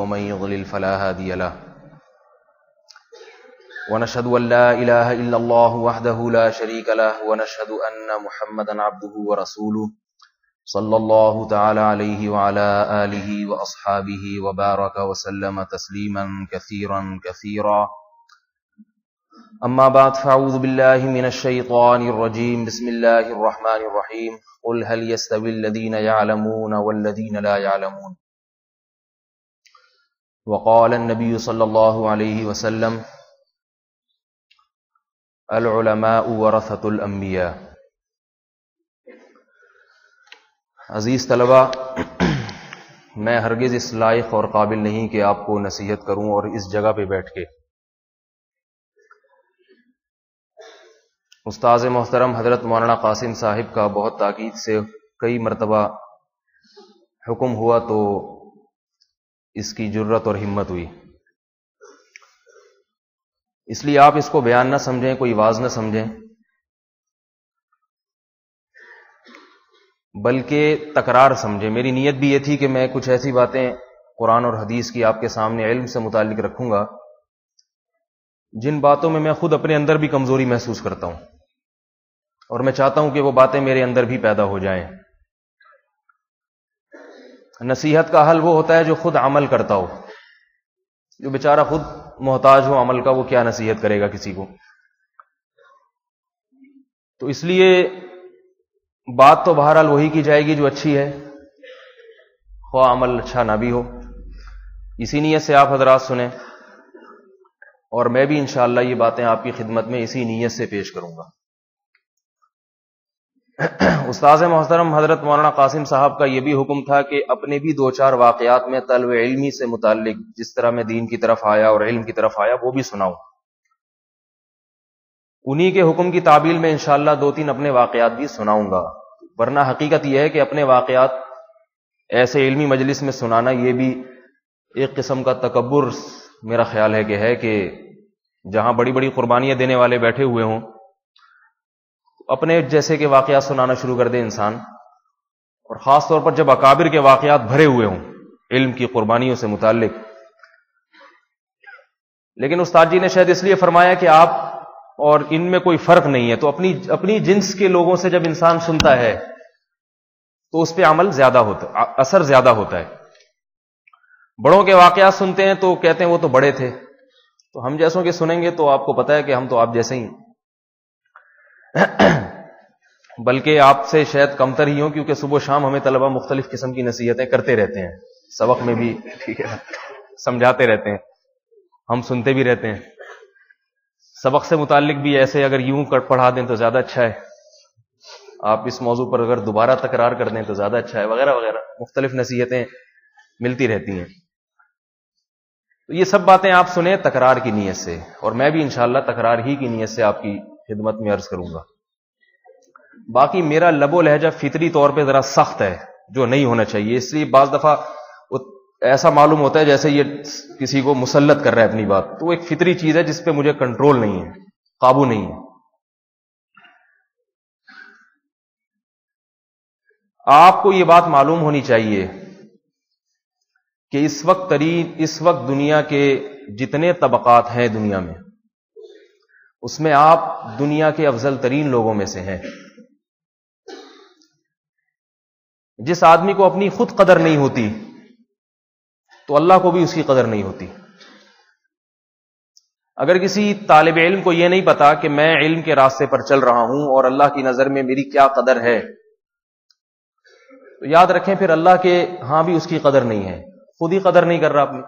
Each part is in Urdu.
ومن يضلل فلا هادي له ونشهد أن لا إله إلا الله وحده لا شريك له ونشهد أن محمدا عبده ورسوله صلى الله تعالى عليه وعلى آله وأصحابه وبارك وسلم تسليما كثيرا كثيرا أما بعد فأعوذ بالله من الشيطان الرجيم بسم الله الرحمن الرحيم قل هل يستوي الذين يعلمون والذين لا يعلمون وقال النبي صلى الله عليه وسلم العلماء ورثة الانبیاء۔ عزیز طلبہ، میں ہرگز اس لائق اور قابل نہیں کہ آپ کو نصیحت کروں اور اس جگہ پہ بیٹھ کے۔ استاذ محترم حضرت مولانا قاسم صاحب کا بہت تاکید سے کئی مرتبہ حکم ہوا تو اس کی جرت اور ہمت ہوئی، اس لیے آپ اس کو بیان نہ سمجھیں، کوئی واز نہ سمجھیں، بلکہ تکرار سمجھیں۔ میری نیت بھی یہ تھی کہ میں کچھ ایسی باتیں قرآن اور حدیث کی آپ کے سامنے علم سے متعلق رکھوں گا جن باتوں میں میں خود اپنے اندر بھی کمزوری محسوس کرتا ہوں، اور میں چاہتا ہوں کہ وہ باتیں میرے اندر بھی پیدا ہو جائیں۔ نصیحت کا حل وہ ہوتا ہے جو خود عمل کرتا ہو، جو بیچارہ خود محتاج ہو عمل کا، وہ کیا نصیحت کرے گا کسی کو؟ تو اس لیے بات تو بہرحال وہی کی جائے گی جو اچھی ہے، خواہ عمل اچھا نہ بھی ہو۔ اسی نیت سے آپ حضرات سنیں، اور میں بھی انشاءاللہ یہ باتیں آپ کی خدمت میں اسی نیت سے پیش کروں گا۔ استاذ محترم حضرت مولانا قاسم صاحب کا یہ بھی حکم تھا کہ اپنے بھی دو چار واقعات میں طلب علمی سے متعلق جس طرح میں دین کی طرف آیا اور علم کی طرف آیا وہ بھی سناؤں۔ انہی کے حکم کی تعبیل میں انشاءاللہ دو تین اپنے واقعات بھی سناؤں گا، ورنہ حقیقت یہ ہے کہ اپنے واقعات ایسے علمی مجلس میں سنانا یہ بھی ایک قسم کا تکبر میرا خیال ہے کہ جہاں بڑی بڑی قربانیاں دینے والے بیٹھے ہوئے ہوں، اپنے جیسے کہ واقعات سنانا شروع کر دے انسان، اور خاص طور پر جب اکابر کے واقعات بھرے ہوئے ہوں علم کی قربانیوں سے متعلق۔ لیکن استاد جی نے شاید اس لیے فرمایا کہ آپ اور ان میں کوئی فرق نہیں ہے، تو اپنی جنس کے لوگوں سے جب انسان سنتا ہے تو اس پہ عمل زیادہ ہوتا، اثر زیادہ ہوتا ہے۔ بڑوں کے واقعات سنتے ہیں تو کہتے ہیں وہ تو بڑے تھے، تو ہم جیسوں کے سنیں گے تو آپ کو پتہ ہے کہ ہم تو آپ جیسے ہی ہیں، بلکہ آپ سے شاید کمتر ہی ہوں، کیونکہ صبح و شام ہمیں طلبہ مختلف قسم کی نصیحتیں کرتے رہتے ہیں، سبق میں بھی ٹھیک ہے سمجھاتے رہتے ہیں، ہم سنتے بھی رہتے ہیں۔ سبق سے متعلق بھی ایسے اگر یوں پڑھا دیں تو زیادہ اچھا ہے، آپ اس موضوع پر اگر دوبارہ تکرار کر دیں تو زیادہ اچھا ہے، وغیرہ وغیرہ مختلف نصیحتیں ملتی رہتی ہیں۔ تو یہ سب باتیں آپ سنیں تکرار کی نیت سے، اور میں بھی انشاءاللہ تکرار ہی کی نیت سے آپ کی خدمت میں عرض کروں گا۔ باقی میرا لب و لہجہ فطری طور پہ ذرا سخت ہے، جو نہیں ہونا چاہیے، اس لیے بعض دفعہ ایسا معلوم ہوتا ہے جیسے یہ کسی کو مسلط کر رہا ہے اپنی بات، تو وہ ایک فطری چیز ہے جس پہ مجھے کنٹرول نہیں ہے، قابو نہیں ہے۔ آپ کو یہ بات معلوم ہونی چاہیے کہ اس وقت دنیا کے جتنے طبقات ہیں دنیا میں، اس میں آپ دنیا کے افضل ترین لوگوں میں سے ہیں۔ جس آدمی کو اپنی خود قدر نہیں ہوتی تو اللہ کو بھی اس کی قدر نہیں ہوتی۔ اگر کسی طالب علم کو یہ نہیں پتا کہ میں علم کے راستے پر چل رہا ہوں اور اللہ کی نظر میں میری کیا قدر ہے، تو یاد رکھیں پھر اللہ کے ہاں بھی اس کی قدر نہیں ہے، خود ہی قدر نہیں کر رہا اپنی۔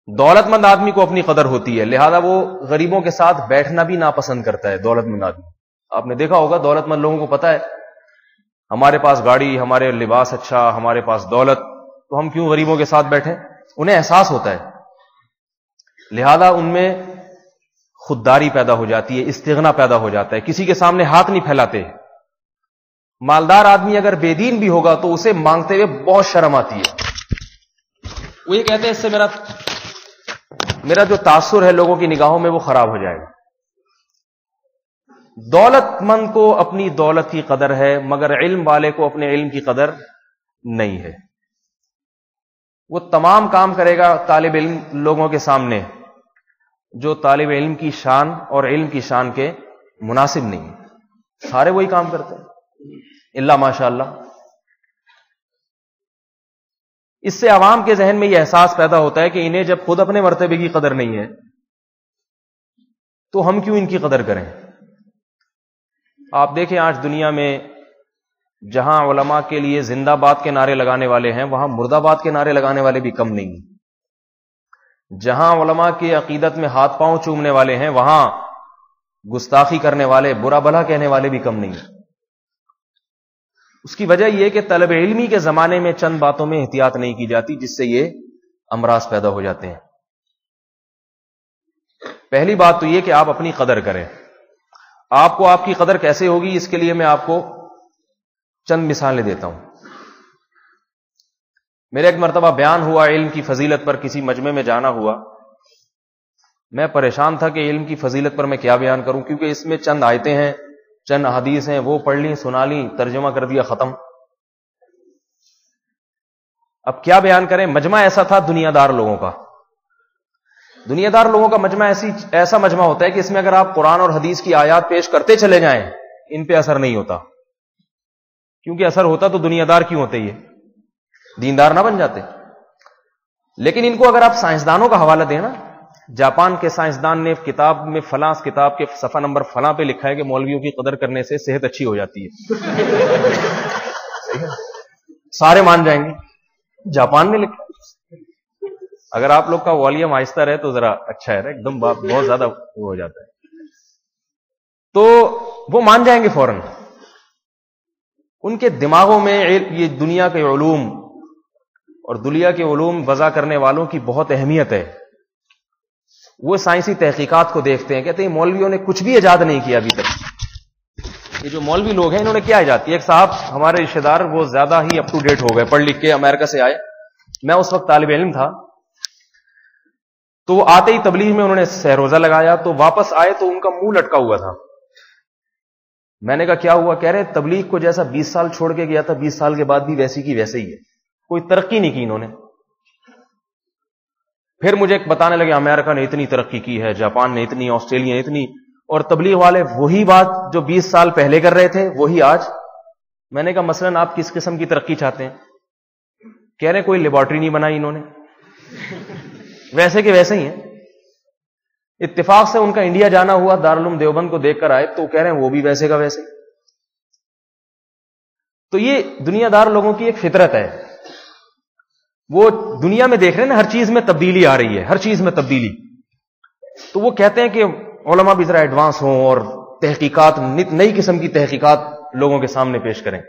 دولت مند آدمی کو اپنی قدر ہوتی ہے، لہذا وہ غریبوں کے ساتھ بیٹھنا بھی ناپسند کرتا ہے۔ دولت مند آدمی، آپ نے دیکھا ہوگا دولت مند لوگوں کو پتا ہے ہمارے پاس گاڑی، ہمارے لباس اچھا، ہمارے پاس دولت، تو ہم کیوں غریبوں کے ساتھ بیٹھیں؟ انہیں احساس ہوتا ہے، لہذا ان میں خودداری پیدا ہو جاتی ہے، استغنا پیدا ہو جاتا ہے، کسی کے سامنے ہاتھ نہیں پھیلاتے۔ مالدار آدمی اگر بے دین بھی ہوگا تو اسے مانگتے ہوئے بہت شرم آتی ہے، وہ یہ کہتے ہیں اس سے میرا جو تاثر ہے لوگوں کی نگاہوں میں وہ خراب ہو جائے گا۔ دولت مند کو اپنی دولت کی قدر ہے، مگر علم والے کو اپنے علم کی قدر نہیں ہے۔ وہ تمام کام کرے گا طالب علم لوگوں کے سامنے جو طالب علم کی شان اور علم کی شان کے مناسب نہیں ہے. سارے وہی کام کرتے ہیں الا ماشاء اللہ. اس سے عوام کے ذہن میں یہ احساس پیدا ہوتا ہے کہ انہیں جب خود اپنے مرتبے کی قدر نہیں ہے تو ہم کیوں ان کی قدر کریں. آپ دیکھیں آج دنیا میں جہاں علماء کے لیے زندہ باد کے نعرے لگانے والے ہیں وہاں مردہ باد کے نعرے لگانے والے بھی کم نہیں. جہاں علماء کی عقیدت میں ہاتھ پاؤں چومنے والے ہیں وہاں گستاخی کرنے والے برا بھلا کہنے والے بھی کم نہیں. اس کی وجہ یہ کہ طلب علمی کے زمانے میں چند باتوں میں احتیاط نہیں کی جاتی جس سے یہ امراض پیدا ہو جاتے ہیں. پہلی بات تو یہ کہ آپ اپنی قدر کریں. آپ کو آپ کی قدر کیسے ہوگی اس کے لیے میں آپ کو چند مثالیں دیتا ہوں. میرے ایک مرتبہ بیان ہوا علم کی فضیلت پر, کسی مجمع میں جانا ہوا. میں پریشان تھا کہ علم کی فضیلت پر میں کیا بیان کروں, کیونکہ اس میں چند آیتیں ہیں, چند حدیث ہیں, وہ پڑھ لیں, سنا لیں, ترجمہ کر دیا, ختم. اب کیا بیان کریں. مجمع ایسا تھا دنیا دار لوگوں کا. دنیا دار لوگوں کا مجمع ایسا مجمع ہوتا ہے کہ اس میں اگر آپ قرآن اور حدیث کی آیات پیش کرتے چلے جائیں ان پہ اثر نہیں ہوتا, کیونکہ اثر ہوتا تو دنیا دار کیوں ہوتے, یہ دیندار نہ بن جاتے. لیکن ان کو اگر آپ سائنسدانوں کا حوالہ دیں نا, جاپان کے سائنسدان نے کتاب میں فلاں کتاب کے صفحہ نمبر فلاں پہ لکھا ہے کہ مولویوں کی قدر کرنے سے صحت اچھی ہو جاتی ہے. سارے مان جائیں گے جاپان نے لکھا. اگر آپ لوگ کا والیوم آہستہ رہے تو ذرا اچھا ہے, ایک دم بہت زیادہ وہ ہو جاتا ہے تو وہ مان جائیں گے فوراً. ان کے دماغوں میں یہ دنیا کے علوم اور دنیا کے علوم وضع کرنے والوں کی بہت اہمیت ہے. وہ سائنسی تحقیقات کو دیکھتے ہیں, کہتے ہیں مولویوں نے کچھ بھی ایجاد نہیں کیا ابھی تک. یہ جو مولوی لوگ ہیں انہوں نے کیا ایجاد کیا. ایک صاحب ہمارے رشتے دار وہ زیادہ ہی اپ ٹو ڈیٹ ہو گئے, پڑھ لکھ کے امریکہ سے آئے. میں اس وقت طالب علم تھا, تو وہ آتے ہی تبلیغ میں انہوں نے سہ روزہ لگایا, تو واپس آئے تو ان کا منہ لٹکا ہوا تھا. میں نے کہا کیا ہوا؟ کہہ رہے تبلیغ کو جیسا 20 سال چھوڑ کے گیا تھا 20 سال کے بعد بھی ویسی کی ویسے ہی ہے, کوئی ترقی نہیں کی انہوں نے. پھر مجھے بتانے لگے امریکہ نے اتنی ترقی کی ہے, جاپان نے اتنی, آسٹریلیا نے اتنی, اور تبلیغ والے وہی بات جو 20 سال پہلے کر رہے تھے وہی آج. میں نے کہا مثلاً آپ کس قسم کی ترقی چاہتے ہیں؟ کہہ رہے کوئی لیبارٹری نہیں بنائی انہوں نے, ویسے کہ ویسے ہی ہیں. اتفاق سے ان کا انڈیا جانا ہوا, دارالعلوم دیوبند کو دیکھ کر آئے تو کہہ رہے ہیں وہ بھی ویسے کا ویسے. تو یہ دنیا دار لوگوں کی ایک فطرت ہے, وہ دنیا میں دیکھ رہے ہیں نا ہر چیز میں تبدیلی آ رہی ہے, ہر چیز میں تبدیلی. تو وہ کہتے ہیں کہ علماء بھی ذرا ایڈوانس ہوں اور تحقیقات, نئی قسم کی تحقیقات لوگوں کے سامنے پیش کریں.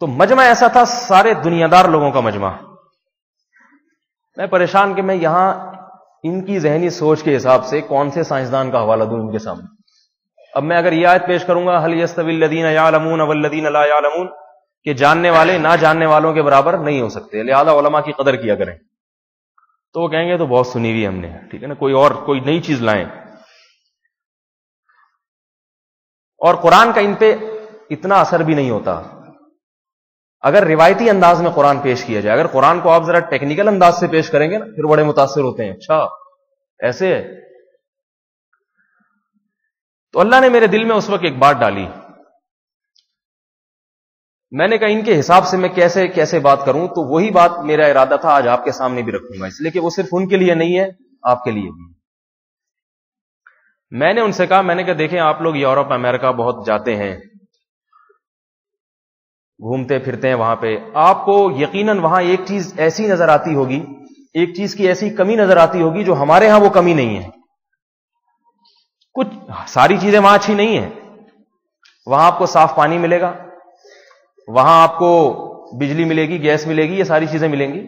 تو مجمع ایسا تھا سارے دنیا دار لوگوں کا مجمع. میں پریشان کہ میں یہاں ان کی ذہنی سوچ کے حساب سے کون سے سائنسدان کا حوالہ دوں ان کے سامنے. اب میں اگر یہ آیت پیش کروں گا هل يستوي الذين يعلمون والذين لا يعلمون, کہ جاننے والے نہ جاننے والوں کے برابر نہیں ہو سکتے, لہذا علماء کی قدر کیا کریں. تو وہ کہیں گے تو بہت سنی ہوئی ہم نے, ٹھیک ہے نا, کوئی نئی چیز لائیں. اور قرآن کا ان پہ اتنا اثر بھی نہیں ہوتا اگر روایتی انداز میں قرآن پیش کیا جائے. اگر قرآن کو آپ ذرا ٹیکنیکل انداز سے پیش کریں گے نا پھر بڑے متاثر ہوتے ہیں, اچھا ایسے ہے. تو اللہ نے میرے دل میں اس وقت ایک بات ڈالی. میں نے کہا ان کے حساب سے میں کیسے کیسے بات کروں, تو وہی بات میرا ارادہ تھا آج آپ کے سامنے بھی رکھوں گا, اس لیے کہ وہ صرف ان کے لیے نہیں ہے, آپ کے لیے بھی. میں نے ان سے کہا, میں نے کہا دیکھیں آپ لوگ یورپ امریکہ بہت جاتے ہیں, گھومتے پھرتے ہیں وہاں پہ, آپ کو یقیناً وہاں ایک چیز ایسی نظر آتی ہوگی, ایک چیز کی ایسی کمی نظر آتی ہوگی جو ہمارے ہاں وہ کمی نہیں ہے. کچھ ساری چیزیں وہاں اچھی نہیں ہیں. وہاں آپ کو صاف پانی ملے گا, وہاں آپ کو بجلی ملے گی, گیس ملے گی, یہ ساری چیزیں ملیں گی.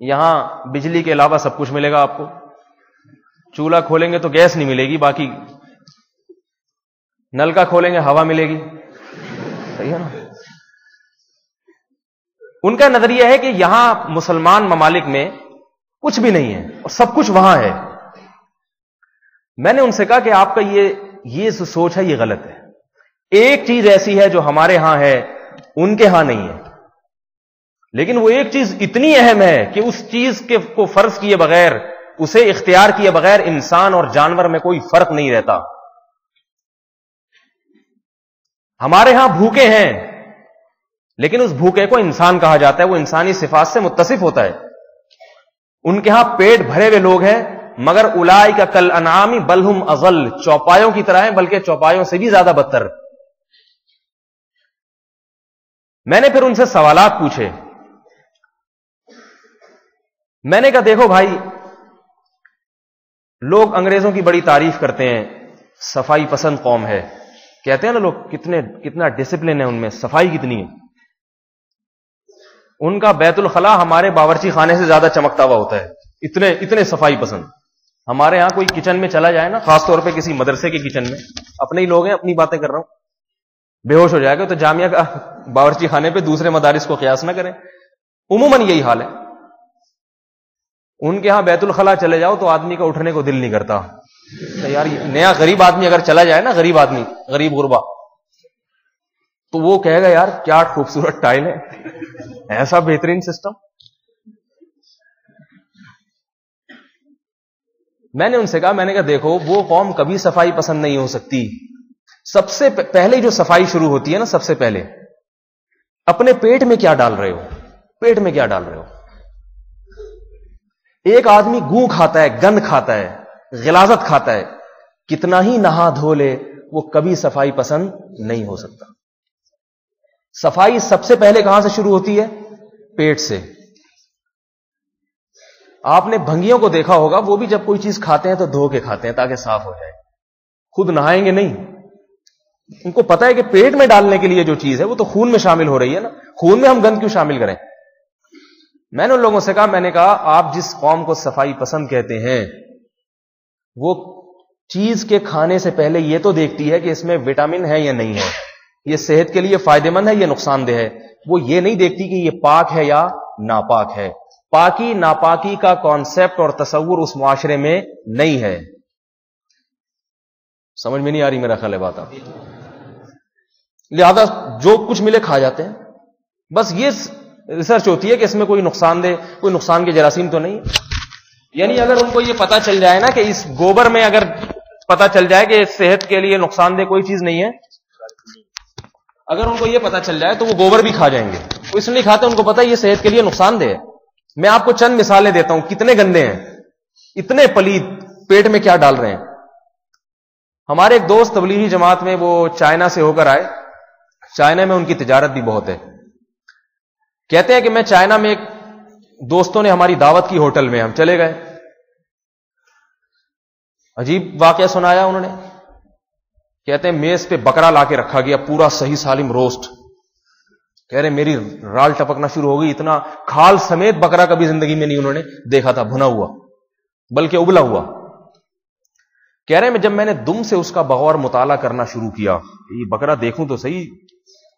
یہاں بجلی کے علاوہ سب کچھ ملے گا آپ کو. چولہا کھولیں گے تو گیس نہیں ملے گی, باقی نل کا کھولیں گے ہوا ملے گی, صحیح ہے نا. ان کا نظریہ ہے کہ یہاں مسلمان ممالک میں کچھ بھی نہیں ہے اور سب کچھ وہاں ہے. میں نے ان سے کہا کہ آپ کا یہ سوچ ہے یہ غلط ہے. ایک چیز ایسی ہے جو ہمارے ہاں ہے ان کے ہاں نہیں ہے. لیکن وہ ایک چیز اتنی اہم ہے کہ اس چیز کو فرض کیے بغیر، اسے اختیار کیے بغیر انسان اور جانور میں کوئی فرق نہیں رہتا. ہمارے ہاں بھوکے ہیں، لیکن اس بھوکے کو انسان کہا جاتا ہے، وہ انسانی صفات سے متصف ہوتا ہے. ان کے ہاں پیٹ بھرے ہوئے لوگ ہیں، مگر اولئک کالانعام بل ہم اضل، چوپایوں کی طرح ہیں بلکہ چوپایوں سے بھی زیادہ بدتر. میں نے پھر ان سے سوالات پوچھے. میں نے کہا دیکھو بھائی، لوگ انگریزوں کی بڑی تعریف کرتے ہیں، صفائی پسند قوم ہے، کہتے ہیں نا لوگ کتنا ڈسپلن ہے ان میں، صفائی کتنی ہے. ان کا بیت الخلاء ہمارے باورچی خانے سے زیادہ چمکتا ہوا ہوتا ہے، اتنے صفائی پسند. ہمارے ہاں کوئی کچن میں چلا جائے نا، خاص طور پہ کسی مدرسے کے کچن میں، اپنے ہی لوگ ہیں، اپنی باتیں کر رہا ہوں، بے ہوش ہو جائے گا. تو جامعہ کا باورچی خانے پہ دوسرے مدارس کو قیاس نہ کریں، عموماً یہی حال ہے. ان کے ہاں بیت الخلاء چلے جاؤ تو آدمی کا اٹھنے کو دل نہیں کرتا. یار نیا غریب آدمی اگر چلا جائے نا، غریب آدمی، غریب غربا، تو وہ کہے گا یار کیا خوبصورت ٹائل ہے، ایسا بہترین سسٹم. میں نے ان سے کہا، میں نے کہا دیکھو، وہ قوم کبھی صفائی پسند نہیں ہو سکتی. سب سے پہلے جو صفائی شروع ہوتی ہے نا، سب سے پہلے اپنے پیٹ میں کیا ڈال رہے ہو، پیٹ میں کیا ڈال رہے ہو. ایک آدمی گوں کھاتا ہے، گند کھاتا ہے، غلاظت کھاتا ہے، کتنا ہی نہا دھو لے وہ کبھی صفائی پسند نہیں ہو سکتا. صفائی سب سے پہلے کہاں سے شروع ہوتی ہے؟ پیٹ سے. آپ نے بھنگیوں کو دیکھا ہوگا، وہ بھی جب کوئی چیز کھاتے ہیں تو دھو کے کھاتے ہیں تاکہ صاف ہو جائے، خود نہائیں گے نہیں. ان کو پتا ہے کہ پیٹ میں ڈالنے کے لیے جو چیز ہے وہ تو خون میں شامل ہو رہی ہے نا، خون میں ہم گند کیوں شامل کریں. میں نے ان لوگوں سے کہا، میں نے کہا آپ جس قوم کو صفائی پسند کہتے ہیں، وہ چیز کے کھانے سے پہلے یہ تو دیکھتی ہے کہ اس میں وٹامن ہے یا نہیں ہے، یہ صحت کے لیے فائدہ مند ہے یا نقصان دہ ہے. وہ یہ نہیں دیکھتی کہ یہ پاک ہے یا ناپاک ہے. پاکی ناپاکی کا کانسیپٹ اور تصور اس معاشرے میں نہیں ہے. سمجھ میں نہیں آ رہی میرا خیال ہے بات آپ. لہذا جو کچھ ملے کھا جاتے ہیں. بس یہ ریسرچ ہوتی ہے کہ اس میں کوئی نقصان دہ، کوئی نقصان کے جراثیم تو نہیں. یعنی اگر ان کو یہ پتا چل جائے نا کہ اس گوبر میں، اگر پتا چل جائے کہ صحت کے لیے نقصان دہ کوئی چیز نہیں ہے، اگر ان کو یہ پتا چل جائے تو وہ گوبر بھی کھا جائیں گے. وہ اس لیے نہیں کھاتے، ان کو پتا ہے یہ صحت کے لیے نقصان دہ ہے. میں آپ کو چند مثالیں دیتا ہوں، کتنے گندے ہیں، اتنے پلید، پیٹ میں کیا ڈال رہے ہیں. ہمارے ایک دوست تبلیغی جماعت میں، وہ چائنا سے ہو کر آئے. چائنا میں ان کی تجارت بھی بہت ہے. کہتے ہیں کہ میں چائنا میں، ایک دوستوں نے ہماری دعوت کی ہوٹل میں، ہم چلے گئے. عجیب واقعہ سنایا انہوں نے. کہتے ہیں میز پہ بکرا لا کے رکھا گیا، پورا صحیح سالم روسٹ. کہہ رہے میری رال ٹپکنا شروع ہو گئی، اتنا کھال سمیت بکرا کبھی زندگی میں نہیں انہوں نے دیکھا تھا بھنا ہوا، بلکہ ابلا ہوا. کہہ رہے جب میں نے دم سے اس کا بغور مطالعہ کرنا شروع کیا، یہ بکرا دیکھوں تو صحیح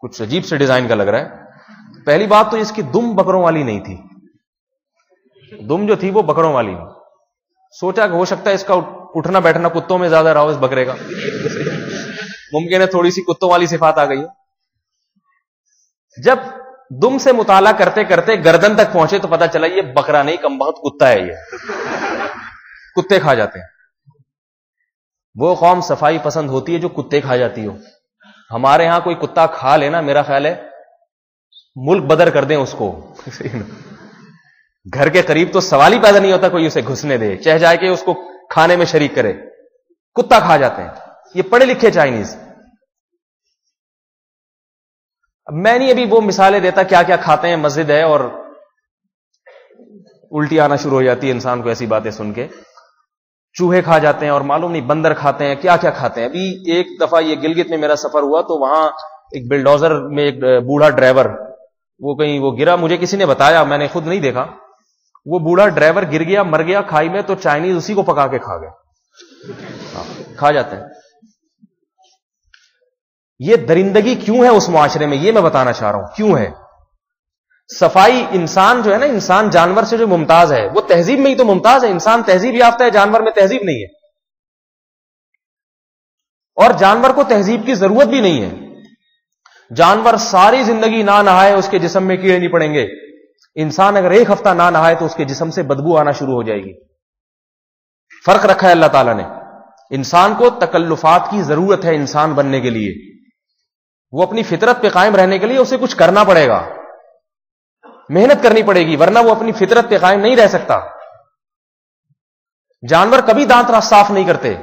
کچھ عجیب سے ڈیزائن کا لگ رہا ہے. پہلی بات تو اس کی دم بکروں والی نہیں تھی، دم جو تھی وہ بکروں والی نہیں. سوچا کہ ہو سکتا ہے اس کا اٹھنا بیٹھنا کتوں میں زیادہ رہا ہو، اس بکرے کا ممکن ہے تھوڑی سی کتوں والی صفات آ گئی. جب دم سے مطالعہ کرتے کرتے گردن تک پہنچے تو پتا چلا یہ بکرا نہیں، کم بہت کتا ہے، یہ کتے کھا جاتے ہیں. وہ قوم صفائی پسند ہوتی ہے جو کتے کھا جاتی ہو. ہمارے ہاں کوئی کتا کھا لینا، میرا خیال ہے ملک بدر کر دیں اس کو. گھر کے قریب تو سوال ہی پیدا نہیں ہوتا کوئی اسے گھسنے دے، چاہے جائے کہ اس کو کھانے میں شریک کرے. کتا کھا جاتے ہیں یہ پڑھے لکھے چائنیز. میں نہیں ابھی وہ مثالیں دیتا کیا کیا کھاتے ہیں، مسجد ہے اور الٹی آنا شروع ہو جاتی ہے انسان کو ایسی باتیں سن کے. چوہے کھا جاتے ہیں اور معلوم نہیں بندر کھاتے ہیں، کیا کیا کھاتے ہیں. ابھی ایک دفعہ یہ گلگت میں میرا سفر ہوا تو وہاں ایک بلڈوزر میں ایک بوڑھا ڈرائیور، وہ کہیں وہ گرا، مجھے کسی نے بتایا، میں نے خود نہیں دیکھا. وہ بوڑھا ڈرائیور گر گیا، مر گیا کھائی میں، تو چائنیز اسی کو پکا کے کھا گئے. کھا جاتے ہیں. یہ درندگی کیوں ہے اس معاشرے میں، یہ میں بتانا چاہ رہا ہوں کیوں ہے. صفائی، انسان جو ہے نا، انسان جانور سے جو ممتاز ہے، وہ تہذیب میں ہی تو ممتاز ہے. انسان تہذیب یافتہ ہے، جانور میں تہذیب نہیں ہے، اور جانور کو تہذیب کی ضرورت بھی نہیں ہے. جانور ساری زندگی نہ نہائے اس کے جسم میں کیڑے نہیں پڑیں گے، انسان اگر ایک ہفتہ نہ نہائے تو اس کے جسم سے بدبو آنا شروع ہو جائے گی. فرق رکھا ہے اللہ تعالیٰ نے. انسان کو تکلفات کی ضرورت ہے انسان بننے کے لیے. وہ اپنی فطرت پہ قائم رہنے کے لیے اسے کچھ کرنا پڑے گا, محنت کرنی پڑے گی, ورنہ وہ اپنی فطرت پہ قائم نہیں رہ سکتا. جانور کبھی دانت صاف نہیں کرتے.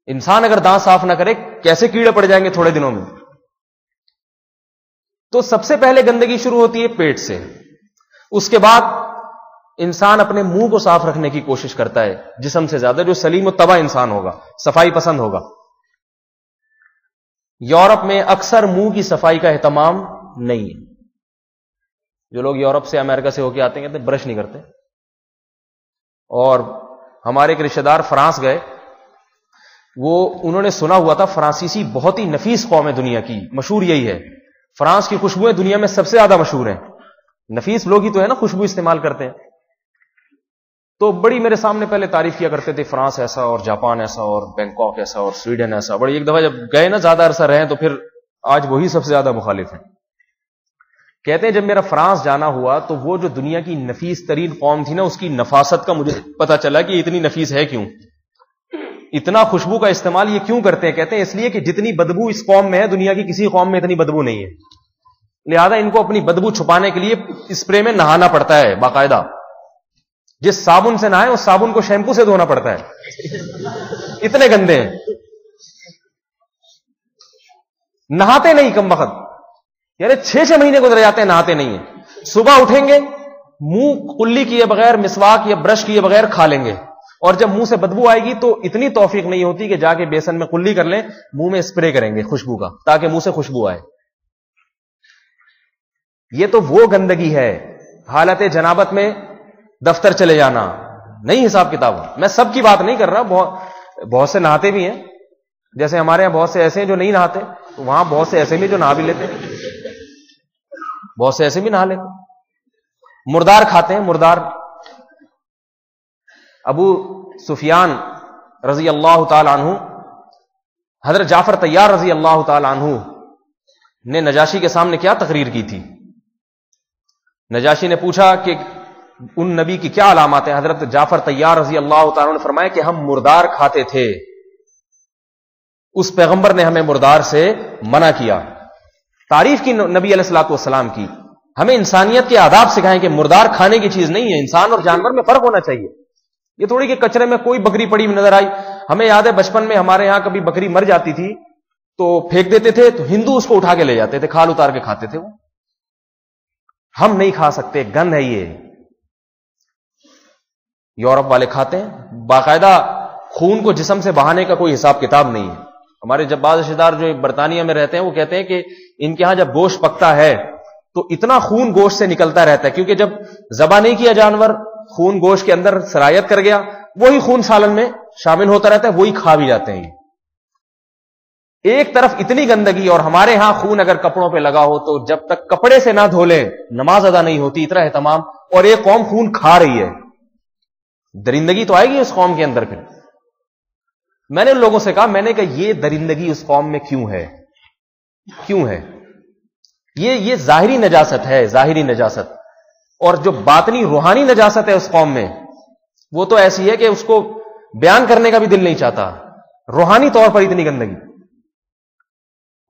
انسان اگر دانت صاف نہ کرے کیسے کیڑے پڑ جائیں گے تھوڑے دنوں میں. تو سب سے پہلے گندگی شروع ہوتی ہے پیٹ سے. اس کے بعد انسان اپنے منہ کو صاف رکھنے کی کوشش کرتا ہے جسم سے زیادہ, جو سلیم و طبع انسان ہوگا, صفائی پسند ہوگا. یورپ میں اکثر منہ کی صفائی کا اہتمام نہیں ہے. جو لوگ یورپ سے امریکہ سے ہو کے آتے ہیں کہتے ہیں برش نہیں کرتے. اور ہمارے ایک رشتہ دار فرانس گئے, انہوں نے سنا ہوا تھا فرانسیسی بہت ہی نفیس قوم ہے دنیا کی, مشہور یہی ہے. فرانس کی خوشبوئیں دنیا میں سب سے زیادہ مشہور ہیں. نفیس لوگ ہی تو ہے نا خوشبو استعمال کرتے ہیں. تو بڑی میرے سامنے پہلے تعریف کیا کرتے تھے, فرانس ایسا اور جاپان ایسا اور بینکاک ایسا اور سویڈن ایسا. بڑی ایک دفعہ جب گئے نا زیادہ عرصہ رہے تو پھر آج وہی سب سے زیادہ مخالف ہیں. کہتے ہیں جب میرا فرانس جانا ہوا تو وہ جو دنیا کی نفیس ترین قوم تھی نا, اس کی نفاست کا مجھے پتا چلا کہ اتنی نفیس ہے کیوں, اتنا خوشبو کا استعمال یہ کیوں کرتے ہیں. کہتے ہیں اس لیے کہ جتنی بدبو اس قوم میں ہے دنیا کی کسی قوم میں اتنی بدبو نہیں ہے, لہذا ان کو اپنی بدبو چھپانے کے لیے اسپرے میں نہانا پڑتا ہے باقاعدہ. جس صابن سے نہائے اس صابن کو شیمپو سے دھونا پڑتا ہے, اتنے گندے ہیں. نہاتے نہیں کم وقت, یعنی 6 مہینے گزر جاتے ہیں نہاتے نہیں ہیں. صبح اٹھیں گے منہ کلی کیے بغیر, مسواک یا برش کیے بغیر کھا لیں گے, اور جب منہ سے بدبو آئے گی تو اتنی توفیق نہیں ہوتی کہ جا کے بیسن میں کلی کر لیں, منہ میں اسپرے کریں گے خوشبو کا تاکہ منہ سے خوشبو آئے. یہ تو وہ گندگی ہے. حالت جنابت میں دفتر چلے جانا نہیں حساب کتاب. میں سب کی بات نہیں کر رہا, بہت سے نہاتے بھی ہیں, جیسے ہمارے یہاں بہت سے ایسے ہیں جو نہیں نہاتے, تو وہاں بہت سے ایسے بھی جو نہا بھی لیتے ہیں, بہت سے ایسے بھی نہا لیتے. مردار کھاتے ہیں, مردار. ابو سفیان رضی اللہ تعالی عنہ, حضرت جعفر طیار رضی اللہ تعالی عنہ نے نجاشی کے سامنے کیا تقریر کی تھی. نجاشی نے پوچھا کہ ان نبی کی کیا علامات ہیں. حضرت جعفر طیار رضی اللہ تعالی عنہ نے فرمایا کہ ہم مردار کھاتے تھے, اس پیغمبر نے ہمیں مردار سے منع کیا. تعریف کی نبی علیہ الصلوۃ والسلام کی, ہمیں انسانیت کے آداب سکھائیں کہ مردار کھانے کی چیز نہیں ہے. انسان اور جانور میں فرق ہونا چاہیے. یہ تھوڑی کہ کچرے میں کوئی بکری پڑی نظر آئی. ہمیں یاد ہے بچپن میں ہمارے یہاں کبھی بکری مر جاتی تھی تو پھینک دیتے تھے, تو ہندو اس کو اٹھا کے لے جاتے تھے, کھال اتار کے کھاتے تھے. وہ ہم نہیں کھا سکتے, گند ہے یہ. یورپ والے کھاتے ہیں باقاعدہ, خون کو جسم سے بہانے کا کوئی حساب کتاب نہیں ہے. ہمارے جب بعض رشتہ دار جو برطانیہ میں رہتے ہیں وہ کہتے ہیں کہ ان کے ہاں جب گوشت پکتا ہے تو اتنا خون گوشت سے نکلتا رہتا ہے, کیونکہ جب ذبح نہیں کیا جانور, خون گوشت کے اندر سرایت کر گیا, وہی خون سالن میں شامل ہوتا رہتا ہے, وہی کھا بھی جاتے ہیں. ایک طرف اتنی گندگی, اور ہمارے ہاں خون اگر کپڑوں پہ لگا ہو تو جب تک کپڑے سے نہ دھو لیں نماز ادا نہیں ہوتی, اتنا اہتمام. اور ایک قوم خون کھا رہی ہے, درندگی تو آئے گی اس قوم کے اندر. پھر میں نے ان لوگوں سے کہا, میں نے کہا یہ درندگی اس قوم میں کیوں ہے, کیوں ہے؟ یہ ظاہری نجاست ہے, ظاہری نجاست. اور جو باطنی روحانی نجاست ہے اس قوم میں, وہ تو ایسی ہے کہ اس کو بیان کرنے کا بھی دل نہیں چاہتا. روحانی طور پر اتنی گندگی.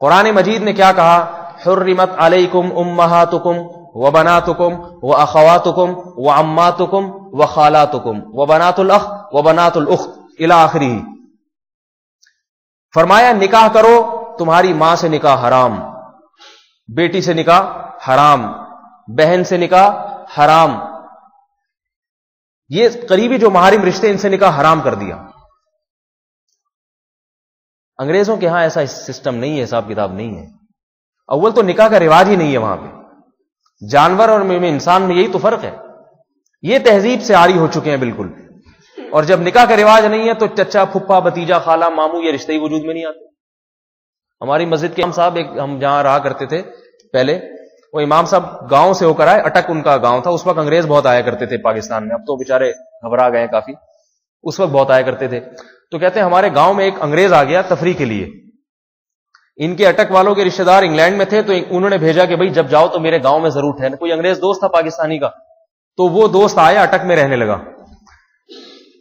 قرآن مجید نے کیا کہا, حرمت علیکم امہاتکم وبناتکم واخواتکم وعماتکم وخالاتکم وبنات الاخ وبنات الاخت الی آخرہ. فرمایا نکاح کرو, تمہاری ماں سے نکاح حرام, بیٹی سے نکاح حرام, بہن سے نکاح حرام. یہ قریبی جو محارم رشتے ان سے نکاح حرام کر دیا. انگریزوں کے ہاں ایسا سسٹم نہیں ہے, حساب کتاب نہیں ہے. اول تو نکاح کا رواج ہی نہیں ہے وہاں پہ. جانور اور انسان میں یہی تو فرق ہے. یہ تہذیب سے عاری ہو چکے ہیں بالکل. اور جب نکاح کا رواج نہیں ہے تو چچا, پھپھا, بھتیجا, خالہ, ماموں, یہ رشتے ہی وجود میں نہیں آتے. ہماری مسجد کے امام صاحب, ایک ہم جہاں رہا کرتے تھے پہلے, وہ امام صاحب گاؤں سے ہو کر آئے, اٹک ان کا گاؤں تھا. اس وقت انگریز بہت آیا کرتے تھے پاکستان میں, اب تو بیچارے گھبرا گئے کافی, اس وقت بہت آیا کرتے تھے. تو کہتے ہیں ہمارے گاؤں میں ایک انگریز آ گیا تفریح کے لیے. ان کے اٹک والوں کے رشتہ دار انگلینڈ میں تھے تو انہوں نے بھیجا کہ بھائی جب جاؤ تو میرے گاؤں میں ضرور ٹھہرنا. کوئی انگریز دوست تھا پاکستانی کا, تو وہ دوست آیا, اٹک میں رہنے لگا.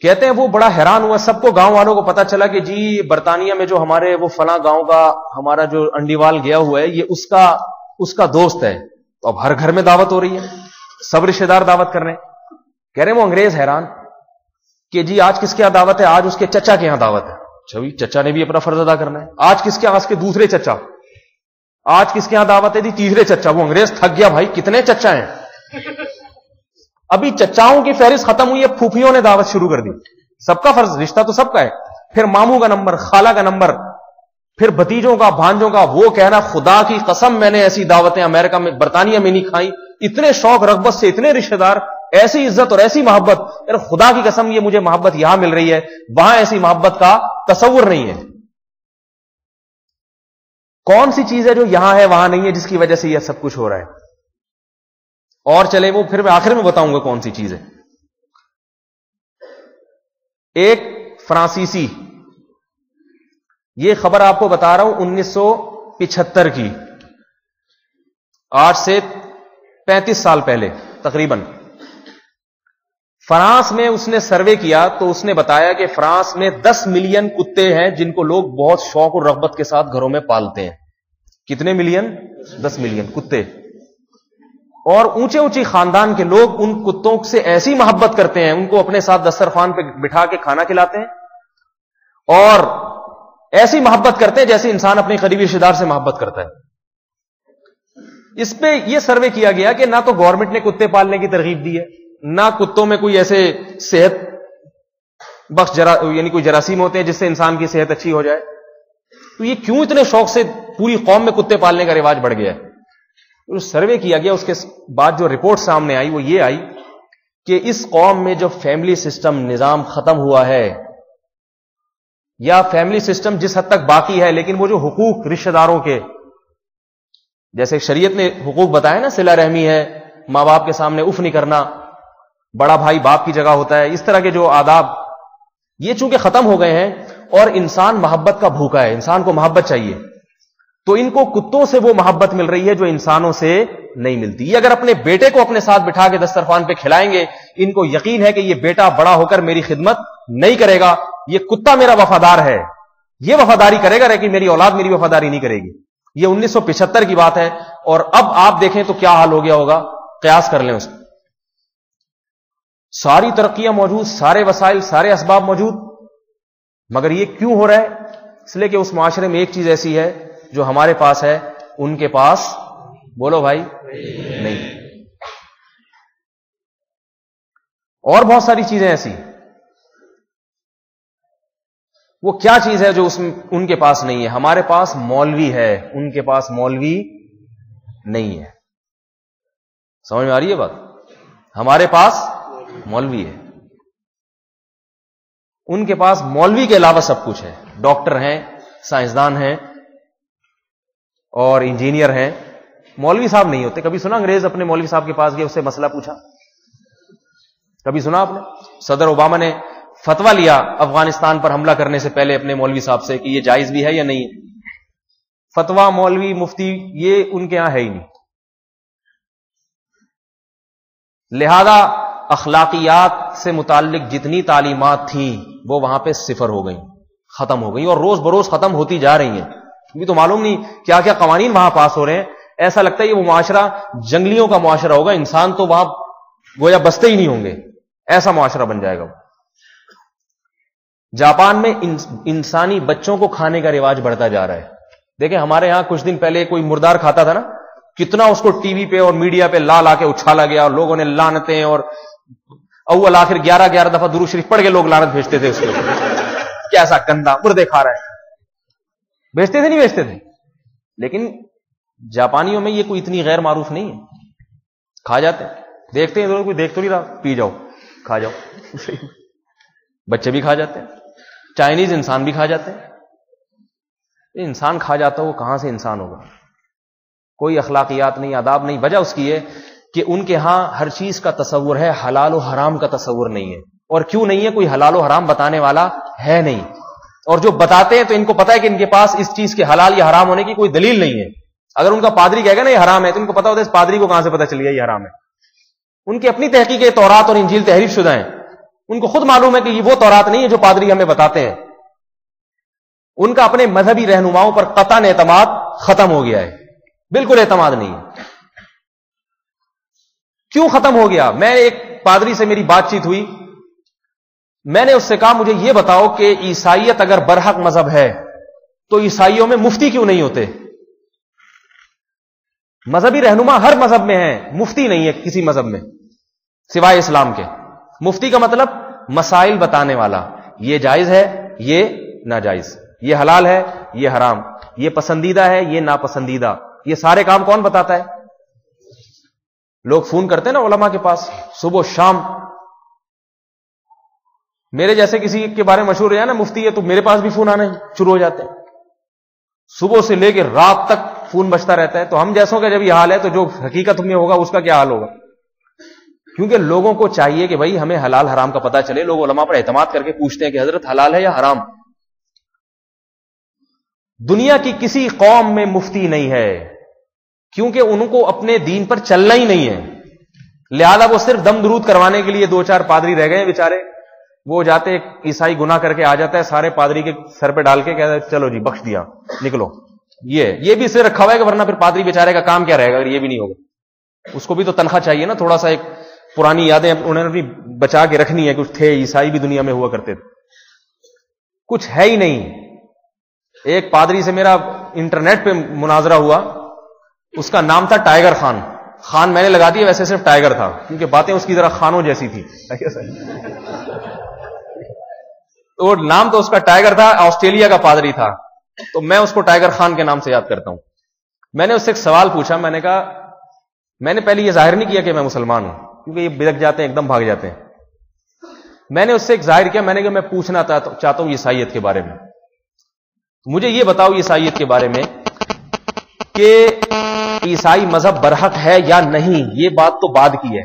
کہتے ہیں وہ بڑا حیران ہوا, سب کو گاؤں والوں کو پتا چلا کہ جی برطانیہ میں جو ہمارے وہ فلاں گاؤں کا ہمارا جو انڈیوال گیا ہوا ہے یہ اس کا دوست ہے. تو اب ہر گھر میں دعوت ہو رہی ہے, سب رشتہ دار دعوت کر رہے ہیں. کہہ رہے ہیں وہ انگریز حیران کہ جی آج کس کے یہاں دعوت ہے؟ آج اس کے چچا کے یہاں دعوت ہے. اچھا بھائی چچا نے بھی اپنا فرض ادا کرنا ہے. آج کس کے؟ آج کے دوسرے چچا. آج کس کے یہاں دعوت ہے؟ جی تیسرے چچا. وہ انگریز تھک گیا, بھائی کتنے چچا ہیں؟ ابھی چچاؤں کی فہرست ختم ہوئی ہے, پھوپھیوں نے دعوت شروع کر دی. سب کا فرض, رشتہ تو سب کا ہے. پھر ماموں کا نمبر, خالہ کا نمبر, پھر بھتیجوں کا, بھانجوں کا. وہ کہنا خدا کی قسم میں نے ایسی دعوتیں امریکہ میں, برطانیہ میں نہیں کھائی. اتنے شوق رغبت سے, اتنے رشتہ دار, ایسی عزت اور ایسی محبت. یار خدا کی قسم یہ مجھے محبت یہاں مل رہی ہے, وہاں ایسی محبت کا تصور نہیں ہے. کون سی چیز ہے جو یہاں ہے وہاں نہیں ہے جس کی وجہ سے یہ سب کچھ ہو رہا ہے؟ اور چلے وہ پھر میں آخر میں بتاؤں گا کون سی چیز ہے. ایک فرانسیسی, یہ خبر آپ کو بتا رہا ہوں 1975 کی, آج سے 35 سال پہلے تقریباً. فرانس میں اس نے سروے کیا تو اس نے بتایا کہ فرانس میں 10 ملین کتے ہیں جن کو لوگ بہت شوق اور رغبت کے ساتھ گھروں میں پالتے ہیں. کتنے ملین؟ 10 ملین کتے. اور اونچے اونچی خاندان کے لوگ ان کتوں سے ایسی محبت کرتے ہیں, ان کو اپنے ساتھ دسترخوان پہ بٹھا کے کھانا کھلاتے ہیں, اور ایسی محبت کرتے ہیں جیسے انسان اپنے قریبی رشتہ دار سے محبت کرتا ہے. اس پہ یہ سروے کیا گیا کہ نہ تو گورنمنٹ نے کتے پالنے کی ترغیب دی ہے, نہ کتوں میں کوئی ایسے صحت بخش یعنی کوئی جراثیم ہوتے ہیں جس سے انسان کی صحت اچھی ہو جائے. تو یہ کیوں اتنے شوق سے پوری قوم میں کتے پالنے کا رواج بڑھ گیا ہے؟ سروے کیا گیا, اس کے بعد جو رپورٹ سامنے آئی وہ یہ آئی کہ اس قوم میں جو فیملی سسٹم نظام ختم ہوا ہے, یا فیملی سسٹم جس حد تک باقی ہے لیکن وہ جو حقوق رشتہ داروں کے, جیسے شریعت نے حقوق بتایا نا, صلہ رحمی ہے, ماں باپ کے سامنے اف نہیں کرنا, بڑا بھائی باپ کی جگہ ہوتا ہے, اس طرح کے جو آداب یہ چونکہ ختم ہو گئے ہیں اور انسان محبت کا بھوکا ہے, انسان کو محبت چاہیے, تو ان کو کتوں سے وہ محبت مل رہی ہے جو انسانوں سے نہیں ملتی. یہ اگر اپنے بیٹے کو اپنے ساتھ بٹھا کے دسترخوان پہ کھلائیں گے, ان کو یقین ہے کہ یہ بیٹا بڑا ہو کر میری خدمت نہیں کرے گا, یہ کتا میرا وفادار ہے, یہ وفاداری کرے گا, لیکن میری اولاد میری وفاداری نہیں کرے گی. یہ 1975 کی بات ہے, اور اب آپ دیکھیں تو کیا حال ہو گیا ہوگا, قیاس کر لیں اس کو. ساری ترقیاں موجود, سارے وسائل, سارے اسباب موجود, مگر یہ کیوں ہو رہا ہے؟ اس لیے کہ اس معاشرے میں ایک چیز ایسی ہے جو ہمارے پاس ہے, ان کے پاس, بولو بھائی, نہیں. اور بہت ساری چیزیں ایسی, وہ کیا چیز ہے جو ان کے پاس نہیں ہے؟ ہمارے پاس مولوی ہے, ان کے پاس مولوی نہیں ہے. سمجھ میں آ رہی ہے بات؟ ہمارے پاس مولوی ہے, ان کے پاس مولوی کے علاوہ سب کچھ ہے. ڈاکٹر ہیں, سائنسدان ہیں, اور انجینئر ہیں, مولوی صاحب نہیں ہوتے. کبھی سنا انگریز اپنے مولوی صاحب کے پاس گیا, اس سے مسئلہ پوچھا؟ کبھی سنا آپ نے؟ صدر اوباما نے فتویٰ لیا افغانستان پر حملہ کرنے سے پہلے اپنے مولوی صاحب سے کہ یہ جائز بھی ہے یا نہیں. فتویٰ, مولوی, مفتی, یہ ان کے ہاں ہے ہی نہیں. لہذا اخلاقیات سے متعلق جتنی تعلیمات تھیں وہ وہاں پہ صفر ہو گئیں, ختم ہو گئیں, اور روز بروز ختم ہوتی جا رہی ہیں. بھی تو معلوم نہیں کیا کیا قوانین وہاں پاس ہو رہے ہیں. ایسا لگتا ہے یہ وہ معاشرہ جنگلیوں کا معاشرہ ہوگا, انسان تو وہاں گویا بستے ہی نہیں ہوں گے, ایسا معاشرہ بن جائے گا. جاپان میں انسانی بچوں کو کھانے کا رواج بڑھتا جا رہا ہے. دیکھیں ہمارے ہاں کچھ دن پہلے کوئی مردار کھاتا تھا نا, کتنا اس کو ٹی وی پہ اور میڈیا پہ لا کے اچھالا گیا, اور لوگوں نے لعنتیں, اور اول آخر 11 دفعہ درود شریف پڑھ کے لوگ لعنت بھیجتے تھے اس کو. کیسا گندا مردے کھا رہا ہے, بیچتے تھے نہیں بیچتے تھے. لیکن جاپانیوں میں یہ کوئی اتنی غیر معروف نہیں ہے, کھا جاتے ہیں. دیکھتے ہیں کوئی دیکھ تو نہیں رہا, پی جاؤ, کھا جاؤ. بچے بھی کھا جاتے ہیں, چائنیز انسان بھی کھا جاتے ہیں. انسان کھا جاتا وہ کہاں سے انسان ہوگا؟ کوئی اخلاقیات نہیں, آداب نہیں. وجہ اس کی ہے کہ ان کے ہاں ہر چیز کا تصور ہے, حلال و حرام کا تصور نہیں ہے. اور کیوں نہیں ہے؟ کوئی حلال و حرام بتانے والا ہے نہیں. اور جو بتاتے ہیں تو ان کو پتا ہے کہ ان کے پاس اس چیز کے حلال یا حرام ہونے کی کوئی دلیل نہیں ہے. اگر ان کا پادری کہے گا نا یہ حرام ہے تو ان کو پتا ہوتا ہے اس پادری کو کہاں سے پتا چل گیا یہ حرام ہے. ان کی اپنی تحقیقیں تورات اور انجیل تحریف شدہ ہیں. ان کو خود معلوم ہے کہ یہ وہ تورات نہیں ہے جو پادری ہمیں بتاتے ہیں. ان کا اپنے مذہبی رہنماؤں پر قطعاً اعتماد ختم ہو گیا ہے. بالکل اعتماد نہیں ہے. کیوں ختم ہو گیا؟ میں ایک پادری سے میری بات چیت ہوئی. میں نے اس سے کہا مجھے یہ بتاؤ کہ عیسائیت اگر برحق مذہب ہے تو عیسائیوں میں مفتی کیوں نہیں ہوتے؟ مذہبی رہنما ہر مذہب میں ہیں، مفتی نہیں ہے کسی مذہب میں سوائے اسلام کے. مفتی کا مطلب مسائل بتانے والا. یہ جائز ہے، یہ ناجائز، یہ حلال ہے، یہ حرام، یہ پسندیدہ ہے، یہ ناپسندیدہ. یہ سارے کام کون بتاتا ہے؟ لوگ فون کرتے ہیں نا علماء کے پاس صبح و شام. میرے جیسے کسی کے بارے میں مشہور ہے نا مفتی ہے تو میرے پاس بھی فون آنا شروع ہو جاتے ہیں. صبح سے لے کے رات تک فون بجتا رہتا ہے. تو ہم جیسوں کا جب یہ حال ہے تو جو حقیقت میں ہوگا اس کا کیا حال ہوگا؟ کیونکہ لوگوں کو چاہیے کہ بھائی ہمیں حلال حرام کا پتہ چلے. لوگ علماء پر اعتماد کر کے پوچھتے ہیں کہ حضرت حلال ہے یا حرام. دنیا کی کسی قوم میں مفتی نہیں ہے کیونکہ ان کو اپنے دین پر چلنا ہی نہیں ہے. لہذا وہ صرف دم درود کروانے کے لیے 2-4 پادری رہ گئے بیچارے. وہ جاتے عیسائی گناہ کر کے آ جاتا ہے سارے پادری کے سر پہ ڈال کے کہتا ہے چلو جی بخش دیا نکلو. یہ بھی اسے رکھا ہوا ہے کہ ورنہ پھر پادری بیچارے کا کام کیا رہے گا اگر یہ بھی نہیں ہوگا. اس کو بھی تو تنخواہ چاہیے نا. تھوڑا سا ایک پرانی یادیں انہوں نے بچا کے رکھنی ہے. کچھ تھے عیسائی بھی دنیا میں ہوا کرتے تھے. کچھ ہے ہی نہیں. ایک پادری سے میرا انٹرنیٹ پہ مناظرہ ہوا. اس کا نام تھا ٹائیگر خان. خان میں نے لگا دیا، ویسے صرف ٹائیگر تھا کیونکہ باتیں اس کی ذرا خانوں جیسی تھی. تو نام تو اس کا ٹائیگر تھا. آسٹریلیا کا پادری تھا تو میں اس کو ٹائیگر خان کے نام سے یاد کرتا ہوں. میں نے اس سے ایک سوال پوچھا. میں نے کہا میں نے پہلے یہ ظاہر نہیں کیا کہ میں مسلمان ہوں کیونکہ یہ بدک جاتے ہیں ایک دم بھاگ جاتے ہیں. میں نے اس سے ایک ظاہر کیا. میں نے کہا میں پوچھنا چاہتا ہوں عیسائیت کے بارے میں. مجھے یہ بتاؤ عیسائیت کے بارے میں کہ عیسائی مذہب برحق ہے یا نہیں. یہ بات تو بعد کی ہے.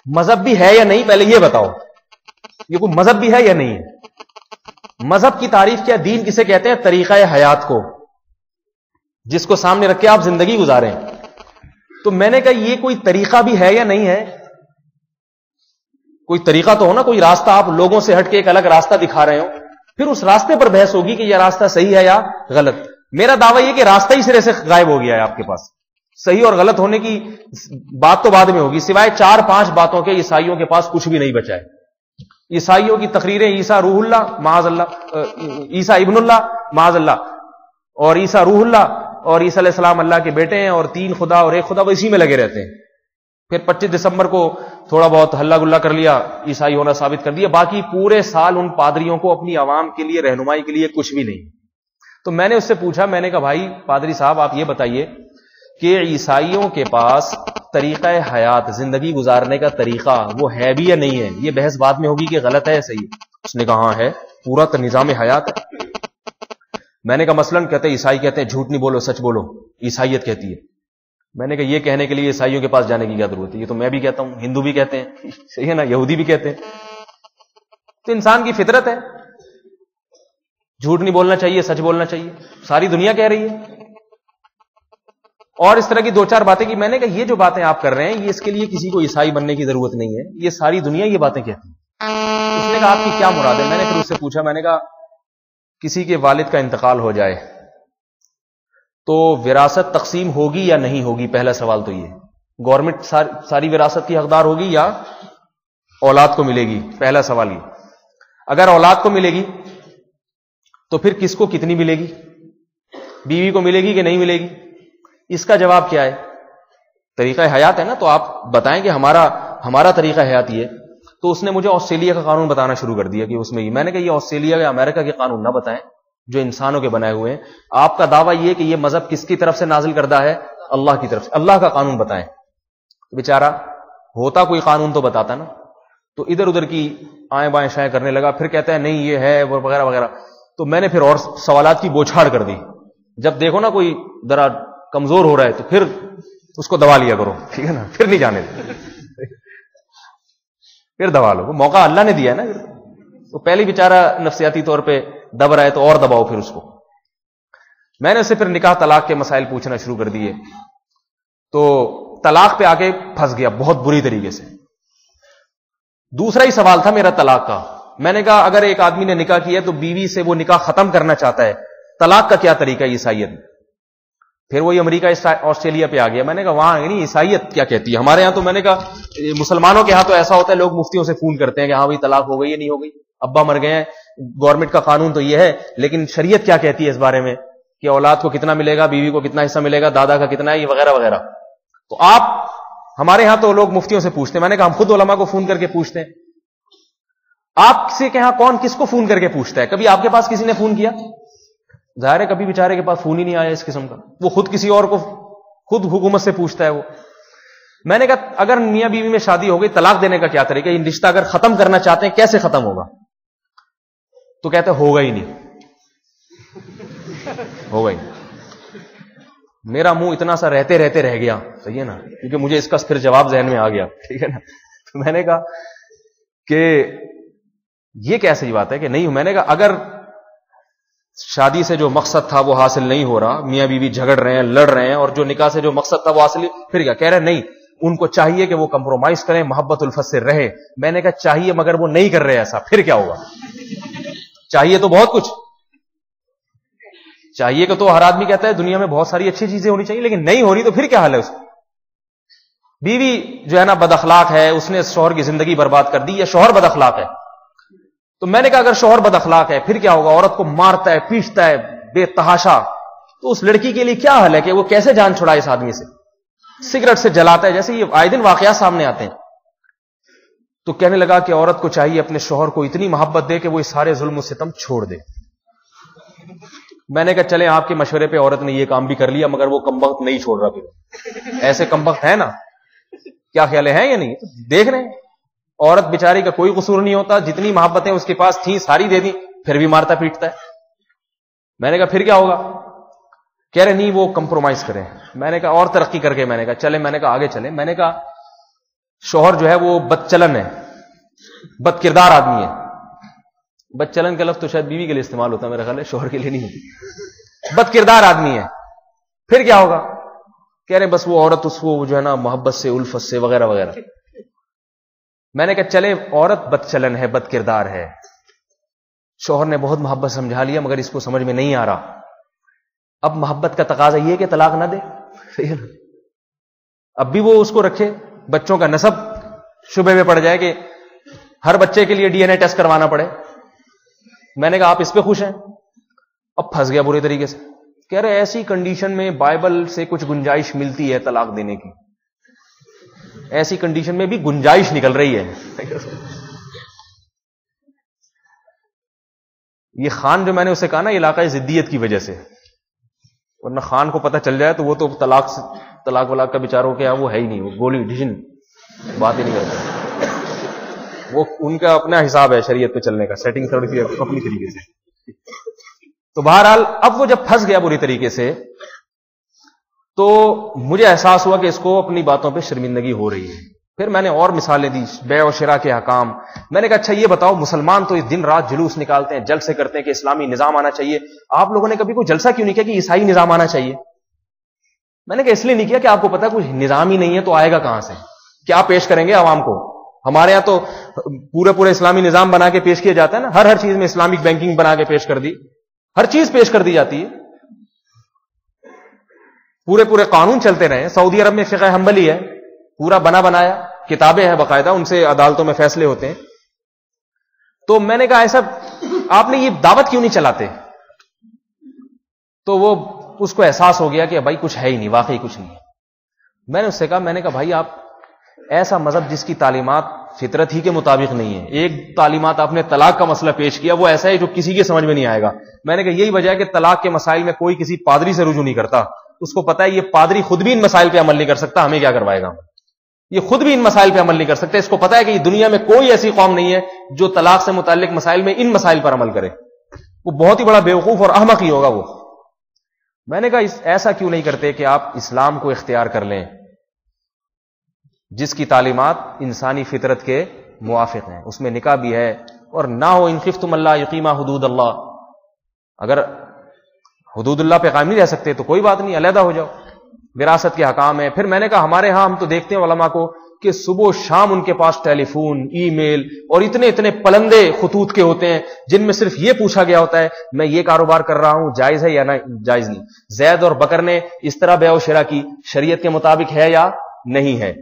مذہب بھی ہے یا نہیں پہلے یہ بتاؤ. یہ کوئی مذہب بھی ہے یا نہیں ہے؟ مذہب کی تعریف کیا؟ دین کسے کہتے ہیں؟ طریقہ حیات کو، جس کو سامنے رکھ کے آپ زندگی گزاریں. تو میں نے کہا یہ کوئی طریقہ بھی ہے یا نہیں ہے؟ کوئی طریقہ تو ہو نا. کوئی راستہ آپ لوگوں سے ہٹ کے ایک الگ راستہ دکھا رہے ہو. پھر اس راستے پر بحث ہوگی کہ یہ راستہ صحیح ہے یا غلط. میرا دعویٰ یہ کہ راستہ ہی سرے سے غائب ہو گیا ہے آپ کے پاس. صحیح اور غلط ہونے کی بات تو بعد میں ہوگی. سوائے 4-5 باتوں کے عیسائیوں کے پاس کچھ بھی نہیں بچا ہے. عیسائیوں کی تقریریں عیسیٰ روح اللہ معاذ اللہ، عیسیٰ ابن اللہ معاذ اللہ، اور عیسیٰ روح اللہ اور عیسیٰ علیہ السلام اللہ کے بیٹے ہیں اور 3 خدا اور 1 خدا، وہ اسی میں لگے رہتے ہیں. پھر 25 دسمبر کو تھوڑا بہت ہلا گلا کر لیا، عیسائی ہونا ثابت کر دیا. باقی پورے سال ان پادریوں کو اپنی عوام کے لیے رہنمائی کے لیے کچھ بھی نہیں. تو میں نے اس سے پوچھا. میں نے کہا بھائی پادری صاحب آپ یہ بتائیے کہ عیسائیوں کے پاس طریقہ حیات، زندگی گزارنے کا طریقہ وہ ہے بھی یا نہیں ہے؟ یہ بحث بعد میں ہوگی کہ غلط ہے یا صحیح. اس نے کہا ہاں ہے، پورا نظام حیات ہے. میں نے کہا مثلاً کہتے ہیں عیسائی کہتے ہیں جھوٹ نہیں بولو سچ بولو، عیسائیت کہتی ہے. میں نے کہا یہ کہنے کے لیے عیسائیوں کے پاس جانے کی کیا ضرورت ہے؟ یہ تو میں بھی کہتا ہوں، ہندو بھی کہتے ہیں، صحیح ہے نا، یہودی بھی کہتے ہیں. تو انسان کی فطرت ہے، جھوٹ نہیں بولنا چاہیے، سچ بولنا چاہیے. ساری دنیا کہہ رہی ہے. اور اس طرح کی 2-4 باتیں کی. میں نے کہا یہ جو باتیں آپ کر رہے ہیں یہ اس کے لیے کسی کو عیسائی بننے کی ضرورت نہیں ہے، یہ ساری دنیا یہ باتیں کہتی ہے. اس نے کہا آپ کی کیا مراد ہے؟ میں نے پھر اس سے پوچھا. میں نے کہا کسی کے والد کا انتقال ہو جائے تو وراثت تقسیم ہوگی یا نہیں ہوگی؟ پہلا سوال تو یہ. گورنمنٹ ساری وراثت کی حقدار ہوگی یا اولاد کو ملے گی؟ پہلا سوال یہ. اگر اولاد کو ملے گی تو پھر کس کو کتنی ملے گی؟ بیوی کو ملے گی کہ نہیں ملے گی؟ اس کا جواب کیا ہے؟ طریقہ حیات ہے نا. تو آپ بتائیں کہ ہمارا طریقہ حیات یہ. تو اس نے مجھے آسٹریلیا کا قانون بتانا شروع کر دیا کہ اس میں میں نے کہا یہ آسٹریلیا یا امریکہ کے قانون نہ بتائیں جو انسانوں کے بنائے ہوئے ہیں. آپ کا دعویٰ یہ کہ یہ مذہب کس کی طرف سے نازل کردہ ہے؟ اللہ کی طرف سے. اللہ کا قانون بتائیں. بیچارہ ہوتا کوئی قانون تو بتاتا نا. تو ادھر ادھر کی آئیں بائیں شائیں کرنے لگا. پھر کہتا ہے نہیں یہ ہے وغیرہ وغیرہ. تو میں نے پھر اور سوالات کی بوچھاڑ کر دی. جب دیکھو نا کوئی ذرا کمزور ہو رہا ہے تو پھر اس کو دبا لیا کرو، ٹھیک ہے نا. پھر نہیں جانے دے، پھر دبا لو. وہ موقع اللہ نے دیا ہے نا. تو پہلی بیچارہ نفسیاتی طور پہ دب رہا ہے تو اور دباؤ پھر اس کو. میں نے اسے پھر نکاح طلاق کے مسائل پوچھنا شروع کر دیے, تو طلاق پہ آ کے پھنس گیا بہت بری طریقے سے. دوسرا ہی سوال تھا میرا طلاق کا. میں نے کہا اگر ایک آدمی نے نکاح کیا تو بیوی سے وہ نکاح ختم کرنا چاہتا ہے, طلاق کا کیا طریقہ ہے عیسائیت میں؟ پھر وہی امریکہ آسٹریلیا پہ آ گیا. میں نے کہا وہاں نہیں عیسائیت کیا کہتی ہے, ہمارے یہاں تو میں نے کہا مسلمانوں کے ہاں تو ایسا ہوتا ہے لوگ مفتیوں سے فون کرتے ہیں کہ ہاں بھائی طلاق ہو گئی یا نہیں ہو گئی, ابا مر گئے ہیں, گورنمنٹ کا قانون تو یہ ہے, لیکن شریعت کیا کہتی ہے اس بارے میں کہ اولاد کو کتنا ملے گا, بیوی کو کتنا حصہ ملے گا, دادا کا کتنا ہے, یہ وغیرہ وغیرہ. تو آپ ہمارے ہاں تو لوگ مفتیوں سے پوچھتے ہیں. میں نے کہا ہم خود علماء کو فون کر کے پوچھتے ہیں. آپ سے کہ ہاں کون کس کو فون کر کے پوچھتا ہے؟ کبھی آپ کے پاس کسی نے فون کیا؟ ظاہر ہے کبھی بیچارے کے پاس فون ہی نہیں آیا اس قسم کا, وہ خود کسی اور کو خود حکومت سے پوچھتا ہے وہ. میں نے کہا اگر میاں بیوی میں شادی ہو گئی, طلاق دینے کا کیا طریقہ, یہ رشتہ اگر ختم کرنا چاہتے ہیں کیسے ختم ہوگا؟ تو کہتے ہوگا ہی نہیں, ہوگا ہی. میرا منہ اتنا سا رہتے رہتے رہ گیا, صحیح ہے نا, کیونکہ مجھے اس کا پھر جواب ذہن میں آ گیا, ٹھیک ہے نا. تو میں نے کہا کہ یہ کیسی بات ہے کہ نہیں. میں نے کہا اگر شادی سے جو مقصد تھا وہ حاصل نہیں ہو رہا, میاں بیوی جھگڑ رہے ہیں, لڑ رہے ہیں, اور جو نکاح سے جو مقصد تھا وہ حاصل, پھر کیا کہہ رہے نہیں, ان کو چاہیے کہ وہ کمپرومائز کریں, محبت الفت سے رہے. میں نے کہا چاہیے مگر وہ نہیں کر رہے ایسا, پھر کیا ہوگا؟ چاہیے تو بہت کچھ چاہیے کہ تو ہر آدمی کہتا ہے دنیا میں بہت ساری اچھی چیزیں ہونی چاہیے, لیکن نہیں ہو رہی تو پھر کیا حال ہے اس کو؟ بیوی جو ہے نا بد اخلاق ہے, اس نے شوہر کی زندگی برباد کر دی, یا شوہر بد اخلاق ہے. تو میں نے کہا اگر شوہر بد اخلاق ہے پھر کیا ہوگا؟ عورت کو مارتا ہے, پیٹتا ہے بے تحاشا, تو اس لڑکی کے لیے کیا حل ہے کہ وہ کیسے جان چھڑائے اس آدمی سے؟ سگریٹ سے جلاتا ہے, جیسے یہ آئے دن واقعات سامنے آتے ہیں. تو کہنے لگا کہ عورت کو چاہیے اپنے شوہر کو اتنی محبت دے کہ وہ اس سارے ظلم و ستم چھوڑ دے. میں نے کہا چلیں آپ کے مشورے پہ عورت نے یہ کام بھی کر لیا, مگر وہ کمبخت نہیں چھوڑ رہا. پھر ایسے کمبخت ہے نا, کیا خیال ہے یا نہیں؟ دیکھ رہے ہیں عورت بیچاری کا کوئی قصور نہیں ہوتا, جتنی محبتیں اس کے پاس تھیں ساری دے دی, پھر بھی مارتا پیٹتا ہے. میں نے کہا پھر کیا ہوگا؟ کہہ رہے نہیں وہ کمپرومائز کریں. میں نے کہا اور ترقی کر کے میں نے کہا چلیں, میں نے کہا آگے چلیں. میں نے کہا شوہر جو ہے وہ بد چلن ہے, بد کردار آدمی ہے. بد چلن کا لفظ تو شاید بیوی کے لیے استعمال ہوتا ہے, میرا خیال ہے شوہر کے لیے نہیں ہوتی. بد کردار آدمی ہے, پھر کیا ہوگا؟ کہہ رہے بس وہ عورت اس کو جو ہے نا محبت سے, الفت سے وغیرہ وغیرہ. میں نے کہا چلے عورت بد چلن ہے, بد کردار ہے, شوہر نے بہت محبت سمجھا لیا مگر اس کو سمجھ میں نہیں آ رہا. اب محبت کا تقاضا یہ کہ طلاق نہ دے, اب بھی وہ اس کو رکھے, بچوں کا نسب شبہ میں پڑ جائے کہ ہر بچے کے لیے ڈی این اے ٹیسٹ کروانا پڑے. میں نے کہا آپ اس پہ خوش ہیں؟ اب پھنس گیا برے طریقے سے. کہہ رہے ایسی کنڈیشن میں بائبل سے کچھ گنجائش ملتی ہے طلاق دینے کی, ایسی کنڈیشن میں بھی گنجائش نکل رہی ہے. یہ خان جو میں نے اسے کہا نا علاقائی ضدیت کی وجہ سے, ورنہ خان کو پتہ چل جائے تو وہ تو طلاق ولاق کا بیچاروں کے وہ ہے ہی نہیں, وہ گولی ڈھشن بات ہی نہیں کرتا. وہ ان کا اپنا حساب ہے شریعت پہ چلنے کا, سیٹنگ تھوڑی اپنی طریقے سے. تو بہرحال اب وہ جب پھنس گیا بری طریقے سے, تو مجھے احساس ہوا کہ اس کو اپنی باتوں پہ شرمندگی ہو رہی ہے. پھر میں نے اور مثالیں دی, بیع و شراء کے احکام. میں نے کہا اچھا یہ بتاؤ, مسلمان تو دن رات جلوس نکالتے ہیں, جلسے کرتے ہیں کہ اسلامی نظام آنا چاہیے, آپ لوگوں نے کبھی کوئی جلسہ کیوں نہیں کیا کہ عیسائی نظام آنا چاہیے؟ میں نے کہا اس لیے نہیں کیا کہ آپ کو پتا کوئی نظام ہی نہیں ہے تو آئے گا کہاں سے, کیا پیش کریں گے عوام کو؟ ہمارے یہاں تو پورے اسلامی نظام بنا کے پیش کیا جاتا ہے نا, ہر چیز میں اسلامک بینکنگ بنا کے پیش کر دی, ہر چیز پیش کر دی جاتی ہے, پورے قانون چلتے رہے. سعودی عرب میں فقہ حنبلی ہے, پورا بنا بنایا, کتابیں ہیں باقاعدہ, ان سے عدالتوں میں فیصلے ہوتے ہیں. تو میں نے کہا ایسا آپ نے یہ دعوت کیوں نہیں چلاتے؟ تو وہ اس کو احساس ہو گیا کہ بھائی کچھ ہے ہی نہیں, واقعی کچھ نہیں. میں نے اس سے کہا, میں نے کہا بھائی آپ ایسا مذہب جس کی تعلیمات فطرت ہی کے مطابق نہیں ہے, ایک تعلیمات آپ نے طلاق کا مسئلہ پیش کیا, وہ ایسا ہے جو کسی کے سمجھ میں نہیں آئے گا. میں نے کہا یہی وجہ ہے کہ طلاق کے مسائل میں کوئی کسی پادری سے رجوع نہیں کرتا, اس کو پتا ہے یہ پادری خود بھی ان مسائل پہ عمل نہیں کر سکتا, ہمیں کیا کروائے گا؟ یہ خود بھی ان مسائل پہ عمل نہیں کر سکتے. اس کو پتا ہے کہ یہ دنیا میں کوئی ایسی قوم نہیں ہے جو طلاق سے متعلق مسائل میں ان مسائل پر عمل کرے, وہ بہت ہی بڑا بیوقوف اور احمق ہی ہوگا وہ. میں نے کہا ایسا کیوں نہیں کرتے کہ آپ اسلام کو اختیار کر لیں جس کی تعلیمات انسانی فطرت کے موافق ہیں, اس میں نکاح بھی ہے, اور نہ ہو ان خفتم اللہ یقیما حدود اللہ, اگر حدود اللہ پہ قائم نہیں رہ سکتے تو کوئی بات نہیں، علیحدہ ہو جاؤ، وراثت کے حکام ہیں. پھر میں نے کہا ہمارے ہاں ہم تو دیکھتے ہیں علماء کو کہ صبح و شام ان کے پاس ٹیلی فون، ای میل اور اتنے اتنے پلندے خطوط کے ہوتے ہیں جن میں صرف یہ پوچھا گیا ہوتا ہے میں یہ کاروبار کر رہا ہوں، جائز ہے یا نہ جائز نہیں، زید اور بکر نے اس طرح بیع و شرا کی، شریعت کے مطابق ہے یا نہیں ہے،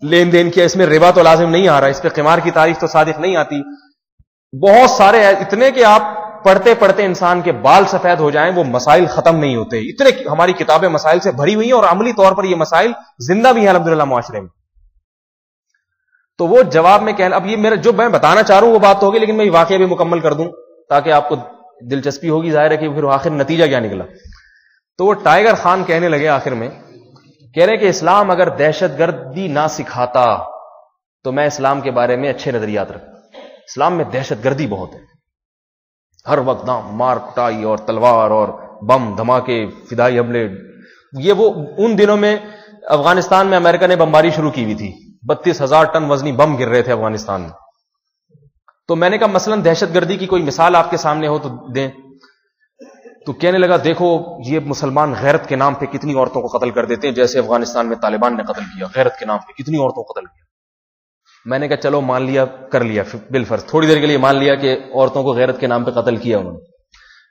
لین دین کیا، اس میں ربا تو لازم نہیں آ رہا، اس پہ قمار کی تعریف تو صادق نہیں آتی. بہت سارے اتنے کہ آپ پڑھتے پڑھتے انسان کے بال سفید ہو جائیں وہ مسائل ختم نہیں ہوتے. اتنے ہماری کتابیں مسائل سے بھری ہوئی ہیں اور عملی طور پر یہ مسائل زندہ بھی ہیں الحمدللہ معاشرے میں. تو وہ جواب میں کہنا، اب یہ میرا جو میں بتانا چاہ رہا ہوں وہ بات ہوگی، لیکن میں یہ واقعہ بھی مکمل کر دوں تاکہ آپ کو دلچسپی ہوگی. ظاہر ہے کہ پھر آخر نتیجہ کیا نکلا. تو وہ ٹائیگر خان کہنے لگے آخر میں، کہہ رہے کہ اسلام اگر دہشت گردی نہ سکھاتا تو میں اسلام کے بارے میں اچھے نظریات رکھتا. اسلام میں دہشت گردی بہت ہے، ہر وقت مار کٹائی اور تلوار اور بم دھماکے، فدائی حملے. یہ وہ ان دنوں میں افغانستان میں امریکہ نے بمباری شروع کی ہوئی تھی، 32,000 ٹن وزنی بم گر رہے تھے افغانستان میں. تو میں نے کہا مثلا دہشت گردی کی کوئی مثال آپ کے سامنے ہو تو دیں. تو کہنے لگا دیکھو یہ مسلمان غیرت کے نام پہ کتنی عورتوں کو قتل کر دیتے ہیں، جیسے افغانستان میں طالبان نے قتل کیا، غیرت کے نام پہ کتنی عورتوں کو قتل کیا. میں نے کہا چلو مان لیا، کر لیا بالفرض، تھوڑی دیر کے لیے مان لیا کہ عورتوں کو غیرت کے نام پہ قتل کیا انہوں نے.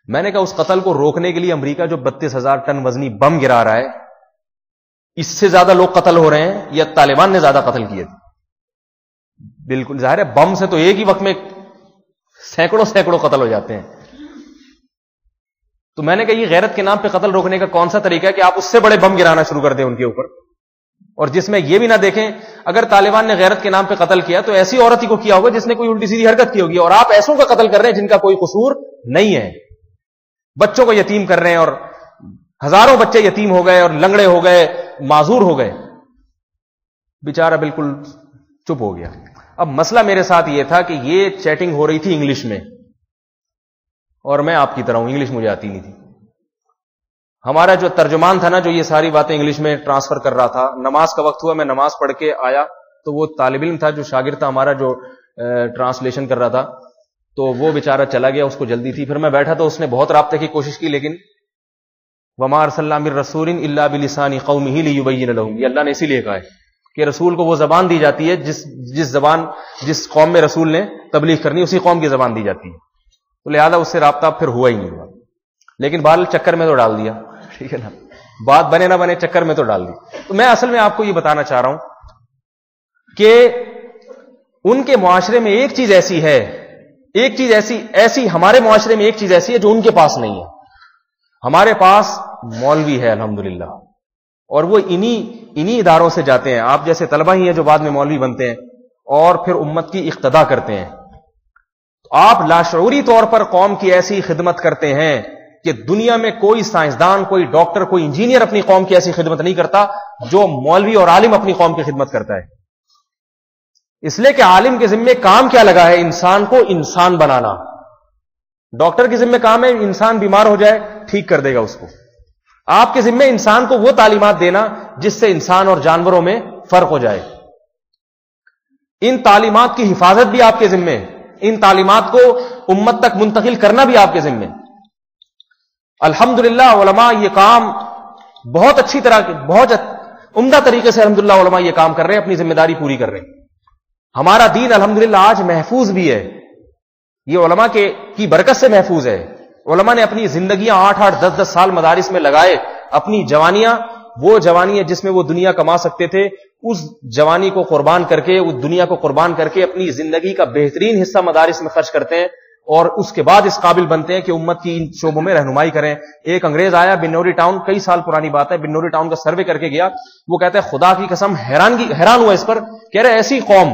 میں نے کہا اس قتل کو روکنے کے لیے امریکہ جو 32,000 ٹن وزنی بم گرا رہا ہے، اس سے زیادہ لوگ قتل ہو رہے ہیں یا طالبان نے زیادہ قتل کیے تھے؟ بالکل ظاہر ہے بم سے تو ایک ہی وقت میں سینکڑوں قتل ہو جاتے ہیں. تو میں نے کہا یہ غیرت کے نام پہ قتل روکنے کا کون سا طریقہ ہے کہ آپ اس سے بڑے بم گرانا شروع کر دیں ان کے اوپر، اور جس میں یہ بھی نہ دیکھیں اگر طالبان نے غیرت کے نام پہ قتل کیا تو ایسی عورت ہی کو کیا ہوگا جس نے کوئی الٹی سیدھی حرکت کی ہوگی، اور آپ ایسوں کا قتل کر رہے ہیں جن کا کوئی قصور نہیں ہے. بچوں کو یتیم کر رہے ہیں اور ہزاروں بچے یتیم ہو گئے اور لنگڑے ہو گئے، معذور ہو گئے. بیچارہ بالکل چپ ہو گیا. اب مسئلہ میرے ساتھ یہ تھا کہ یہ چیٹنگ ہو رہی تھی انگلش میں، اور میں آپ کی طرح ہوں، انگلش مجھے آتی نہیں تھی. ہمارا جو ترجمان تھا نا جو یہ ساری باتیں انگلش میں ٹرانسفر کر رہا تھا، نماز کا وقت ہوا، میں نماز پڑھ کے آیا تو وہ طالب علم تھا جو شاگرد تھا ہمارا جو ٹرانسلیشن کر رہا تھا، تو وہ بیچارہ چلا گیا، اس کو جلدی تھی. پھر میں بیٹھا تو اس نے بہت رابطے کی کوشش کی، لیکن وما ارسلنا من رسول الا بلسان قومه ليبين لهم، یہ اللہ نے اسی لیے کہا ہے کہ رسول کو وہ زبان دی جاتی ہے جس قوم میں رسول نے تبلیغ کرنی اسی قوم کی زبان دی جاتی ہے. تو لہذا اس سے رابطہ پھر ہوا ہی نہیں. لیکن بہرحال چکر میں تو ڈال دیا، ٹھیک ہے نا، بات بنے نہ بنے چکر میں تو ڈال دی. تو میں اصل میں آپ کو یہ بتانا چاہ رہا ہوں کہ ان کے معاشرے میں ایک چیز ایسی ہے، ایک چیز ایسی ہمارے معاشرے میں ایک چیز ایسی ہے جو ان کے پاس نہیں ہے. ہمارے پاس مولوی ہے الحمدللہ، اور وہ انہی اداروں سے جاتے ہیں. آپ جیسے طلبہ ہی ہیں جو بعد میں مولوی بنتے ہیں اور پھر امت کی اقتدا کرتے ہیں. آپ لاشعوری طور پر قوم کی ایسی خدمت کرتے ہیں کہ دنیا میں کوئی سائنسدان، کوئی ڈاکٹر، کوئی انجینئر اپنی قوم کی ایسی خدمت نہیں کرتا جو مولوی اور عالم اپنی قوم کی خدمت کرتا ہے. اس لیے کہ عالم کے ذمے کام کیا لگا ہے؟ انسان کو انسان بنانا. ڈاکٹر کے ذمے کام ہے انسان بیمار ہو جائے ٹھیک کر دے گا اس کو. آپ کے ذمے انسان کو وہ تعلیمات دینا جس سے انسان اور جانوروں میں فرق ہو جائے. ان تعلیمات کی حفاظت بھی آپ کے ذمے ہے، ان تعلیمات کو امت تک منتقل کرنا بھی آپ کے ذمے. الحمدللہ علماء یہ کام بہت اچھی طرح، بہت عمدہ طریقے سے الحمدللہ علماء یہ کام کر رہے ہیں، اپنی ذمہ داری پوری کر رہے ہیں. ہمارا دین الحمدللہ آج محفوظ بھی ہے، یہ علماء کی برکت سے محفوظ ہے. علماء نے اپنی زندگیاں 8-8 10-10 سال مدارس میں لگائے، اپنی جوانیاں، وہ جوانی جس میں وہ دنیا کما سکتے تھے، اس جوانی کو قربان کر کے، اس دنیا کو قربان کر کے اپنی زندگی کا بہترین حصہ مدارس میں خرچ کرتے ہیں، اور اس کے بعد اس قابل بنتے ہیں کہ امت کی ان شعبوں میں رہنمائی کریں. ایک انگریز آیا بنوری ٹاؤن، کئی سال پرانی بات ہے، بنوری ٹاؤن کا سروے کر کے گیا. وہ کہتا ہے خدا کی قسم حیران ہوا اس پر، کہہ رہے ایسی قوم،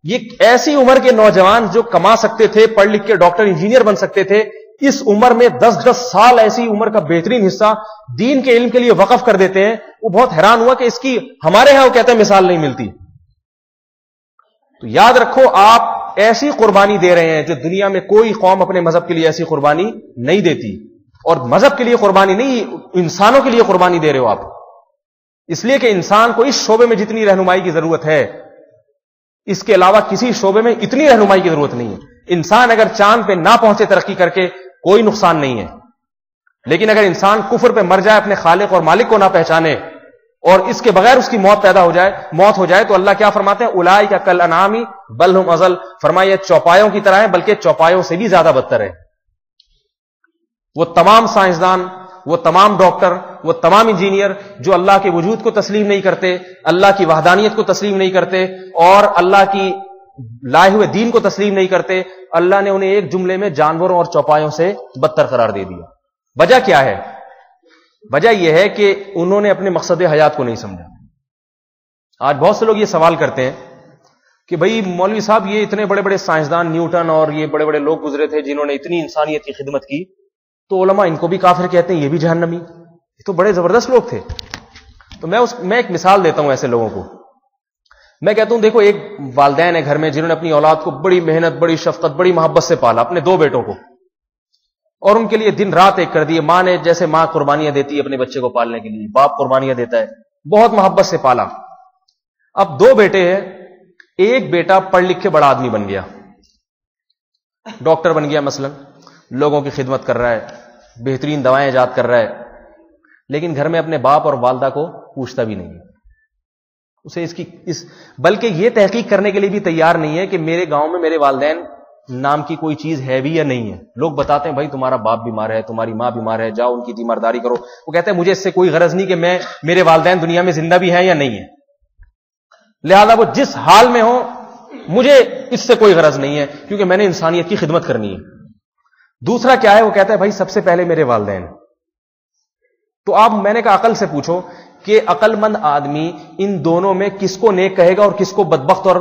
یہ ایسی عمر کے نوجوان جو کما سکتے تھے، پڑھ لکھ کے ڈاکٹر انجینئر بن سکتے تھے، اس عمر میں 10-10 سال ایسی عمر کا بہترین حصہ دین کے علم کے لیے وقف کر دیتے ہیں. وہ بہت حیران ہوا کہ اس کی ہمارے ہاں وہ کہتے ہیں مثال نہیں ملتی. تو یاد رکھو آپ ایسی قربانی دے رہے ہیں جو دنیا میں کوئی قوم اپنے مذہب کے لیے ایسی قربانی نہیں دیتی. اور مذہب کے لیے قربانی نہیں، انسانوں کے لیے قربانی دے رہے ہو آپ. اس لیے کہ انسان کو اس شعبے میں جتنی رہنمائی کی ضرورت ہے، اس کے علاوہ کسی شعبے میں اتنی رہنمائی کی ضرورت نہیں ہے. انسان اگر چاند پہ نہ پہنچے ترقی کر کے کوئی نقصان نہیں ہے. لیکن اگر انسان کفر پہ مر جائے, اپنے خالق اور مالک کو نہ پہچانے, اور اس کے بغیر اس کی موت ہو جائے, تو اللہ کیا فرماتے ہیں؟ اولئک کالانعام بل ہم اضل. فرمایا یہ چوپایوں کی طرح ہیں, بلکہ چوپایوں سے بھی زیادہ بدتر ہے. وہ تمام سائنسدان, وہ تمام ڈاکٹر, وہ تمام انجینئر جو اللہ کے وجود کو تسلیم نہیں کرتے, اللہ کی وحدانیت کو تسلیم نہیں کرتے, اور اللہ کی لائے ہوئے دین کو تسلیم نہیں کرتے, اللہ نے انہیں ایک جملے میں جانوروں اور چوپایوں سے بدتر قرار دے دیا. وجہ کیا ہے؟ وجہ یہ ہے کہ انہوں نے اپنے مقصد حیات کو نہیں سمجھا. آج بہت سے لوگ یہ سوال کرتے ہیں کہ بھئی مولوی صاحب یہ اتنے بڑے بڑے سائنسدان نیوٹن اور یہ بڑے بڑے لوگ گزرے تھے جنہوں نے اتنی انسانیت کی خدمت کی, تو علماء ان کو بھی کافر کہتے ہیں, یہ بھی جہنمی. یہ تو بڑے زبردست لوگ تھے. تو میں ایک مثال دیتا ہوں ایسے لوگوں کو. میں کہتا ہوں دیکھو, ایک والدین ہے گھر میں جنہوں نے اپنی اولاد کو بڑی محنت, بڑی شفقت, بڑی محبت سے پالا, اپنے 2 بیٹوں کو, اور ان کے لیے دن رات ایک کر دیے. ماں نے جیسے ماں قربانیاں دیتی ہے اپنے بچے کو پالنے کے لیے, باپ قربانیاں دیتا ہے, بہت محبت سے پالا. اب 2 بیٹے ہیں, ایک بیٹا پڑھ لکھ کے بڑا آدمی بن گیا, ڈاکٹر بن گیا مثلا, لوگوں کی خدمت کر رہا ہے, بہترین دوائیں ایجاد کر رہا ہے, لیکن گھر میں اپنے باپ اور والدہ کو پوچھتا بھی نہیں ہے. اسے بلکہ یہ تحقیق کرنے کے لیے بھی تیار نہیں ہے کہ میرے گاؤں میں میرے والدین نام کی کوئی چیز ہے بھی یا نہیں ہے. لوگ بتاتے ہیں بھائی تمہارا باپ بیمار ہے, تمہاری ماں بیمار ہے, جاؤ ان کی تیمارداری کرو. وہ کہتے ہیں مجھے اس سے کوئی غرض نہیں کہ میرے والدین دنیا میں زندہ بھی ہیں یا نہیں ہے, لہذا وہ جس حال میں ہو مجھے اس سے کوئی غرض نہیں ہے, کیونکہ میں نے انسانیت کی خدمت کرنی ہے. دوسرا کیا ہے؟ وہ کہتا ہے بھائی سب سے پہلے میرے والدین. تو آپ, میں نے کہا عقل سے پوچھو کہ عقل مند آدمی ان دونوں میں کس کو نیک کہے گا اور کس کو بدبخت اور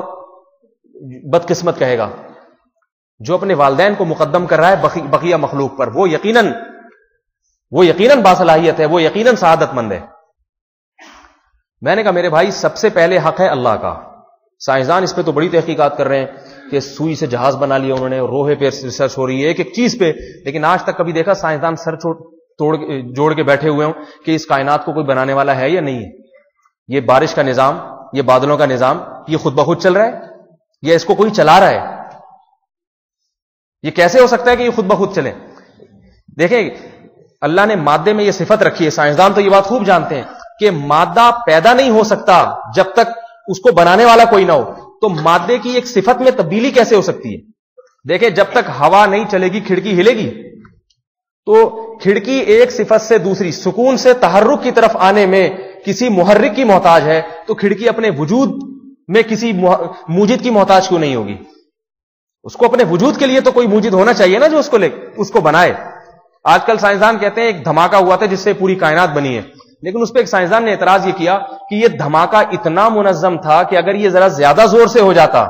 بدقسمت کہے گا؟ جو اپنے والدین کو مقدم کر رہا ہے بقیہ مخلوق پر, وہ یقیناً باصلاحیت ہے, وہ یقیناً سعادت مند ہے. میں نے کہا میرے بھائی سب سے پہلے حق ہے اللہ کا. سائنسدان اس پہ تو بڑی تحقیقات کر رہے ہیں کہ سوئی سے جہاز بنا لیا انہوں نے, روہے پہ ریسرچ ہو رہی ہے ایک ایک چیز پہ, لیکن آج تک کبھی دیکھا سائنسدان سر جوڑ کے بیٹھے ہوئے ہوں کہ اس کائنات کو کوئی بنانے والا ہے یا نہیں ہے؟ یہ بارش کا نظام, یہ بادلوں کا نظام, یہ خود بخود چل رہا ہے یا اس کو کوئی چلا رہا ہے؟ یہ کیسے ہو سکتا ہے کہ یہ خود بخود چلے؟ دیکھیں اللہ نے مادے میں یہ صفت رکھی ہے, سائنسدان تو یہ بات خوب جانتے ہیں کہ مادہ پیدا نہیں ہو سکتا جب تک اس کو بنانے والا کوئی نہ ہو. تو مادے کی ایک صفت میں تبدیلی کیسے ہو سکتی ہے؟ دیکھیں جب تک ہوا نہیں چلے گی کھڑکی ہلے گی. تو کھڑکی ایک صفت سے دوسری سکون سے تحرک کی طرف آنے میں کسی محرک کی محتاج ہے, تو کھڑکی اپنے وجود میں کسی موجد کی محتاج کیوں نہیں ہوگی؟ اس کو اپنے وجود کے لیے تو کوئی موجد ہونا چاہیے نا جو اس کو بنائے. آج کل سائنسدان کہتے ہیں ایک دھماکہ ہوا تھا جس سے پوری کائنات بنی ہے, لیکن اس پہ ایک سائنسدان نے اعتراض یہ کیا کہ یہ دھماکہ اتنا منظم تھا کہ اگر یہ ذرا زیادہ زور سے ہو جاتا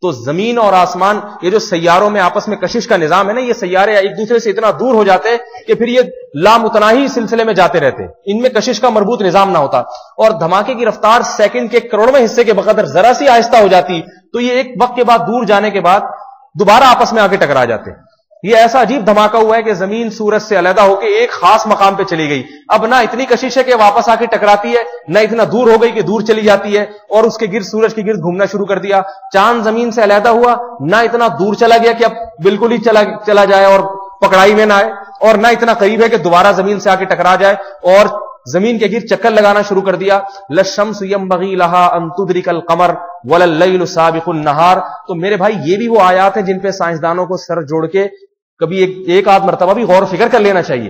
تو زمین اور آسمان, یہ جو سیاروں میں آپس میں کشش کا نظام ہے نا, یہ سیارے ایک دوسرے سے اتنا دور ہو جاتے کہ پھر یہ لامتناہی سلسلے میں جاتے رہتے, ان میں کشش کا مربوط نظام نہ ہوتا, اور دھماکے کی رفتار سیکنڈ کے کروڑویں حصے کے بقدر ذرا سی آہستہ ہو جاتی تو یہ ایک وقت کے بعد دور جانے کے بعد دوبارہ آپس میں آ کے ٹکرا جاتے. یہ ایسا عجیب دھماکہ ہوا ہے کہ زمین سورج سے علیحدہ ہو کے ایک خاص مقام پہ چلی گئی. اب نہ اتنی کشش ہے کہ واپس آ کے ٹکراتی ہے, نہ اتنا دور ہو گئی کہ دور چلی جاتی ہے اور اس کے گرد سورج کے گرد گھومنا شروع کر دیا. چاند زمین سے علیحدہ ہوا, نہ اتنا دور چلا گیا کہ اب بالکل ہی چلا جائے اور پکڑائی میں نہ آئے, اور نہ اتنا قریب ہے کہ دوبارہ زمین سے آ کے ٹکرا جائے اور زمین کے گرد چکر لگانا شروع کر دیا. للشمس ينبغي لها ان تدرك القمر ولا الليل سابق النهار. تو میرے بھائی یہ بھی وہ آیات ہیں جن پہ سائنسدانوں کو سر جوڑ کے کبھی ایک آدھ مرتبہ بھی غور و فکر کر لینا چاہیے.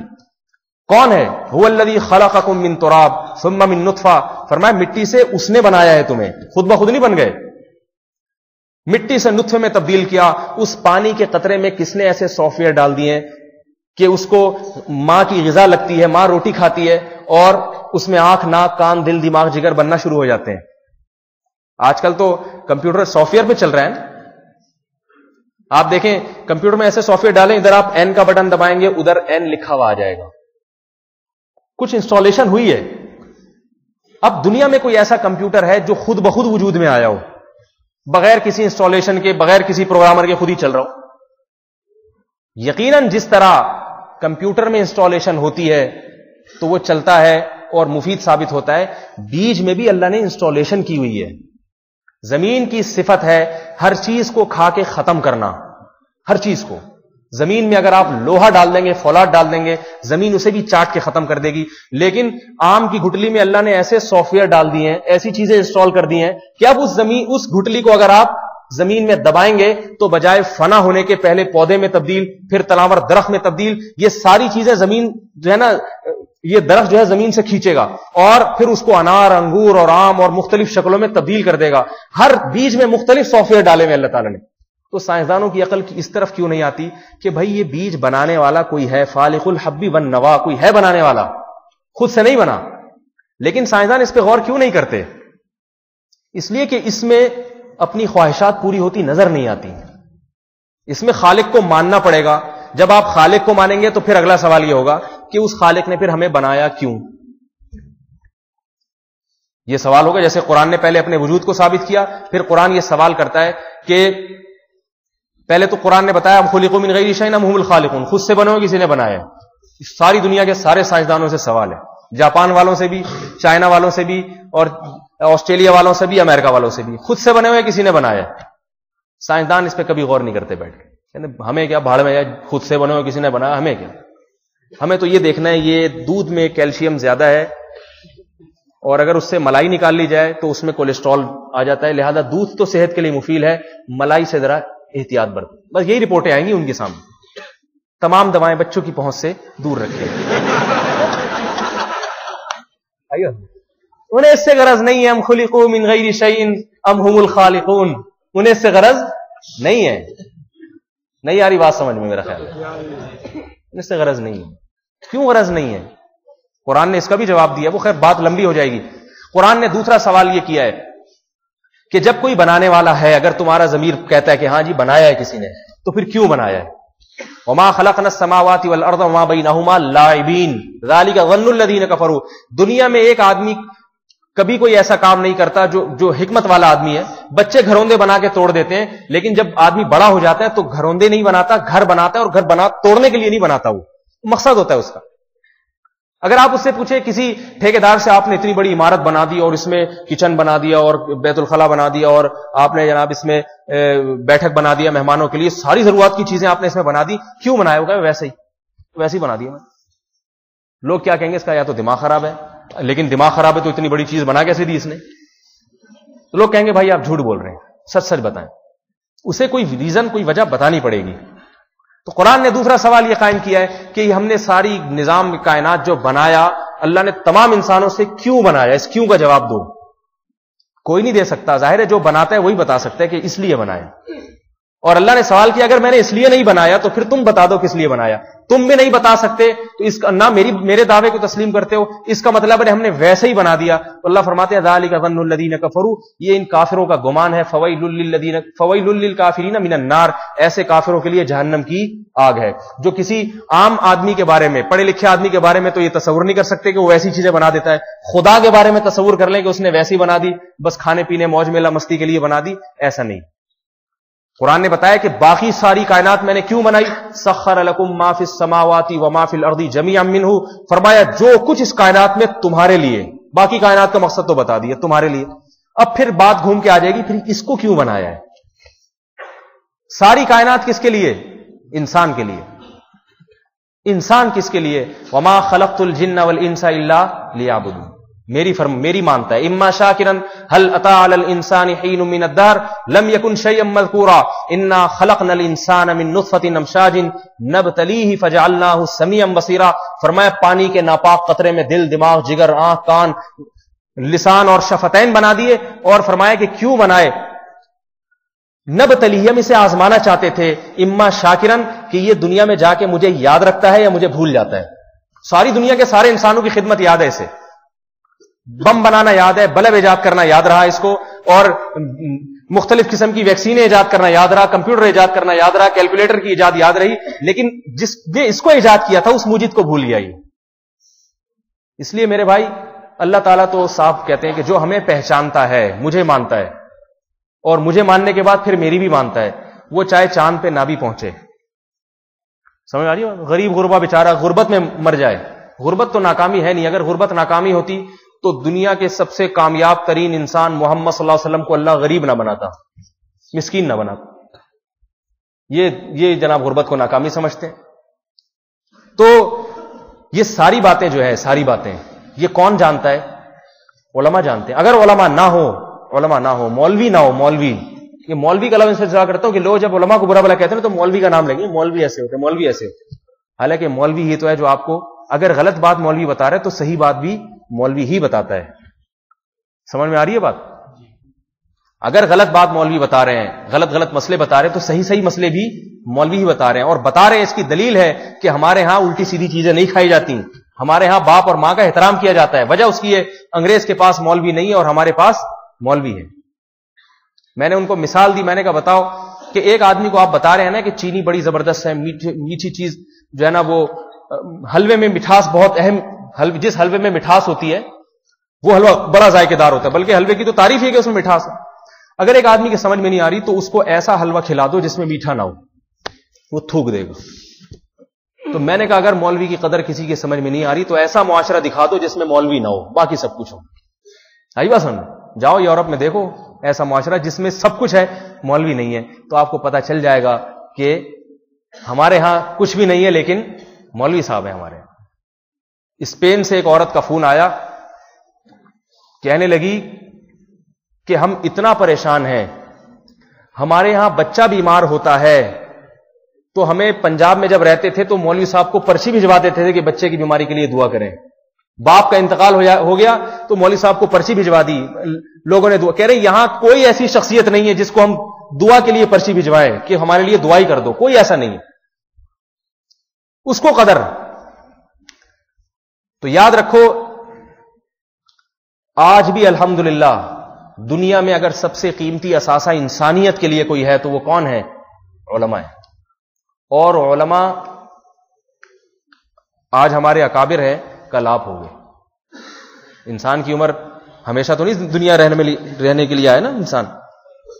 کون ہے؟ هو الذي خلقكم من تراب ثم من نطفہ. فرمایا مٹی سے اس نے بنایا ہے تمہیں, خود بخود نہیں بن گئے. مٹی سے نطفے میں تبدیل کیا. اس پانی کے قطرے میں کس نے ایسے سافٹ ویئر ڈال دیے کہ اس کو ماں کی غذا لگتی ہے, ماں روٹی کھاتی ہے اور اس میں آنکھ, ناک, کان, دل, دماغ, جگر بننا شروع ہو جاتے ہیں. آج کل تو کمپیوٹر سافٹ ویئر پہ چل رہا ہے. آپ دیکھیں کمپیوٹر میں ایسے سافٹ ویئر ڈالیں, ادھر آپ این کا بٹن دبائیں گے, ادھر این لکھا ہوا آ جائے گا. کچھ انسٹالیشن ہوئی ہے. اب دنیا میں کوئی ایسا کمپیوٹر ہے جو خود بخود وجود میں آیا ہو, بغیر کسی انسٹالیشن کے, بغیر کسی پروگرامر کے خود ہی چل رہا ہو؟ یقیناً جس طرح کمپیوٹر میں انسٹالیشن ہوتی ہے تو وہ چلتا ہے اور مفید ثابت ہوتا ہے, بیج میں بھی اللہ نے انسٹالیشن کی ہوئی ہے. زمین کی صفت ہے ہر چیز کو کھا کے ختم کرنا, ہر چیز کو. زمین میں اگر آپ لوہا ڈال دیں گے، فولاد ڈال دیں گے، زمین اسے بھی چاٹ کے ختم کر دے گی. لیکن آم کی گٹلی میں اللہ نے ایسے سافٹ ویئر ڈال دیے ہیں، ایسی چیزیں انسٹال کر دی ہیں کہ اب اس گٹلی کو اگر آپ زمین میں دبائیں گے تو بجائے فنا ہونے کے پہلے پودے میں تبدیل، پھر تناور درخت میں تبدیل. یہ ساری چیزیں زمین جو ہے نا، یہ درخت جو ہے زمین سے کھینچے گا اور پھر اس کو انار، انگور اور آم اور مختلف شکلوں میں تبدیل کر دے گا. ہر بیج میں مختلف سافٹ ویئر ڈالے ہوئے اللہ تعالیٰ نے. تو سائنسدانوں کی عقل کی اس طرف کیوں نہیں آتی کہ بھائی یہ بیج بنانے والا کوئی ہے، فالق الحب والنوا، کوئی ہے بنانے والا، خود سے نہیں بنا. لیکن سائنسدان اس پہ غور کیوں نہیں کرتے؟ اس لیے کہ اس میں اپنی خواہشات پوری ہوتی نظر نہیں آتی. اس میں خالق کو ماننا پڑے گا. جب آپ خالق کو مانیں گے تو پھر اگلا سوال یہ ہوگا کہ اس خالق نے پھر ہمیں بنایا کیوں. یہ سوال ہوگا. جیسے قرآن نے پہلے اپنے وجود کو ثابت کیا، پھر قرآن یہ سوال کرتا ہے کہ پہلے تو قرآن نے بتایا ام خلقوا من غیر شیء ام هم الخالقون، خود سے بنے ہو کسی نے بنایا. ساری دنیا کے سارے سائنسدانوں سے سوال ہے، جاپان والوں سے بھی، چائنا والوں سے بھی، اور آسٹریلیا والوں سے بھی، امریکہ والوں سے بھی. خود سے بنے ہوئے کسی نے بنایا. سائنسدان اس پہ کبھی غور نہیں کرتے بیٹھ کے. ہمیں کیا بھاڑ میں، خود سے بنے ہوئے کسی نے بنایا، ہمیں کیا. ہمیں تو یہ دیکھنا ہے یہ دودھ میں کیلشیم زیادہ ہے اور اگر اس سے ملائی نکال لی جائے تو اس میں کولیسٹرول آ جاتا ہے، لہذا دودھ تو صحت کے لیے مفید ہے، ملائی سے ذرا احتیاط برتیں. بس یہی رپورٹیں آئیں گی ان کے سامنے. تمام دوائیں بچوں کی پہنچ سے دور رکھیں. انہیں اس سے غرض نہیں ہے ام خلقوا من غیر شیء ام هم الخالقون، انہیں اس سے غرض نہیں ہے. نہیں آ رہی بات سمجھ میں؟ میرا خیال ہے اس سے غرض نہیں ہے. کیوں غرض نہیں ہے؟ قرآن نے اس کا بھی جواب دیا، وہ خیر بات لمبی ہو جائے گی. قرآن نے دوسرا سوال یہ کیا ہے کہ جب کوئی بنانے والا ہے، اگر تمہارا ضمیر کہتا ہے کہ ہاں جی بنایا ہے کسی نے، تو پھر کیوں بنایا ہے؟ وما خلقنا السماوات والارض وما بينهما لاعبین ذلك ظن الذين كفروا. دنیا میں ایک آدمی کبھی کوئی ایسا کام نہیں کرتا جو حکمت والا آدمی ہے. بچے گھروندے بنا کے توڑ دیتے ہیں، لیکن جب آدمی بڑا ہو جاتا ہے تو گھروندے نہیں بناتا، گھر بناتا ہے، اور گھر توڑنے کے لیے نہیں بناتا، وہ مقصد ہوتا ہے اس کا. اگر آپ اس سے پوچھیں کسی ٹھیکیدار سے، آپ نے اتنی بڑی عمارت بنا دی اور اس میں کچن بنا دیا اور بیت الخلا بنا دیا اور آپ نے جناب اس میں بیٹھک بنا دیا مہمانوں کے لیے، ساری ضرورت کی چیزیں آپ نے اس میں بنا دی، کیوں بنایا ہوگا؟ ویسے ہی بنا دیا. لوگ کیا کہیں گے؟ اس کا یا تو دماغ خراب ہے. لیکن دماغ خراب ہے تو اتنی بڑی چیز بنا کیسے دی اس نے؟ تو لوگ کہیں گے بھائی آپ جھوٹ بول رہے ہیں، سچ بتائیں. اسے کوئی ریزن، کوئی وجہ بتانی پڑے گی. تو قرآن نے دوسرا سوال یہ قائم کیا ہے کہ ہم نے ساری نظام کائنات جو بنایا، اللہ نے تمام انسانوں سے کیوں بنایا؟ اس کیوں کا جواب دو. کوئی نہیں دے سکتا. ظاہر ہے جو بناتا ہے وہی بتا سکتا ہے کہ اس لیے بنایا. اور اللہ نے سوال کیا اگر میں نے اس لیے نہیں بنایا تو پھر تم بتا دو کس لیے بنایا. تم بھی نہیں بتا سکتے تو اس کا نہ میرے دعوے کو تسلیم کرتے ہو، اس کا مطلب ہے ہم نے ویسے ہی بنا دیا. تو اللہ فرماتے ہیں ذالک ظن الذین کفروا، یہ ان کافروں کا گمان ہے. فویل للکافرین من النار، ایسے کافروں کے لیے جہنم کی آگ ہے. جو کسی عام آدمی کے بارے میں، پڑھے لکھے آدمی کے بارے میں تو یہ تصور نہیں کر سکتے کہ وہ ویسی چیزیں بنا دیتا ہے. خدا کے بارے میں تصور کر لیں کہ اس نے ویسی بنا دی، بس کھانے پینے موج میلہ مستی کے لیے بنا دی، ایسا نہیں. قرآن نے بتایا کہ باقی ساری کائنات میں نے کیوں بنائی. سخر لکم ما فی السماوات وما فی الارض جميعا منہ، فرمایا جو کچھ اس کائنات میں تمہارے لیے. باقی کائنات کا مقصد تو بتا دیا تمہارے لیے. اب پھر بات گھوم کے آ جائے گی پھر اس کو کیوں بنایا ہے؟ ساری کائنات کس کے لیے؟ انسان کے لیے. انسان کس کے لیے؟ وما خلقت الجن والانس الا لیعبدون. میری مانتا ہے اما شاکرن هل اتى على الانسان حين من الدهر لم يكن شيئا مذكورا انا خلقنا الانسان من نطفه امشاج نبتليه فجعلناه سميعا بصيرا. فرمایا پانی کے ناپاک قطرے میں دل، دماغ، جگر، آنکھ، کان، لسان اور شفتین بنا دیے. اور فرمایا کہ کیوں بنائے؟ نبتلیہ، ہم اسے آزمانا چاہتے تھے. اما شاکرن کہ یہ دنیا میں جا کے مجھے یاد رکھتا ہے یا مجھے بھول جاتا ہے. ساری دنیا کے سارے انسانوں کی خدمت یاد ہے اسے. بم بنانا یاد ہے، بلب ایجاد کرنا یاد رہا اس کو، اور مختلف قسم کی ویکسینیں ایجاد کرنا یاد رہا، کمپیوٹر ایجاد کرنا یاد رہا، کیلکولیٹر کی ایجاد یاد رہی. لیکن جس نے اس کو ایجاد کیا تھا اس موجد کو بھول گیا. اس لیے میرے بھائی اللہ تعالیٰ تو صاف کہتے ہیں کہ جو ہمیں پہچانتا ہے، مجھے مانتا ہے، اور مجھے ماننے کے بعد پھر میری بھی مانتا ہے، وہ چاہے چاند پہ نہ بھی پہنچے. سمجھ آ رہی ہے؟ غریب غربا بیچارہ غربت میں مر جائے. غربت تو ناکامی ہے نہیں. اگر غربت ناکامی ہوتی تو دنیا کے سب سے کامیاب ترین انسان محمد صلی اللہ علیہ وسلم کو اللہ غریب نہ بناتا، مسکین نہ بناتا. یہ جناب غربت کو ناکامی سمجھتے ہیں. تو یہ ساری باتیں جو ہے، ساری باتیں یہ کون جانتا ہے؟ علماء جانتے ہیں. اگر علماء نہ ہو، مولوی نہ ہو، مولوی، یہ مولوی کا لفظ سے ذکر کرتا ہوں کہ لوگ جب علماء کو برا بلا کہتے ہیں تو مولوی کا نام لیں گے، مولوی ایسے ہوتے ہیں، مولوی ایسے ہوتے ہیں. حالانکہ مولوی ہی تو ہے جو آپ کو اگر غلط بات مولوی بتا رہے تو صحیح بات بھی مولوی ہی بتاتا ہے. سمجھ میں آ رہی ہے بات؟ اگر غلط بات مولوی بتا رہے ہیں، غلط مسئلے بتا رہے ہیں تو صحیح مسئلے بھی مولوی ہی بتا رہے ہیں. اور بتا رہے ہیں، اس کی دلیل ہے کہ ہمارے ہاں الٹی سیدھی چیزیں نہیں کھائی جاتی، ہمارے ہاں باپ اور ماں کا احترام کیا جاتا ہے. وجہ اس کی ہے انگریز کے پاس مولوی نہیں ہے اور ہمارے پاس مولوی ہے. میں نے ان کو مثال دی، میں نے کہا بتاؤ کہ ایک آدمی کو آپ بتا رہے ہیں نا کہ چینی بڑی زبردست ہے، میٹھی چیز جو ہے نا وہ حلوے میں مٹھاس بہت اہم، جس حلوے میں مٹھاس ہوتی ہے وہ حلوہ بڑا ذائقے دار ہوتا ہے، بلکہ حلوے کی تو تعریف ہے کہ اس میں مٹھاس ہے. اگر ایک آدمی کی سمجھ میں نہیں آ رہی تو اس کو ایسا حلوہ کھلا دو جس میں میٹھا نہ ہو، وہ تھوک دے گا. تو میں نے کہا اگر مولوی کی قدر کسی کی سمجھ میں نہیں آ رہی تو ایسا معاشرہ دکھا دو جس میں مولوی نہ ہو، باقی سب کچھ ہو. آئی بات سمجھ؟ جاؤ یورپ میں دیکھو ایسا معاشرہ جس میں سب کچھ ہے، مولوی نہیں ہے، تو آپ کو پتا چل جائے گا کہ ہمارے ہاں کچھ بھی نہیں ہے لیکن مولوی صاحب ہیں ہمارے. اسپین سے ایک عورت کا فون آیا، کہنے لگی کہ ہم اتنا پریشان ہیں، ہمارے ہاں بچہ بیمار ہوتا ہے تو ہمیں پنجاب میں جب رہتے تھے تو مولوی صاحب کو پرچی بھجوا دیتے تھے کہ بچے کی بیماری کے لیے دعا کریں. باپ کا انتقال ہو گیا تو مولوی صاحب کو پرچی بھجوا دی، لوگوں نے دعا. کہہ رہے یہاں کوئی ایسی شخصیت نہیں ہے جس کو ہم دعا کے لیے پرچی بھجوائیں کہ ہمارے لیے دعا ہی کر دو، کوئی ایسا نہیں ہے. اس کو قدر. تو یاد رکھو آج بھی الحمدللہ دنیا میں اگر سب سے قیمتی اثاثہ انسانیت کے لیے کوئی ہے تو وہ کون ہے؟ علماء ہے. اور علماء آج ہمارے اکابر ہیں، کل آپ ہو گئے. انسان کی عمر ہمیشہ تو نہیں دنیا رہنے کے لیے آئے نا انسان.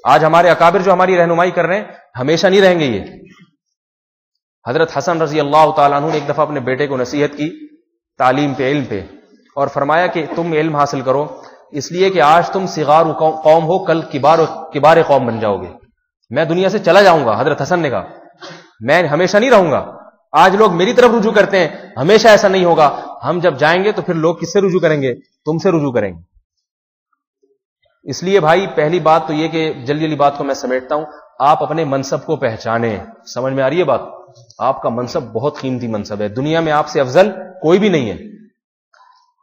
آج ہمارے اکابر جو ہماری رہنمائی کر رہے ہیں ہمیشہ نہیں رہیں گے. یہ حضرت حسن رضی اللہ تعالیٰ عنہ نے ایک دفعہ اپنے بیٹے کو نصیحت کی تعلیم پہ، علم پہ، اور فرمایا کہ تم علم حاصل کرو اس لیے کہ آج تم صغار قوم ہو، کل کبار قوم بن جاؤ گے. میں دنیا سے چلا جاؤں گا، حضرت حسن نے کہا میں ہمیشہ نہیں رہوں گا. آج لوگ میری طرف رجوع کرتے ہیں، ہمیشہ ایسا نہیں ہوگا. ہم جب جائیں گے تو پھر لوگ کس سے رجوع کریں گے؟ تم سے رجوع کریں گے. اس لیے بھائی پہلی بات تو یہ کہ جلدی بات کو میں سمیٹتا ہوں، آپ اپنے منصب کو پہچانیں. سمجھ میں آ رہی ہے بات؟ آپ کا منصب بہت قیمتی منصب ہے، دنیا میں آپ سے افضل کوئی بھی نہیں ہے.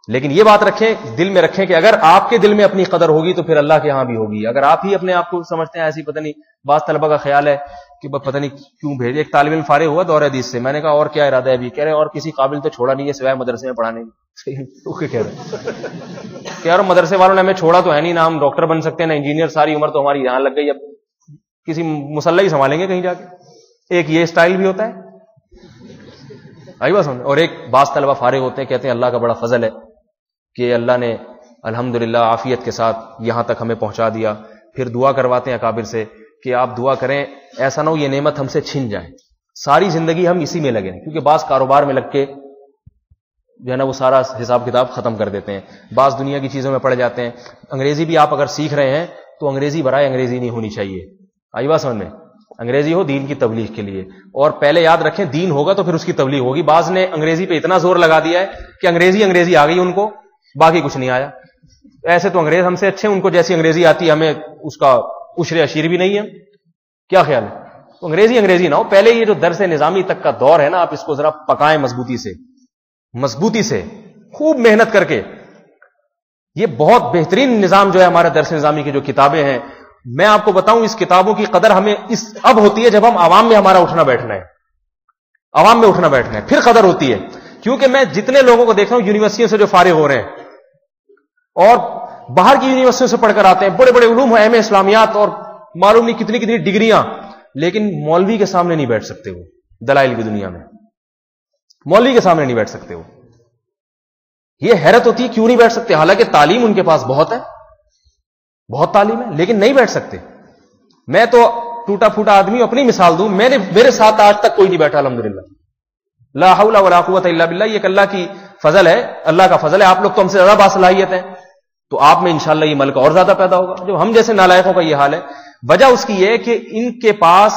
لیکن یہ بات رکھیں، دل میں رکھیں کہ اگر آپ کے دل میں اپنی قدر ہوگی تو پھر اللہ کے ہاں بھی ہوگی. اگر آپ ہی اپنے آپ کو سمجھتے ہیں ایسی، پتہ نہیں بعض طلبہ کا خیال ہے کہ پتہ نہیں کیوں بھیجے. ایک طالب علم فارغ ہوا دور حدیث سے، میں نے کہا اور کیا ارادہ ہے ابھی؟ کہہ رہے اور کسی قابل تو چھوڑا نہیں ہے سوائے مدرسے میں پڑھانے کی. کہہ رہے کہ یار مدرسے والوں نے ہمیں چھوڑا تو ہے نہیں، نہ ہم ڈاکٹر بن سکتے ہیں نہ انجینئر، ساری عمر تو ہماری یہاں لگ گئی، اب کسی مسلح ہی سنبھالیں گے کہیں جا کے. ایک یہ اسٹائل بھی ہوتا ہے. آئی بات سمجھ؟ اور ایک بعض طلبہ فارغ ہوتے ہیں کہتے ہیں اللہ کا بڑا فضل ہے کہ اللہ نے الحمدللہ عافیت کے ساتھ یہاں تک ہمیں پہنچا دیا. پھر دعا کرواتے ہیں اکابر سے کہ آپ دعا کریں ایسا نہ ہو یہ نعمت ہم سے چھن جائے. ساری زندگی ہم اسی میں لگے، کیونکہ بعض کاروبار میں لگ کے جو ہے نا وہ سارا حساب کتاب ختم کر دیتے ہیں، بعض دنیا کی چیزوں میں پڑ جاتے ہیں. انگریزی بھی آپ اگر سیکھ رہے ہیں تو انگریزی برائے انگریزی نہیں ہونی چاہیے. آئی بات سمجھ میں؟ انگریزی ہو دین کی تبلیغ کے لیے، اور پہلے یاد رکھیں دین ہوگا تو پھر اس کی تبلیغ ہوگی. بعض نے انگریزی پہ اتنا زور لگا دیا ہے کہ انگریزی آ گئی ان کو، باقی کچھ نہیں آیا. ایسے تو انگریز ہم سے اچھے، ان کو جیسی انگریزی آتی ہے ہمیں اس کا عشر اشیر بھی نہیں ہے. کیا خیال ہے؟ تو انگریزی نہ ہو. پہلے یہ جو درس نظامی تک کا دور ہے نا، آپ اس کو ذرا پکائیں مضبوطی سے خوب محنت کر کے. یہ بہت بہترین نظام جو ہے ہمارے درس نظامی کی جو کتابیں ہیں، میں آپ کو بتاؤں اس کتابوں کی قدر ہمیں اب ہوتی ہے جب ہم عوام میں ہمارا اٹھنا بیٹھنا ہے، پھر قدر ہوتی ہے. کیونکہ میں جتنے لوگوں کو دیکھ رہا ہوں یونیورسٹیوں سے جو فارغ ہو رہے ہیں اور باہر کی یونیورسٹیوں سے پڑھ کر آتے ہیں، بڑے بڑے علوم ہیں، ایم اے اسلامیات اور معلوم نہیں کتنی ڈگریاں، لیکن مولوی کے سامنے نہیں بیٹھ سکتے. وہ دلائل کی دنیا میں مولوی کے سامنے نہیں بیٹھ سکتے. وہ یہ حیرت ہوتی ہے کیوں نہیں بیٹھ سکتے، حالانکہ تعلیم ان کے پاس بہت ہے، بہت تعلیم ہے، لیکن نہیں بیٹھ سکتے. میں تو ٹوٹا پھوٹا آدمی اپنی مثال دوں، میرے ساتھ آج تک کوئی نہیں بیٹھا الحمدللہ. لا حول ولا قوت الا باللہ. یہ اللہ کی فضل ہے، اللہ کا فضل ہے. آپ لوگ تو ہم سے زیادہ باصلاحیت ہیں، تو آپ میں انشاءاللہ یہ ملک اور زیادہ پیدا ہوگا. جو ہم جیسے نالائقوں کا یہ حال ہے، وجہ اس کی یہ ہے کہ ان کے پاس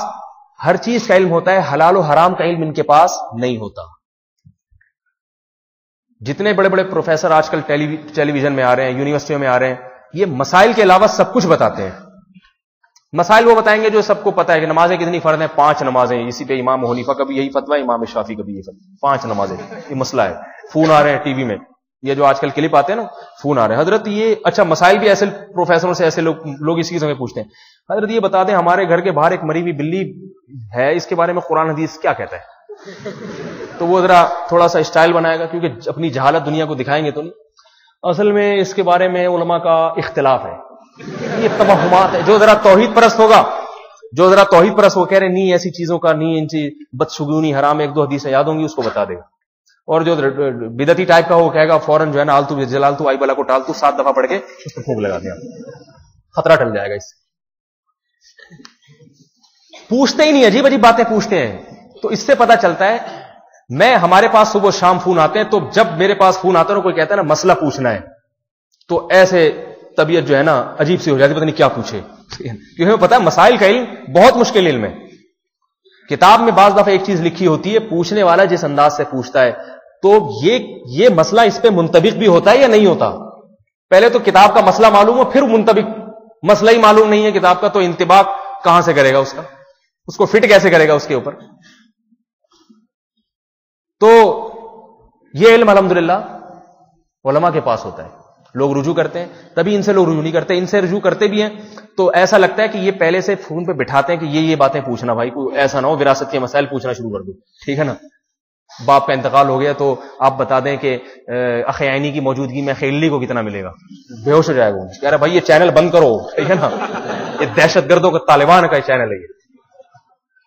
ہر چیز کا علم ہوتا ہے, حلال و حرام کا علم ان کے پاس نہیں ہوتا. جتنے بڑے بڑے پروفیسر آج کل ٹیلی ویژن میں آ رہے ہیں, یونیورسٹیوں میں آ رہے ہیں, یہ مسائل کے علاوہ سب کچھ بتاتے ہیں. مسائل وہ بتائیں گے جو سب کو پتا ہے کہ نمازیں کتنی فرض ہیں, 5 نمازیں. اسی پہ امام حنیفہ کا بھی یہی فتویٰ, امام شافعی کا بھی یہی فتویٰ, 5 نمازیں. یہ مسئلہ ہے. فون آ رہے ہیں ٹی وی میں, یہ جو آج کل کلپ آتے ہیں نا, فون آ رہے ہیں, حضرت یہ اچھا مسائل بھی ایسے پروفیسروں سے ایسے لوگ اسی قسم میں پوچھتے ہیں, حضرت یہ بتا دیں ہمارے گھر کے باہر ایک مری ہوئی بلی ہے, اس کے بارے میں قرآن حدیث کیا کہتا ہے؟ تو وہ ذرا تھوڑا سا اسٹائل بنائے گا, کیونکہ اپنی جہالت دنیا کو دکھائیں گے تو نہیں. اصل میں اس کے بارے میں علماء کا اختلاف ہے, یہ توہمات ہے. جو ذرا توحید پرست ہوگا, وہ کہہ رہے نہیں ایسی چیزوں کا نہیں, ان چیز بدشگونی حرام, 1-2 حدیثیں یاد ہوں گی اس کو بتا دے گا. اور جو بدعتی ٹائپ کا وہ کہے گا فوراً جو ہے نا آلتو جلالتو آئی بلا کو ٹالتو 7 دفعہ پڑھ کے اس کو پھونک لگا دیا, خطرہ ٹل جائے گا. اس سے پوچھتے ہی نہیں, عجیب عجیب باتیں پوچھتے ہیں. تو اس سے پتا چلتا ہے, میں ہمارے پاس صبح شام فون آتے ہیں, تو جب میرے پاس فون آتا ہے کوئی کہتا ہے نا مسئلہ پوچھنا ہے, تو ایسے طبیعت جو ہے نا عجیب سی ہو جاتی, پتہ نہیں کیا پوچھے. کیونکہ ہمیں پتا ہے مسائل کا علم بہت مشکل علم ہے. کتاب میں بعض دفعہ ایک چیز لکھی ہوتی ہے, پوچھنے والا جس انداز سے پوچھتا ہے تو یہ مسئلہ اس پہ منطبق بھی ہوتا ہے یا نہیں ہوتا. پہلے تو کتاب کا مسئلہ معلوم ہو, پھر منطبق. مسئلہ ہی معلوم نہیں ہے کتاب کا, تو انطباق کہاں سے کرے گا اس کا, اس کو فٹ کیسے کرے گا اس کے اوپر. تو یہ علم الحمدللہ علماء کے پاس ہوتا ہے, لوگ رجوع کرتے ہیں. تبھی ان سے لوگ رجوع نہیں کرتے, ان سے رجوع کرتے بھی ہیں تو ایسا لگتا ہے کہ یہ پہلے سے فون پہ بٹھاتے ہیں کہ یہ باتیں پوچھنا, بھائی کوئی ایسا نہ ہو وراثت کے مسائل پوچھنا شروع کر دو, ٹھیک ہے نا. باپ کا انتقال ہو گیا تو آپ بتا دیں کہ اخ عینی کی موجودگی میں خیلی کو کتنا ملے گا, بے ہوش ہو جائے گا. کہہ رہا بھائی یہ چینل بند کرو, ٹھیک ہے نا, یہ دہشت گردوں کا طالبان کا چینل ہے. یہ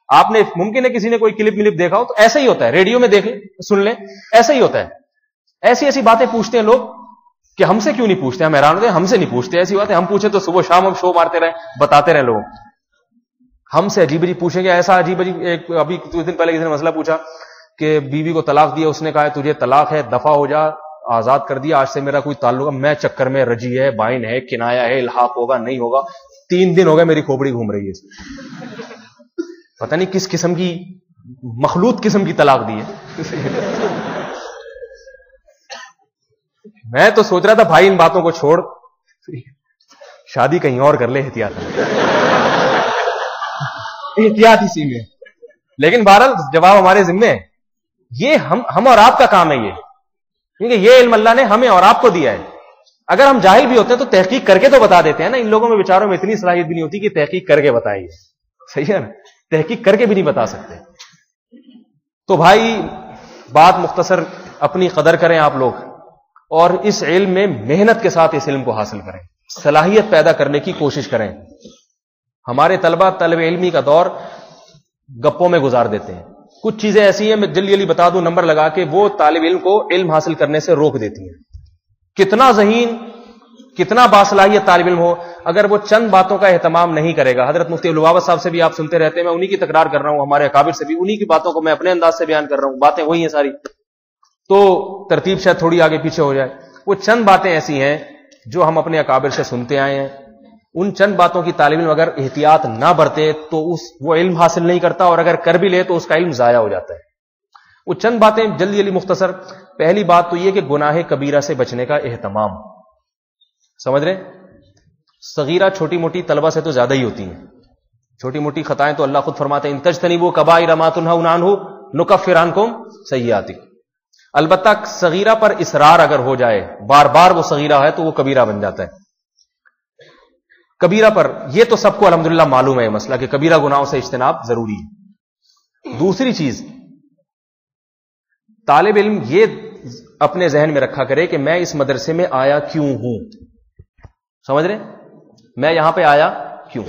آپ نے ممکن ہے کسی نے کوئی کلپ دیکھا ہو, تو ایسا ہی ہوتا ہے. ریڈیو میں دیکھ لیں, سن لیں, ایسا ہی ہوتا ہے. ایسی باتیں پوچھتے ہیں لوگ کہ ہم سے کیوں نہیں پوچھتے, ہم حیران ہوتے ہیں, ہم سے نہیں پوچھتے ایسی باتیں. ہم پوچھیں تو صبح شام ہم شو مارتے رہیں, بتاتے رہیں لوگوں. ہم سے عجیب عجیب پوچھیں گے, ایسا عجیب عجیب. ابھی کچھ دن پہلے کسی نے مسئلہ پوچھا کہ بیوی کو طلاق دیا, اس نے کہا تجھے طلاق ہے, دفع ہو جا, آزاد کر دیا, آج سے میرا کوئی تعلق ہے. میں چکر میں رجی ہے, بائن ہے, کنایا ہے, الحاق ہوگا نہیں ہوگا. 3 دن ہو گئے میری کھوپڑی گھوم رہی ہے, پتہ نہیں کس قسم کی مخلوط قسم کی طلاق دی ہے. میں تو سوچ رہا تھا بھائی ان باتوں کو چھوڑ, شادی کہیں اور کر لے, احتیاط اسی میں. لیکن بہرحال جواب ہمارے ذمہ ہے. یہ ہم اور آپ کا کام ہے یہ, کیونکہ یہ علم اللہ نے ہمیں اور آپ کو دیا ہے. اگر ہم جاہل بھی ہوتے ہیں تو تحقیق کر کے تو بتا دیتے ہیں نا. ان لوگوں میں بیچاروں میں اتنی صلاحیت بھی نہیں ہوتی کہ تحقیق کر کے بتائیں. صحیح ہے نا, تحقیق کر کے بھی نہیں بتا سکتے. تو بھائی بات مختصر, اپنی قدر کریں آپ لوگ, اور اس علم میں محنت کے ساتھ اس علم کو حاصل کریں, صلاحیت پیدا کرنے کی کوشش کریں. ہمارے طلبہ طلب علمی کا دور گپوں میں گزار دیتے ہیں. کچھ چیزیں ایسی ہیں, میں جلدی بتا دوں نمبر لگا کے, وہ طالب علم کو علم حاصل کرنے سے روک دیتی ہیں. کتنا ذہین, کتنا باصلاحیت طالب علم ہو, اگر وہ چند باتوں کا اہتمام نہیں کرے گا. حضرت مفتی لبابت صاحب سے بھی آپ سنتے رہتے ہیں, میں انہی کی تکرار کر رہا ہوں, ہمارے اکابر سے بھی انہی کی باتوں کو میں اپنے انداز سے بیان کر رہا ہوں, باتیں وہی ہیں ساری, تو ترتیب شاید تھوڑی آگے پیچھے ہو جائے. وہ چند باتیں ایسی ہیں جو ہم اپنے اکابر سے سنتے آئے ہیں. ان چند باتوں کی طالب علم اگر احتیاط نہ برتے تو وہ علم حاصل نہیں کرتا, اور اگر کر بھی لے تو اس کا علم ضائع ہو جاتا ہے. وہ چند باتیں جلدی مختصر. پہلی بات تو یہ کہ گناہ کبیرہ سے بچنے کا اہتمام. سمجھ رہے, صغیرہ چھوٹی موٹی طلبہ سے تو زیادہ ہی ہوتی ہیں. چھوٹی موٹی خطائیں تو اللہ خود فرماتے ہیں ان تجتنبوا کبائر ما تنہون عنہ نکفر عنکم سیئاتکم. البتہ صغیرہ پر اصرار اگر ہو جائے, بار بار وہ صغیرہ ہے, تو وہ کبیرہ بن جاتا ہے. کبیرہ پر یہ تو سب کو الحمدللہ معلوم ہے مسئلہ کہ کبیرہ گناہوں سے اجتناب ضروری ہے. دوسری چیز, طالب علم یہ اپنے ذہن میں رکھا کرے کہ میں اس مدرسے میں آیا کیوں ہوں. سمجھ رہے, میں یہاں پہ آیا کیوں.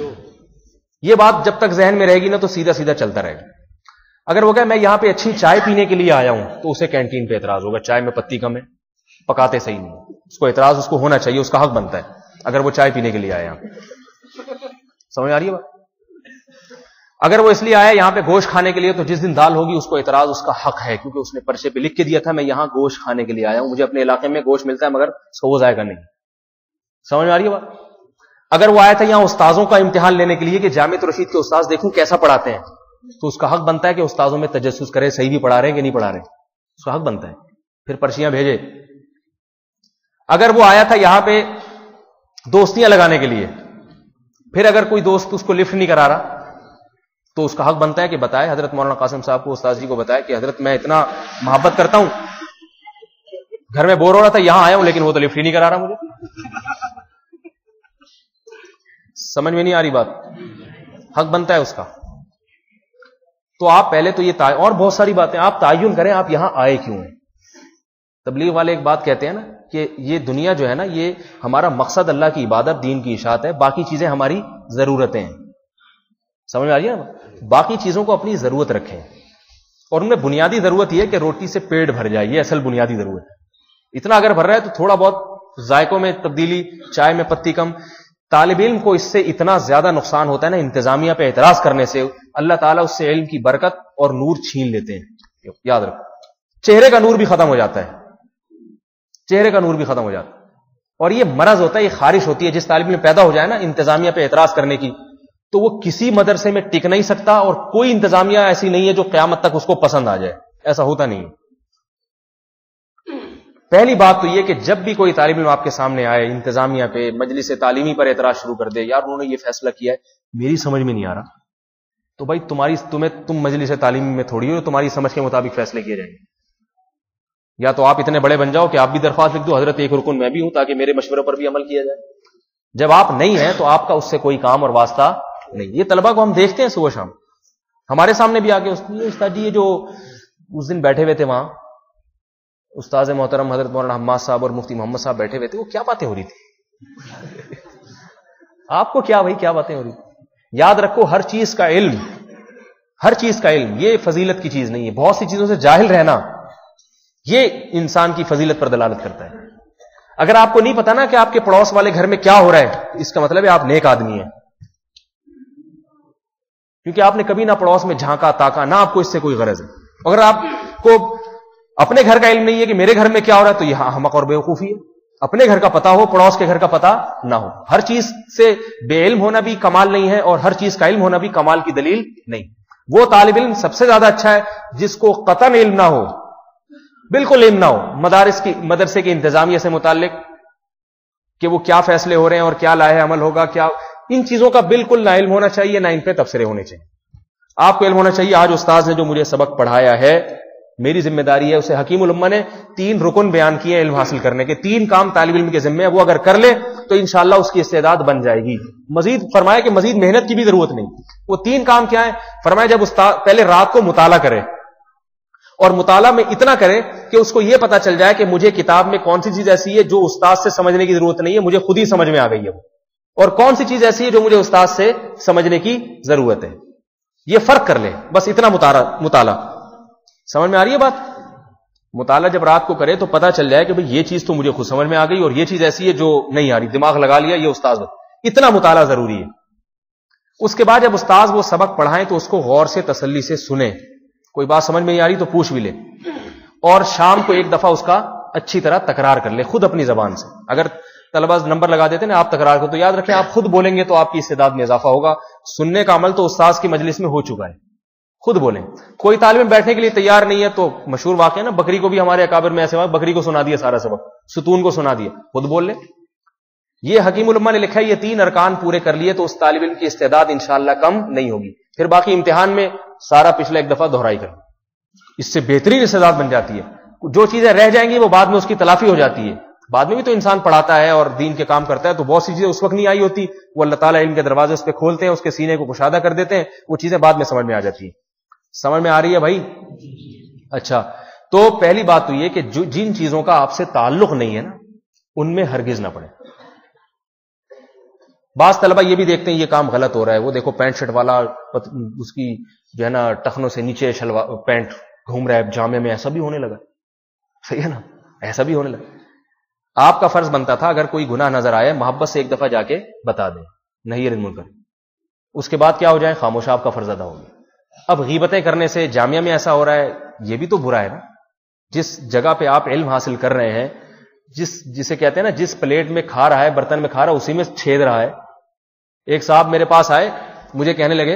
یہ بات جب تک ذہن میں رہے گی نا تو سیدھا سیدھا چلتا رہے گا. اگر وہ کہے میں یہاں پہ اچھی چائے پینے کے لیے آیا ہوں, تو اسے کینٹین پہ اعتراض ہوگا, چائے میں پتی کم ہے, پکاتے صحیح نہیں. اس کو اعتراض اس کو ہونا چاہیے, اس کا حق بنتا ہے اگر وہ چائے پینے کے لیے آیا. سمجھ آ رہی ہے بات. اگر وہ اس لیے آیا یہاں پہ گوشت کھانے کے لیے, تو جس دن دال ہوگی اس کو اعتراض, اس کا حق ہے, کیونکہ اس نے پرچے پہ لکھ کے دیا تھا میں یہاں گوشت کھانے کے لیے آیا ہوں, مجھے اپنے علاقے میں گوشت ملتا ہے مگر اس کو وہ ذائقہ نہیں. سمجھ آ رہی ہے بات. اگر وہ آیا تھا یہاں استاذوں کا امتحان لینے کے لیے کہ جامعۃ رشید کے استاذ دیکھوں کیسا پڑھاتے ہیں, تو اس کا حق بنتا ہے کہ استاذوں میں تجسس کرے, صحیح بھی پڑھا رہے ہیں کہ نہیں پڑھا رہے, اس کا حق بنتا ہے. پھر پرچیاں بھیجے. اگر وہ آیا تھا یہاں پہ دوستیاں لگانے کے لیے, پھر اگر کوئی دوست اس کو لفٹ نہیں کرا رہا تو اس کا حق بنتا ہے کہ بتائے حضرت مولانا قاسم صاحب کو, استاد جی کو بتائے کہ حضرت میں اتنا محبت کرتا ہوں, گھر میں بور ہو رہا تھا, یہاں آیا ہوں لیکن وہ تو لفٹ ہی نہیں کرا رہا مجھے. سمجھ میں نہیں آ رہی بات؟ حق بنتا ہے اس کا. تو آپ پہلے تو یہ اور بہت ساری باتیں آپ تعین کریں, آپ یہاں آئے کیوں ہیں. تبلیغ والے ایک بات کہتے ہیں نا کہ یہ دنیا جو ہے نا, یہ ہمارا مقصد اللہ کی عبادت, دین کی اشاعت ہے, باقی چیزیں ہماری ضرورتیں ہیں. سمجھ میں آ رہی ہے نا؟ باقی چیزوں کو اپنی ضرورت رکھیں, اور ان میں بنیادی ضرورت یہ کہ روٹی سے پیٹ بھر جائے, یہ اصل بنیادی ضرورت ہے. اتنا اگر بھر رہا ہے تو تھوڑا بہت ذائقوں میں تبدیلی, چائے میں پتی کم. طالب علم کو اس سے اتنا زیادہ نقصان ہوتا ہے نا انتظامیہ پہ اعتراض کرنے سے, اللہ تعالیٰ اس سے علم کی برکت اور نور چھین لیتے ہیں. یاد رکھو, چہرے کا نور بھی ختم ہو جاتا ہے, چہرے کا نور بھی ختم ہو جاتا ہے. اور یہ مرض ہوتا ہے, یہ خارش ہوتی ہے. جس طالب علم پیدا ہو جائے نا انتظامیہ پہ اعتراض کرنے کی, تو وہ کسی مدرسے میں ٹک نہیں سکتا, اور کوئی انتظامیہ ایسی نہیں ہے جو قیامت تک اس کو پسند آ جائے. ایسا ہوتا نہیں ہے. پہلی بات تو یہ کہ جب بھی کوئی طالب علم آپ کے سامنے آئے انتظامیہ پہ, مجلس تعلیمی پر اعتراض شروع کر دے, یار انہوں نے یہ فیصلہ کیا ہے, میری سمجھ میں نہیں آ رہا, تو بھائی تم مجلس تعلیمی میں تھوڑی ہو, تمہاری سمجھ کے مطابق فیصلے کیے جائیں گے. یا تو آپ اتنے بڑے بن جاؤ کہ آپ بھی درخواست لکھ دو, حضرت ایک رکن میں بھی ہوں, تاکہ میرے مشورے پر بھی عمل کیا جائے. جب آپ نہیں ہیں تو آپ کا اس سے کوئی کام اور واسطہ نہیں. یہ طلبہ کو ہم دیکھتے ہیں صبح شام, ہمارے سامنے بھی آگے استاد جی, یہ جو اس دن بیٹھے ہوئے تھے وہاں استاذ محترم حضرت مولانا حماد صاحب اور مفتی محمد صاحب بیٹھے ہوئے تھے, وہ کیا باتیں ہو رہی تھی؟ آپ کو کیا بھائی کیا باتیں ہو رہی تھی؟ یاد رکھو, ہر چیز کا علم, ہر چیز کا علم یہ فضیلت کی چیز نہیں ہے. بہت سی چیزوں سے جاہل رہنا یہ انسان کی فضیلت پر دلالت کرتا ہے. اگر آپ کو نہیں پتا نا کہ آپ کے پڑوس والے گھر میں کیا ہو رہا ہے, اس کا مطلب ہے آپ نیک آدمی ہیں, کیونکہ آپ نے کبھی نہ پڑوس میں جھانکا تاکا, نہ آپ کو اس سے کوئی غرض ہے. اگر آپ کو اپنے گھر کا علم نہیں ہے کہ میرے گھر میں کیا ہو رہا ہے, تو یہ احمق اور بیوقوفی ہے. اپنے گھر کا پتا ہو, پڑوس کے گھر کا پتا نہ ہو. ہر چیز سے بے علم ہونا بھی کمال نہیں ہے, اور ہر چیز کا علم ہونا بھی کمال کی دلیل نہیں. وہ طالب علم سب سے زیادہ اچھا ہے جس کو قطعاً علم نہ ہو, بالکل علم نہ ہو مدرسے کے انتظامیہ سے متعلق, کہ وہ کیا فیصلے ہو رہے ہیں اور کیا لائحہ عمل ہوگا, کیا ان چیزوں کا بالکل نہ علم ہونا چاہیے, نہ ان پہ تبصرے ہونے چاہیے. آپ کو علم ہونا چاہیے, آج استاذ نے جو مجھے سبق پڑھایا ہے میری ذمہ داری ہے اسے. حکیم الامہ نے 3 رکن بیان کیے علم حاصل کرنے کے, 3 کام طالب علم کے ذمہ ہے, وہ اگر کر لے تو انشاءاللہ اس کی استعداد بن جائے گی. مزید فرمایا کہ مزید محنت کی بھی ضرورت نہیں. وہ 3 کام کیا ہیں؟ فرمایا جب استاد پہلے رات کو مطالعہ کرے, اور مطالعہ میں اتنا کرے کہ اس کو یہ پتا چل جائے کہ مجھے کتاب میں کون سی چیز ایسی ہے جو استاد سے سمجھنے کی ضرورت نہیں ہے, مجھے خود ہی سمجھ میں آ گئی ہے, اور کون سی چیز ایسی ہے جو مجھے استاد سے سمجھنے کی ضرورت ہے. یہ فرق کر لے, بس اتنا مطالعہ. سمجھ میں آ رہی ہے بات؟ مطالعہ جب رات کو کرے تو پتا چل جائے کہ بھئی یہ چیز تو مجھے خود سمجھ میں آ گئی, اور یہ چیز ایسی ہے جو نہیں آ رہی, دماغ لگا لیا, یہ استاد. اتنا مطالعہ ضروری ہے. اس کے بعد جب استاد وہ سبق پڑھائیں تو اس کو غور سے تسلی سے سنیں, کوئی بات سمجھ میں نہیں آ رہی تو پوچھ بھی لے, اور شام کو ایک دفعہ اس کا اچھی طرح تکرار کر لے خود اپنی زبان سے. اگر طلبہ نمبر لگا دیتے نا آپ تکرار کرو, تو یاد رکھیں آپ خود بولیں گے تو آپ کی استعداد میں اضافہ ہوگا. سننے کا عمل تو استاذ کی مجلس میں ہو چکا ہے, خود بولیں. کوئی طالب بیٹھنے کے لیے تیار نہیں ہے تو مشہور واقعہ نا, بکری کو بھی ہمارے اکابر میں ایسے ہوا, بکری کو سنا دیا سارا سبق, ستون کو سنا دیا, خود بول لے. یہ حکیم الامہ نے لکھا ہے, یہ 3 ارکان پورے کر لیے تو اس طالب علم کی استعداد انشاءاللہ کم نہیں ہوگی. پھر باقی امتحان میں سارا پچھلا ایک دفعہ دہرائی کر, اس سے بہترین استعداد بن جاتی ہے. جو چیزیں رہ جائیں گی وہ بعد میں اس کی تلافی ہو جاتی ہے. بعد میں بھی تو انسان پڑھاتا ہے اور دین کے کام کرتا ہے, تو بہت سی چیزیں اس وقت نہیں آئی ہوتی, وہ اللہ تعالیٰ علم کے دروازے اس پہ کھولتے ہیں, اس کے سینے کو کشادہ کر دیتے ہیں, وہ چیزیں بعد میں سمجھ میں آ جاتی ہیں. سمجھ میں آ رہی ہے بھائی؟ اچھا, تو پہلی بات تو یہ کہ جن چیزوں کا آپ سے تعلق نہیں ہے نا, ان میں ہرگز نہ پڑے. بعض طلبہ یہ بھی دیکھتے ہیں یہ کام غلط ہو رہا ہے, وہ دیکھو پینٹ شرٹ والا اس کی جو ہے نا ٹخنوں سے نیچے پینٹ گھوم رہا ہے جامع میں, ایسا بھی ہونے لگا. صحیح ہے نا, ایسا بھی ہونے لگا. آپ کا فرض بنتا تھا اگر کوئی گناہ نظر آئے محبت سے ایک دفعہ جا کے بتا دیں, نہیں المنکر, اس کے بعد کیا ہو جائے, خاموش, آپ کا فرض ادا ہو گیا. اب غیبتیں کرنے سے جامعہ میں ایسا ہو رہا ہے, یہ بھی تو برا ہے نا. جس جگہ پہ آپ علم حاصل کر رہے ہیں, جسے کہتے ہیں نا جس پلیٹ میں کھا رہا ہے, برتن میں کھا رہا ہے, اسی میں چھید رہا ہے. ایک صاحب میرے پاس آئے, مجھے کہنے لگے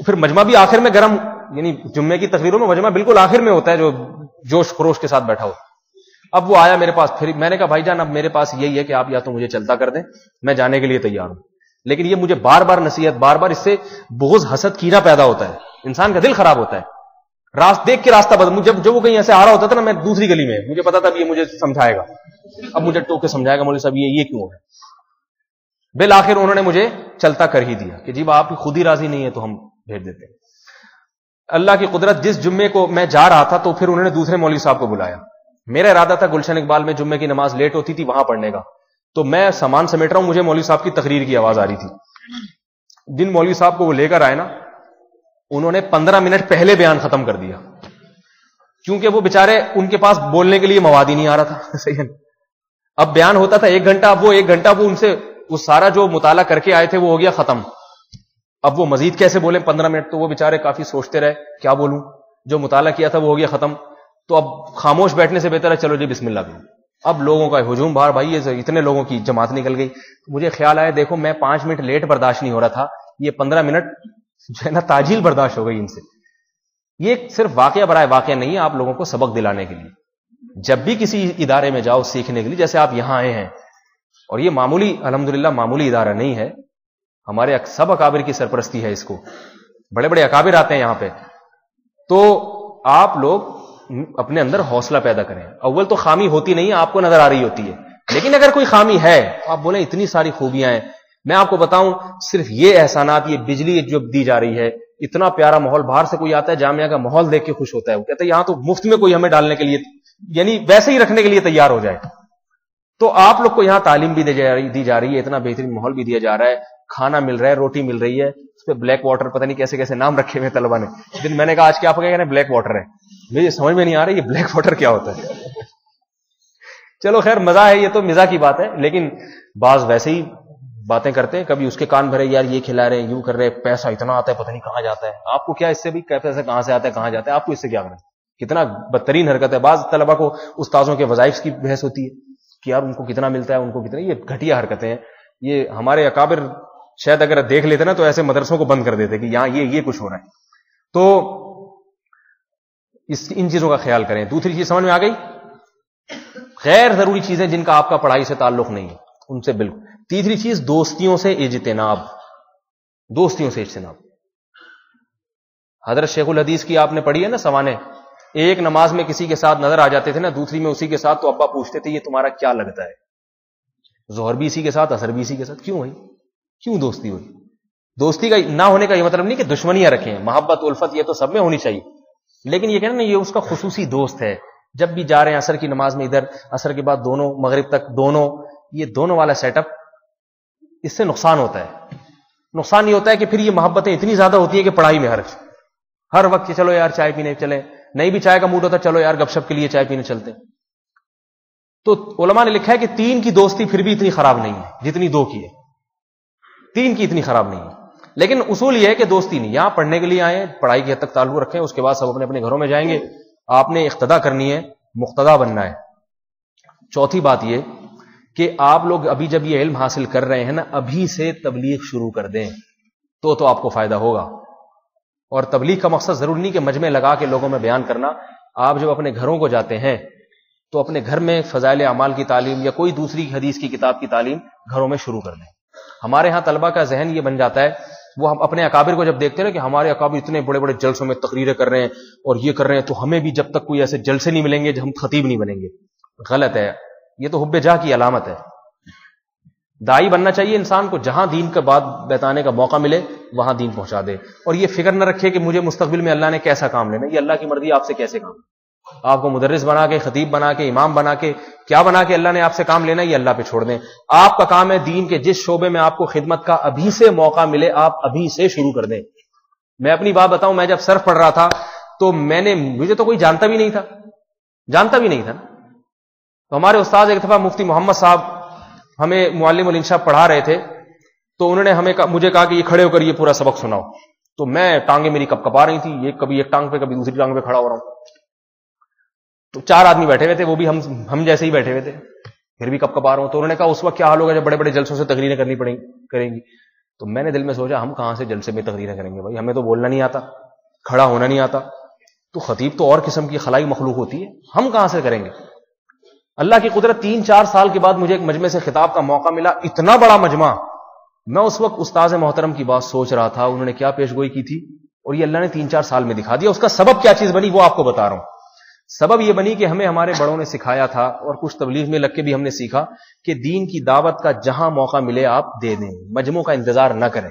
پھر مجمع بھی آخر میں گرم، یعنی جمعے کی تقریروں میں مجمع بالکل آخر میں ہوتا ہے جو جوش خروش کے ساتھ بیٹھا ہو. اب وہ آیا میرے پاس، پھر میں نے کہا بھائی جان اب میرے پاس یہی ہے کہ آپ یا تو مجھے چلتا کر دیں، میں جانے کے لیے تیار ہوں، لیکن یہ مجھے بار بار نصیحت، بار بار اس سے بغض حسد کینہ پیدا ہوتا ہے، انسان کا دل خراب ہوتا ہے. دیکھ کے راستہ بدل، جب وہ کہیں ایسے آ رہا ہوتا تھا نا، میں دوسری گلی میں، مجھے پتا تھا اب یہ مجھے سمجھائے گا، اب مجھے ٹوک کے سمجھائے گا مولوی صاحب یہ کیوں ہے. بالآخر انہوں نے مجھے چلتا کر ہی دیا کہ جی آپ خود ہی راضی نہیں ہے تو ہم بھیج دیتے ہیں. اللہ کی قدرت، جس جمعے کو میں جا رہا تھا تو پھر انہوں نے دوسرے مولوی صاحب کو بلایا. میرا ارادہ تھا گلشن اقبال میں جمعے کی نماز لیٹ ہوتی تھی وہاں پڑھنے کا، تو میں سامان سمیٹ رہا ہوں، مجھے مولوی صاحب کی تقریر کی آواز آ رہی تھی. جن مولوی صاحب کو وہ لے کر آئے نا، انہوں نے 15 منٹ پہلے بیان ختم کر دیا، کیونکہ وہ بےچارے ان کے پاس بولنے کے لیے مواد ہی نہیں آ رہا تھا. صحیح ہے. اب بیان ہوتا تھا 1 گھنٹہ، اب وہ 1 گھنٹہ وہ ان سے وہ سارا جو مطالعہ کر کے آئے تھے وہ ہو گیا ختم. اب وہ مزید کیسے بولیں 15 منٹ، تو وہ بےچارے کافی سوچتے رہے کیا بولوں، جو مطالعہ کیا تھا وہ ہو گیا ختم. تو اب خاموش بیٹھنے سے بہتر ہے چلو جی بسم اللہ کرو. اب لوگوں کا ہجوم باہر، بھائی یہ اتنے لوگوں کی جماعت نکل گئی. مجھے خیال آیا دیکھو میں 5 منٹ لیٹ برداشت نہیں ہو رہا تھا، یہ 15 منٹ جو ہے نا تاجیل برداشت ہو گئی ان سے. یہ صرف واقعہ برائے واقعہ نہیں ہے، آپ لوگوں کو سبق دلانے کے لیے. جب بھی کسی ادارے میں جاؤ سیکھنے کے لیے، جیسے آپ یہاں آئے ہیں، اور یہ معمولی الحمدللہ معمولی ادارہ نہیں ہے، ہمارے سب اکابر کی سرپرستی ہے اس کو، بڑے بڑے اکابر آتے ہیں یہاں پہ. تو آپ لوگ اپنے اندر حوصلہ پیدا کریں. اول تو خامی ہوتی نہیں ہے، آپ کو نظر آ رہی ہوتی ہے، لیکن اگر کوئی خامی ہے آپ بولیں اتنی ساری خوبیاں ہیں. میں آپ کو بتاؤں صرف یہ احسانات، یہ بجلی جو دی جا رہی ہے، اتنا پیارا ماحول، باہر سے کوئی آتا ہے جامعہ کا ماحول دیکھ کے خوش ہوتا ہے، وہ کہتا ہے یہاں تو مفت میں کوئی ہمیں ڈالنے کے لیے، یعنی ویسے ہی رکھنے کے لیے تیار ہو جائے. تو آپ لوگ کو یہاں تعلیم بھی دی جا رہی ہے، اتنا بہترین ماحول بھی دیا جا رہا ہے، کھانا مل رہا ہے، روٹی مل رہی ہے، اس پہ بلیک واٹر پتہ نہیں کیسے کیسے نام رکھے ہوئے طلبہ نے. دن میں نے کہا آج کیا آپ کہہ بلیک واٹر ہے، مجھے سمجھ میں نہیں آ رہا یہ بلیک واٹر کیا ہوتا ہے. چلو خیر مزہ ہے، یہ تو مزاح کی بات ہے، لیکن بعض ویسے ہی باتیں کرتے ہیں. کبھی اس کے کان بھرے یار یہ کھلا رہے ہیں، یوں کر رہے، پیسہ اتنا آتا ہے پتہ نہیں کہاں جاتا ہے. آپ کو کیا اس سے بھی پیسہ کہاں سے آتا ہے کہاں جاتا ہے، آپ کو اس سے کیا کرنا. کتنا بدترین حرکت ہے. بعض طلبہ کو استاذوں کے وظائف کی بحث ہوتی ہے کہ یار ان کو کتنا ملتا ہے، ان کو کتنا. یہ گھٹیا حرکتیں ہیں. یہ ہمارے اکابر شاید اگر دیکھ لیتے نا تو ایسے مدرسوں کو بند کر دیتے کہ یہاں یہ کچھ ہو رہا ہے. تو ان چیزوں کا خیال کریں. دوسری چیز سمجھ میں آ گئی، غیر ضروری چیزیں جن کا آپ کا پڑھائی سے تعلق نہیں ہے ان سے بالکل. تیسری چیز دوستیوں سے اجتناب. دوستیوں سے اجتناب. حضرت شیخ الحدیث کی آپ نے پڑھی ہے نا سوانے، ایک نماز میں کسی کے ساتھ نظر آ جاتے تھے نا، دوسری میں اسی کے ساتھ، تو ابا پوچھتے تھے یہ تمہارا کیا لگتا ہے، ظہر بھی اسی کے ساتھ عصر بھی اسی کے ساتھ، کیوں ہوئی، کیوں دوستی ہوئی. دوستی کا نہ ہونے کا یہ مطلب نہیں کہ دشمنیاں رکھیں، محبت الفت یہ تو سب میں ہونی چاہیے، لیکن یہ کہنا نا یہ اس کا خصوصی دوست ہے. جب بھی جا رہے ہیں عصر کی نماز میں ادھر، عصر کے بعد دونوں، مغرب تک دونوں، یہ دونوں والا سیٹ اپ، اس سے نقصان ہوتا ہے. نقصان یہ ہوتا ہے کہ پھر یہ محبتیں اتنی زیادہ ہوتی ہیں کہ پڑھائی میں ہر وقت چلو یار چائے پینے چلیں، نہیں بھی چائے کا موڈ ہوتا چلو یار گپ شپ کے لیے چائے پینے چلتے. تو علماء نے لکھا ہے کہ 3 کی دوستی پھر بھی اتنی خراب نہیں ہے جتنی 2 کی ہے. 3 کی اتنی خراب نہیں ہے، لیکن اصول یہ ہے کہ دوستی نہیں. یہاں پڑھنے کے لیے آئے، پڑھائی کی حد تک تعلق رکھیں، اس کے بعد سب اپنے اپنے گھروں میں جائیں گے. آپ نے اقتدا کرنی ہے، مقتدا بننا ہے. چوتھی بات یہ کہ آپ لوگ ابھی جب یہ علم حاصل کر رہے ہیں نا، ابھی سے تبلیغ شروع کر دیں تو آپ کو فائدہ ہوگا. اور تبلیغ کا مقصد ضروری نہیں کہ مجمع لگا کے لوگوں میں بیان کرنا. آپ جب اپنے گھروں کو جاتے ہیں تو اپنے گھر میں فضائل اعمال کی تعلیم یا کوئی دوسری حدیث کی کتاب کی تعلیم گھروں میں شروع کر دیں. ہمارے ہاں طلبہ کا ذہن یہ بن جاتا ہے، وہ ہم اپنے اکابر کو جب دیکھتے ہیں کہ ہمارے اکابر اتنے بڑے بڑے جلسوں میں تقریریں کر رہے ہیں اور یہ کر رہے ہیں، تو ہمیں بھی جب تک کوئی ایسے جلسے نہیں ملیں گے ہم خطیب نہیں بنیں گے. غلط ہے، یہ تو حب جاہ کی علامت ہے. داعی بننا چاہیے انسان کو، جہاں دین کا بات بتانے کا موقع ملے وہاں دین پہنچا دے. اور یہ فکر نہ رکھے کہ مجھے مستقبل میں اللہ نے کیسا کام لینا. یہ اللہ کی مرضی، آپ سے کیسے کام، آپ کو مدرس بنا کے، خطیب بنا کے، امام بنا کے، کیا بنا کے اللہ نے آپ سے کام لینا، یہ اللہ پہ چھوڑ دیں. آپ کا کام ہے دین کے جس شعبے میں آپ کو خدمت کا ابھی سے موقع ملے آپ ابھی سے شروع کر دیں. میں اپنی بات بتاؤں، میں جب صرف پڑھ رہا تھا تو مجھے تو کوئی جانتا بھی نہیں تھا. تو ہمارے استاد ایک دفعہ مفتی محمد صاحب ہمیں معلم الانشاء پڑھا رہے تھے، تو انہوں نے مجھے کہا کہ یہ کھڑے ہو کر یہ پورا سبق سناؤ. تو میں ٹانگیں میری کپ کپا رہی تھی، یہ کبھی ایک ٹانگ پہ کبھی دوسری ٹانگ پہ کھڑا ہو رہا ہوں. تو 4 آدمی بیٹھے ہوئے تھے، وہ بھی ہم جیسے ہی بیٹھے ہوئے تھے، پھر بھی کپ کپا رہا ہوں. تو انہوں نے کہا اس وقت کیا حال ہوگا جب بڑے بڑے جلسوں سے تقریریں کریں گی. تو میں نے دل میں سوچا ہم کہاں سے جلسے میں تقریریں کریں گے بھائی, ہمیں تو بولنا نہیں آتا, کھڑا ہونا نہیں آتا, تو خطیب تو اور قسم کی خلائی مخلوق ہوتی ہے, ہم کہاں سے کریں گے. اللہ کی قدرت 3-4 سال کے بعد مجھے ایک مجمع سے خطاب کا موقع ملا, اتنا بڑا مجمع. میں اس وقت استاذ محترم کی بات سوچ رہا تھا, انہوں نے کیا پیش گوئی کی تھی, اور یہ اللہ نے 3-4 سال میں دکھا دیا. اس کا سبب کیا چیز بنی وہ آپ کو بتا رہا ہوں. سبب یہ بنی کہ ہمیں ہمارے بڑوں نے سکھایا تھا, اور کچھ تبلیغ میں لگ کے بھی ہم نے سیکھا کہ دین کی دعوت کا جہاں موقع ملے آپ دے دیں, مجمعوں کا انتظار نہ کریں.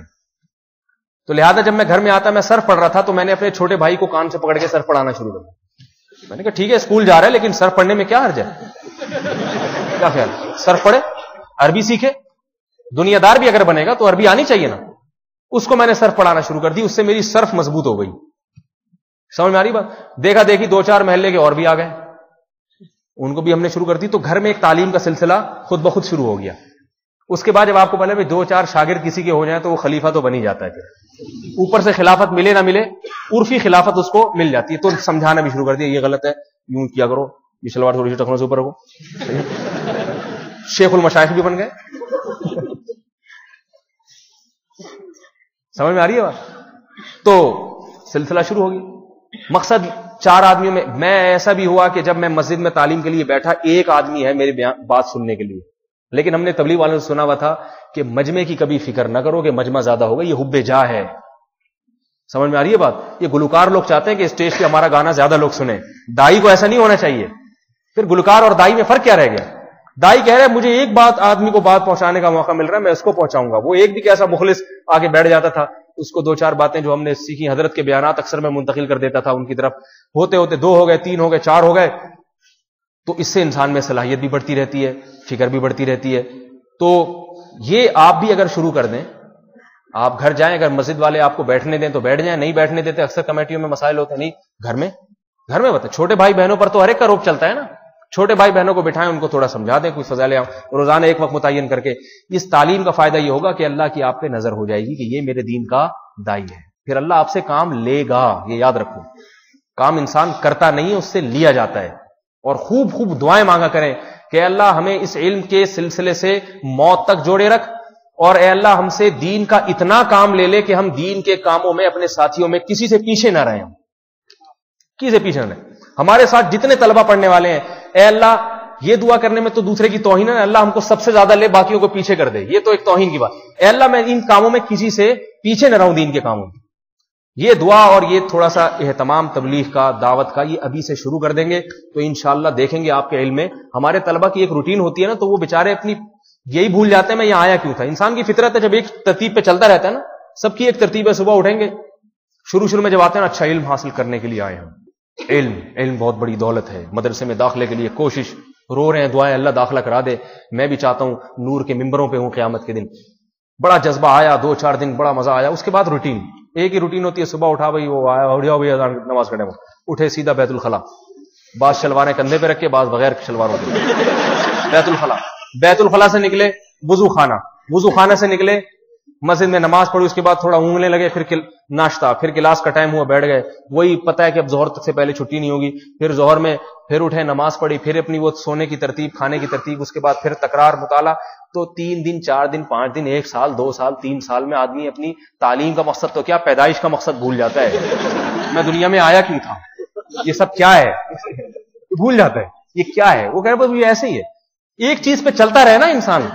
تو لہذا جب میں گھر میں آتا, میں صرف پڑھ رہا تھا, تو میں نے اپنے چھوٹے بھائی کو کان سے پکڑ کے صرف پڑھانا شروع کر دیا. میں نے کہا ٹھیک ہے اسکول جا رہا ہے لیکن صرف پڑھنے میں کیا حرج ہے, کیا خیال, صرف پڑھے, عربی سیکھے, دنیا دار بھی اگر بنے گا تو عربی آنی چاہیے نا. اس کو میں نے صرف پڑھانا شروع کر دی, اس سے میری صرف مضبوط ہو گئی. سمجھ میں آ رہی بات. دیکھا دیکھی 2-4 محلے کے اور بھی آ گئے, ان کو بھی ہم نے شروع کر دی. تو گھر میں ایک تعلیم کا سلسلہ خود بخود شروع ہو گیا. اس کے بعد جب آپ کو پہلے 2-4 شاگرد کسی کے ہو جائیں تو وہ خلیفہ تو بن ہی جاتا ہے. اوپر سے خلافت ملے نہ ملے, عرفی خلافت اس کو مل جاتی ہے. تو سمجھانا بھی شروع کر دیا, یہ غلط ہے, یوں کیا کرو, یہ شلوار تھوڑی سی ٹخنوں سے اوپر ہو. شیخ المشائخ بھی بن گئے. سمجھ میں آ رہی ہے بات. تو سلسلہ شروع ہو گیا. مقصد 4 آدمیوں میں ایسا بھی ہوا کہ جب میں مسجد میں تعلیم کے لیے بیٹھا, ایک آدمی ہے میری بات سننے کے لیے, لیکن ہم نے تبلیغ والوں سے سنا ہوا تھا کہ مجمع کی کبھی فکر نہ کرو کہ مجمع زیادہ ہوگا, یہ حب جا ہے. سمجھ میں آ رہی ہے بات. یہ گلوکار لوگ چاہتے ہیں کہ اسٹیج پہ ہمارا گانا زیادہ لوگ سنیں, دائی کو ایسا نہیں ہونا چاہیے. پھر گلوکار اور دائی میں فرق کیا رہ گیا. دائی کہہ رہا ہے مجھے ایک بات آدمی کو بات پہنچانے کا موقع مل رہا ہے, میں اس کو پہنچاؤں گا. وہ ایک بھی کیسا مخلص آگے بیٹھ جاتا تھا, اس کو 2-4 باتیں جو ہم نے سیکھی حضرت کے بیانات اکثر میں منتقل کر دیتا تھا ان کی طرف. ہوتے ہوتے 2 ہو گئے, 3 ہو گئے, 4 ہو گئے. تو اس سے انسان میں صلاحیت بھی بڑھتی رہتی ہے, فکر بھی بڑھتی رہتی ہے. تو یہ آپ بھی اگر شروع کر دیں, آپ گھر جائیں, اگر مسجد والے آپ کو بیٹھنے دیں تو بیٹھ جائیں, نہیں بیٹھنے دیتے, اکثر کمیٹیوں میں مسائل ہوتے ہیں, نہیں گھر میں بتائیں. چھوٹے بھائی بہنوں پر تو ہر ایک کا روپ چلتا ہے نا. چھوٹے بھائی بہنوں کو بٹھائیں, ان کو تھوڑا سمجھا دیں, کوئی فضائل روزانہ ایک وقت متعین کر کے. اس تعلیم کا فائدہ یہ ہوگا کہ اللہ کی آپ پہ نظر ہو جائے گی کہ یہ میرے دین کا دائی ہے. پھر اللہ آپ سے کام لے گا, یہ یاد رکھو. کام انسان کرتا نہیں ہے, اس سے لیا جاتا ہے. اور خوب خوب دعائیں مانگا کریں کہ اللہ ہمیں اس علم کے سلسلے سے موت تک جوڑے رکھ, اور اے اللہ ہم سے دین کا اتنا کام لے لے کہ ہم دین کے کاموں میں اپنے ساتھیوں میں کسی سے پیچھے نہ رہیں, کسی سے پیچھے نہ رہیں. ہمارے ساتھ جتنے طلبہ پڑھنے والے ہیں, اے اللہ یہ دعا کرنے میں تو دوسرے کی توہین ہے, اللہ ہم کو سب سے زیادہ لے, باقیوں کو پیچھے کر دے, یہ تو ایک توہین کی بات. اے اللہ میں ان کاموں میں کسی سے پیچھے نہ رہوں, دین کے کاموں میں. یہ دعا اور یہ تھوڑا سا اہتمام تبلیغ کا, دعوت کا, یہ ابھی سے شروع کر دیں گے تو انشاءاللہ دیکھیں گے آپ کے علم میں. ہمارے طلبہ کی ایک روٹین ہوتی ہے نا, تو وہ بیچارے اپنی یہی بھول جاتے ہیں میں یہاں آیا کیوں تھا. انسان کی فطرت ہے, جب ایک ترتیب پہ چلتا رہتا ہے نا, سب کی ایک ترتیب ہے, صبح اٹھیں گے, شروع میں جب آتے ہیں نا, اچھا علم حاصل کرنے کے لیے آئے ہم. علم بہت بڑی دولت ہے. مدرسے میں داخلے کے لیے کوشش, رو رہے ہیں, دعائیں اللہ داخلہ کرا دے. میں بھی چاہتا ہوں نور کے ممبروں پہ ہوں قیامت کے دن. بڑا جذبہ آیا, 2-4 دن بڑا مزہ آیا. اس کے بعد روٹین, ایک ہی روٹین ہوتی ہے, صبح اٹھا بھائی وہ آیا, اڑ جاؤ بھائی نماز پڑھنے, اٹھے سیدھا بیت الخلا, بعض شلواریں کندھے پہ رکھ کے, بعض بغیر شلواروں کے, بیت الخلا سے نکلے وضو خانہ سے نکلے, مسجد میں نماز پڑھی, اس کے بعد تھوڑا اونگنے لگے, پھر ناشتہ, پھر کلاس کا ٹائم ہوا, بیٹھ گئے. وہی پتہ ہے کہ اب ظہر تک سے پہلے چھٹی نہیں ہوگی. پھر ظہر میں پھر اٹھے, نماز پڑھی, پھر اپنی وہ سونے کی ترتیب, کھانے کی ترتیب, اس کے بعد پھر تکرار, مطالعہ. تو 3 دن 4 دن 5 دن 1 سال 2 سال 3 سال میں آدمی اپنی تعلیم کا مقصد تو کیا, پیدائش کا مقصد بھول جاتا ہے. میں دنیا میں آیا کیوں تھا, یہ سب کیا ہے, بھول جاتا ہے یہ کیا ہے. وہ کہہ رہے بس یہ ایسے ہی ہے, ایک چیز پہ چلتا رہے نا انسان,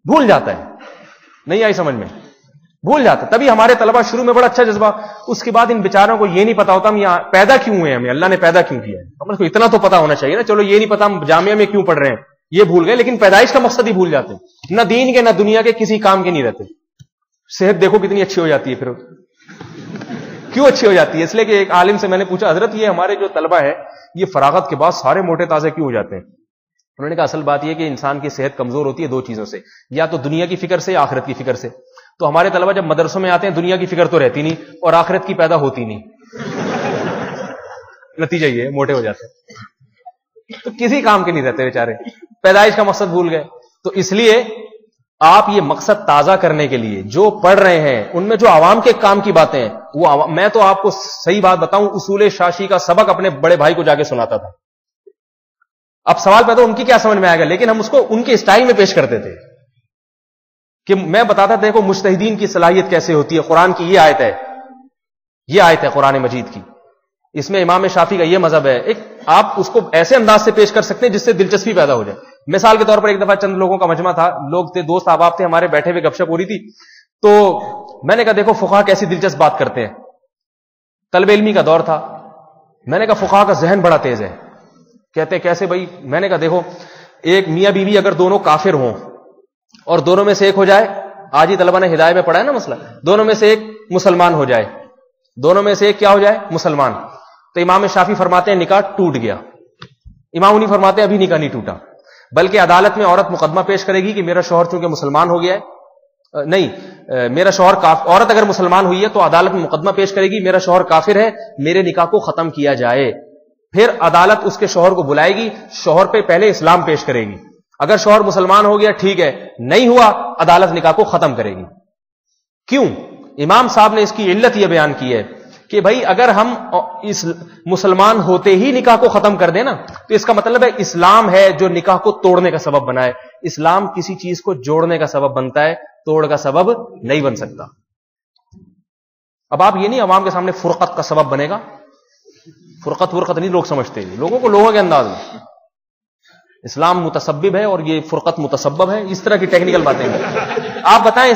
بھول جاتا ہے. نہیں آئی سمجھ میں, بھول جاتا. تبھی ہمارے طلبہ شروع میں بڑا اچھا جذبہ, اس کے بعد ان بیچاروں کو یہ نہیں پتا ہوتا ہم یہاں پیدا کیوں ہوئے, ہمیں اللہ نے پیدا کیوں کیا ہے. ہم کو اتنا تو پتا ہونا چاہیے نا. چلو یہ نہیں پتا ہم جامعہ میں کیوں پڑھ رہے ہیں, یہ بھول گئے, لیکن پیدائش کا مقصد ہی بھول جاتے ہیں. نہ دین کے نہ دنیا کے کسی کام کے نہیں رہتے. صحت دیکھو کتنی اچھی ہو جاتی ہے, پھر کیوں اچھی ہو جاتی ہے؟ اس لیے کہ ایک عالم سے میں نے پوچھا, حضرت یہ ہمارے جو طلبہ ہیں یہ فراغت کے بعد سارے موٹے تازے کیوں ہو جاتے ہیں؟ انہوں نے کہا اصل بات یہ کہ انسان کی صحت کمزور ہوتی ہے 2 چیزوں سے, یا تو دنیا کی فکر سے یا آخرت کی فکر سے. تو ہمارے طلبہ جب مدرسوں میں آتے ہیں دنیا کی فکر تو رہتی نہیں اور آخرت کی پیدا ہوتی نہیں, نتیجہ یہ موٹے ہو جاتے ہیں. تو کسی کام کے نہیں رہتے بیچارے, پیدائش کا مقصد بھول گئے. تو اس لیے آپ یہ مقصد تازہ کرنے کے لیے جو پڑھ رہے ہیں ان میں جو عوام کے کام کی باتیں ہیں, وہ میں تو آپ کو صحیح بات بتاؤں, اصول شاشی کا سبق اپنے بڑے بھائی کو جا کے سناتا تھا. اب سوال پیدا ان کی کیا سمجھ میں آئے گا, لیکن ہم اس کو ان کے اسٹائل میں پیش کرتے تھے کہ میں بتاتا تھا دیکھو مجتہدین کی صلاحیت کیسے ہوتی ہے. قرآن کی یہ آیت ہے قرآن مجید کی, اس میں امام شافعی کا یہ مذہب ہے. ایک آپ اس کو ایسے انداز سے پیش کر سکتے ہیں جس سے دلچسپی پیدا ہو جائے. مثال کے طور پر ایک دفعہ چند لوگوں کا مجمع تھا, لوگ تھے, دوست احباب تھے ہمارے, بیٹھے ہوئے گپ شپ ہو رہی تھی. تو میں نے کہا دیکھو فقہا کیسی دلچسپ بات کرتے ہیں. طلب علمی کا دور تھا. میں نے کہا فقہا کا ذہن بڑا تیز ہے. کہتے کیسے بھائی؟ میں نے کہا دیکھو ایک میاں بیوی اگر دونوں کافر ہوں اور دونوں میں سے ایک ہو جائے, آج ہی طلبہ نے ہدایت میں پڑھا ہے نا مسئلہ, دونوں میں سے ایک مسلمان ہو جائے, دونوں میں سے ایک کیا ہو جائے؟ مسلمان. تو امام شافعی فرماتے ہیں نکاح ٹوٹ گیا. امام انہی فرماتے ہیں ابھی نکاح نہیں ٹوٹا, بلکہ عدالت میں عورت مقدمہ پیش کرے گی کہ میرا شوہر چونکہ مسلمان ہو گیا ہے, نہیں میرا شوہر عورت اگر مسلمان ہوئی ہے تو عدالت میں مقدمہ پیش کرے گی میرا شوہر کافر ہے, میرے نکاح کو ختم کیا جائے. پھر عدالت اس کے شوہر کو بلائے گی, شوہر پہ پہلے اسلام پیش کرے گی. اگر شوہر مسلمان ہو گیا ٹھیک ہے, نہیں ہوا عدالت نکاح کو ختم کرے گی. کیوں؟ امام صاحب نے اس کی علت یہ بیان کی ہے کہ بھائی اگر ہم اس مسلمان ہوتے ہی نکاح کو ختم کر دیں نا تو اس کا مطلب ہے اسلام ہے جو نکاح کو توڑنے کا سبب بنا ہے. اسلام کسی چیز کو جوڑنے کا سبب بنتا ہے, توڑ کا سبب نہیں بن سکتا. اب آپ یہ نہیں عوام کے سامنے فرقت کا سبب بنے گا. فرقت نہیں لوگ سمجھتے, لوگوں کو لوگوں کے انداز میں اسلام متسبب ہے اور یہ فرقت متسبب ہے, اس طرح کی ٹیکنیکل باتیں ہیں. آپ بتائیں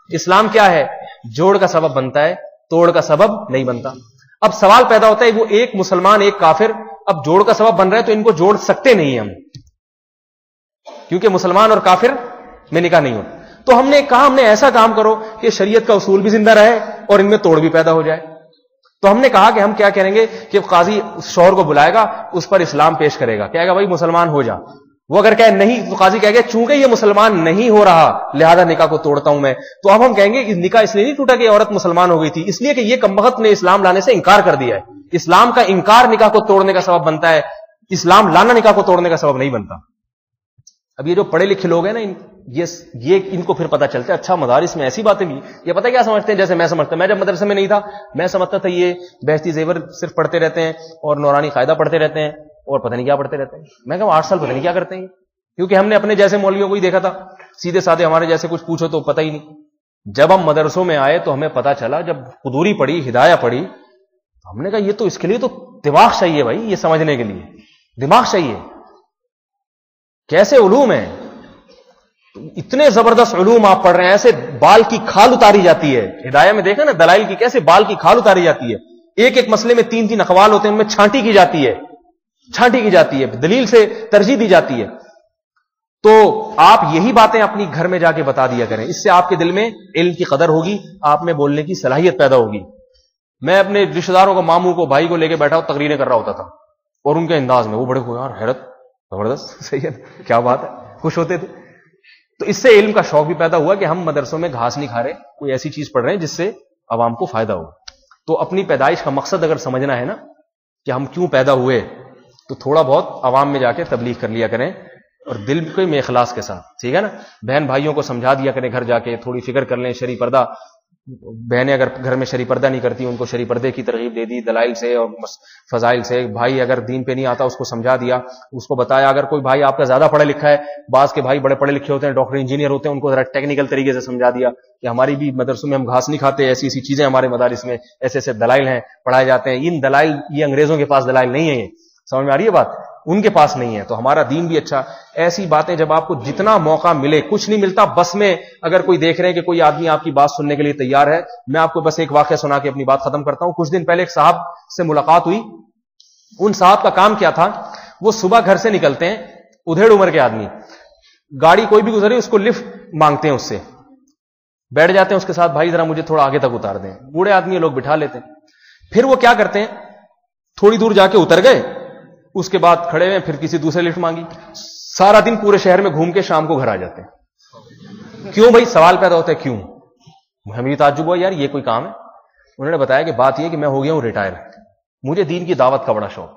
اسلام کیا ہے؟ جوڑ کا سبب بنتا ہے, توڑ کا سبب نہیں بنتا. اب سوال پیدا ہوتا ہے وہ ایک مسلمان ایک کافر, اب جوڑ کا سبب بن رہا ہے تو ان کو جوڑ سکتے نہیں ہم, کیونکہ مسلمان اور کافر میں نکاح نہیں ہوتا. تو ہم نے کہا ہم نے ایسا کام کرو کہ شریعت کا اصول بھی زندہ رہے اور ان میں توڑ بھی پیدا ہو جائے. تو ہم نے کہا کہ ہم کیا کریں گے کہ قاضی شوہر کو بلائے گا, اس پر اسلام پیش کرے گا, کہے گا بھائی مسلمان ہو جا. وہ اگر کہے نہیں تو قاضی کہے گا چونکہ یہ مسلمان نہیں ہو رہا لہذا نکاح کو توڑتا ہوں میں. تو اب ہم کہیں گے کہ نکاح اس لیے نہیں ٹوٹا کہ عورت مسلمان ہو گئی تھی, اس لیے کہ یہ کمبخت نے اسلام لانے سے انکار کر دیا ہے. اسلام کا انکار نکاح کو توڑنے کا سبب بنتا ہے, اسلام لانا نکاح کو توڑنے کا سبب نہیں بنتا. اب یہ جو پڑھے لکھے لوگ ہیں نا یہ ان کو پھر پتا چلتا ہے اچھا مدارس میں ایسی باتیں بھی. یہ پتہ کیا سمجھتے ہیں, جیسے میں سمجھتا, میں جب مدرسے میں نہیں تھا میں سمجھتا تھا یہ بہشتی زیور صرف پڑھتے رہتے ہیں اور نورانی قاعدہ پڑھتے رہتے ہیں اور پتہ نہیں کیا پڑھتے رہتے ہیں. میں کہا 8 سال پتہ نہیں کیا کرتے ہیں, کیونکہ ہم نے اپنے جیسے مولویوں کو ہی دیکھا تھا, سیدھے سادھے ہمارے جیسے کچھ پوچھو تو پتہ ہی نہیں. جب ہم مدرسوں میں آئے تو ہمیں پتا چلا, جب قدوری پڑھی, ہدایہ پڑھی, ہم نے کہا یہ تو اس کے لیے تو دماغ چاہیے بھائی, یہ سمجھنے کے لیے دماغ چاہیے. کیسے علوم ہیں, اتنے زبردست علوم آپ پڑھ رہے ہیں, ایسے بال کی کھال اتاری جاتی ہے. ہدایہ میں دیکھا نا دلائل کی, کیسے بال کی کھال اتاری جاتی ہے. ایک ایک مسئلے میں 3 اقوال ہوتے ہیں, ان میں چھانٹی کی جاتی ہے, دلیل سے ترجیح دی جاتی ہے. تو آپ یہی باتیں اپنی گھر میں جا کے بتا دیا کریں, اس سے آپ کے دل میں علم کی قدر ہوگی, آپ میں بولنے کی صلاحیت پیدا ہوگی. میں اپنے رشتے داروں کو, ماموں کو, بھائی کو لے کے بیٹھا تقریریں کر رہا ہوتا تھا اور ان کے انداز میں وہ بڑے کو یار حیرت, زبردست, صحیح ہے, کیا بات ہے, خوش ہوتے تھے. تو اس سے علم کا شوق بھی پیدا ہوا کہ ہم مدرسوں میں گھاس نہیں کھا رہے, کوئی ایسی چیز پڑھ رہے ہیں جس سے عوام کو فائدہ ہو. تو اپنی پیدائش کا مقصد اگر سمجھنا ہے نا کہ ہم کیوں پیدا ہوئے, تو تھوڑا بہت عوام میں جا کے تبلیغ کر لیا کریں اور دل کے میں اخلاص کے ساتھ, ٹھیک ہے نا. بہن بھائیوں کو سمجھا دیا کریں گھر جا کے, تھوڑی فکر کر لیں. شرعی پردہ, بہنیں اگر گھر میں شرعی پردہ نہیں کرتی ان کو شرعی پردے کی ترغیب دے دی دلائل سے اور فضائل سے. بھائی اگر دین پہ نہیں آتا اس کو سمجھا دیا, اس کو بتایا. اگر کوئی بھائی آپ کا زیادہ پڑھا لکھا ہے, بعض کے بھائی بڑے پڑھے لکھے ہوتے ہیں, ڈاکٹر انجینئر ہوتے ہیں, ان کو ذرا ٹیکنیکل طریقے سے سمجھا دیا کہ ہماری بھی مدرسوں میں ہم گھاس نہیں کھاتے, ایسی ایسی چیزیں ہمارے مدارس میں ایسے ایسے دلائل ہیں پڑھائے جاتے ہیں. ان دلائل یہ انگریزوں کے پاس دلائل نہیں ہیں, سمجھ میں آ رہی ہے بات, ان کے پاس نہیں ہے. تو ہمارا دین بھی اچھا. ایسی باتیں جب آپ کو جتنا موقع ملے, کچھ نہیں ملتا بس میں, اگر کوئی دیکھ رہے ہیں کہ کوئی آدمی آپ کی بات سننے کے لیے تیار ہے, میں آپ کو بس ایک واقعہ سنا کے اپنی بات ختم کرتا ہوں. کچھ دن پہلے ایک صاحب سے ملاقات ہوئی. ان صاحب کا کام کیا تھا, وہ صبح گھر سے نکلتے ہیں, ادھیڑ عمر کے آدمی, گاڑی کوئی بھی گزری اس کو لفٹ مانگتے ہیں, اس سے بیٹھ جاتے ہیں اس کے ساتھ, بھائی ذرا مجھے تھوڑا آگے تک اتار دیں. بوڑھے آدمی لوگ بٹھا لیتے ہیں. پھر وہ کیا کرتے ہیں, تھوڑی دور جا کے اتر گئے, اس کے بعد کھڑے ہوئے, پھر کسی دوسرے لفٹ مانگی. سارا دن پورے شہر میں گھوم کے شام کو گھر آ جاتے ہیں. کیوں بھائی؟ سوال پیدا ہوتا ہے کیوں. ہمیں تعجب ہوا یار یہ کوئی کام ہے. انہوں نے بتایا کہ بات یہ کہ میں ہو گیا ہوں ریٹائر, مجھے دین کی دعوت کا بڑا شوق,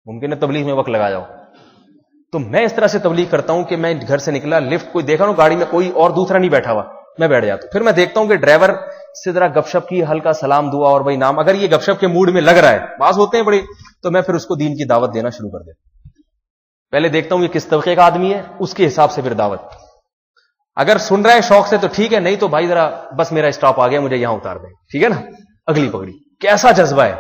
ممکن ہے تبلیغ میں وقت لگا جاؤ. تو میں اس طرح سے تبلیغ کرتا ہوں کہ میں گھر سے نکلا, لفٹ کوئی دیکھا نا گاڑی میں کوئی اور دوسرا نہیں بیٹھا ہوا, میں بیٹھ جاتا ہوں. پھر میں دیکھتا ہوں کہ ڈرائیور سے ذرا گپ شپ کی, ہلکا سلام دعا اور بھائی نام, اگر یہ گپ شپ کے موڈ میں لگ رہا ہے, بعض ہوتے ہیں بڑے, تو میں پھر اس کو دین کی دعوت دینا شروع کر دیتا. پہلے دیکھتا ہوں یہ کس طبقے کا آدمی ہے, اس کے حساب سے پھر دعوت. اگر سن رہے ہیں شوق سے تو ٹھیک ہے, نہیں تو بھائی ذرا بس میرا اسٹاپ آ گیا, مجھے یہاں اتار دیں, ٹھیک ہے نا, اگلی پگڑی. کیسا جذبہ ہے.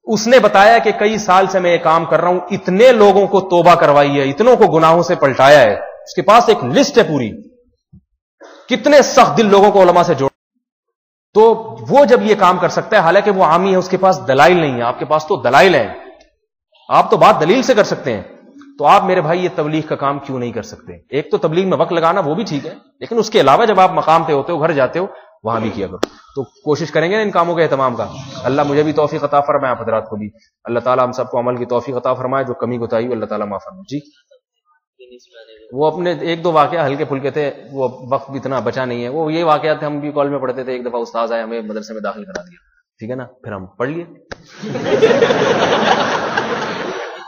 اس نے بتایا کہ کئی سال سے میں یہ کام کر رہا ہوں, اتنے لوگوں کو توبہ کروائی ہے, اتنوں کو گناہوں سے پلٹایا ہے, اس کے پاس ایک لسٹ ہے پوری, کتنے سخت دل لوگوں کو علماء سے جوڑ. تو وہ جب یہ کام کر سکتا ہے, حالانکہ وہ عامی ہے, اس کے پاس دلائل نہیں ہے, آپ کے پاس تو دلائل ہیں, آپ تو بات دلیل سے کر سکتے ہیں, تو آپ میرے بھائی یہ تبلیغ کا کام کیوں نہیں کر سکتے؟ ایک تو تبلیغ میں وقت لگانا وہ بھی ٹھیک ہے, لیکن اس کے علاوہ جب آپ مقام پہ ہوتے ہو, گھر جاتے ہو, وہاں بھی کیا کرو. تو کوشش کریں گے ان کاموں کے اہتمام کا. اللہ مجھے بھی توفیق عطا فرمائے, آپ حضرات کو بھی. اللہ تعالیٰ ہم سب کو عمل کی توفیق عطا فرمائے, جو کمی کوتاہی اللہ تعالیٰ معاف فرمائے. جی وہ اپنے ایک دو واقعہ ہلکے پھلکے تھے, وہ وقت بھی اتنا بچا نہیں ہے. وہ یہ واقعات ہم بھی کالج میں پڑھتے تھے, ایک دفعہ استاد آئے, ہمیں مدرسے میں داخل کرا دیا, ٹھیک ہے نا, پھر ہم پڑھ لیے.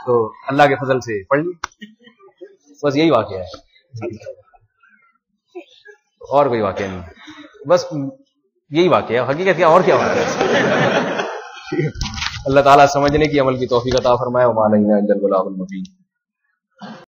تو اللہ کے فضل سے پڑھ لیے, بس یہی واقعہ ہے, اور کوئی واقعہ نہیں, بس یہی واقعہ ہے. حقیقت کیا اور کیا واقعہ ہے. اللہ تعالیٰ سمجھنے کی عمل کی توفیق عطا فرمائے. وما علینا الا البلاغ المبین.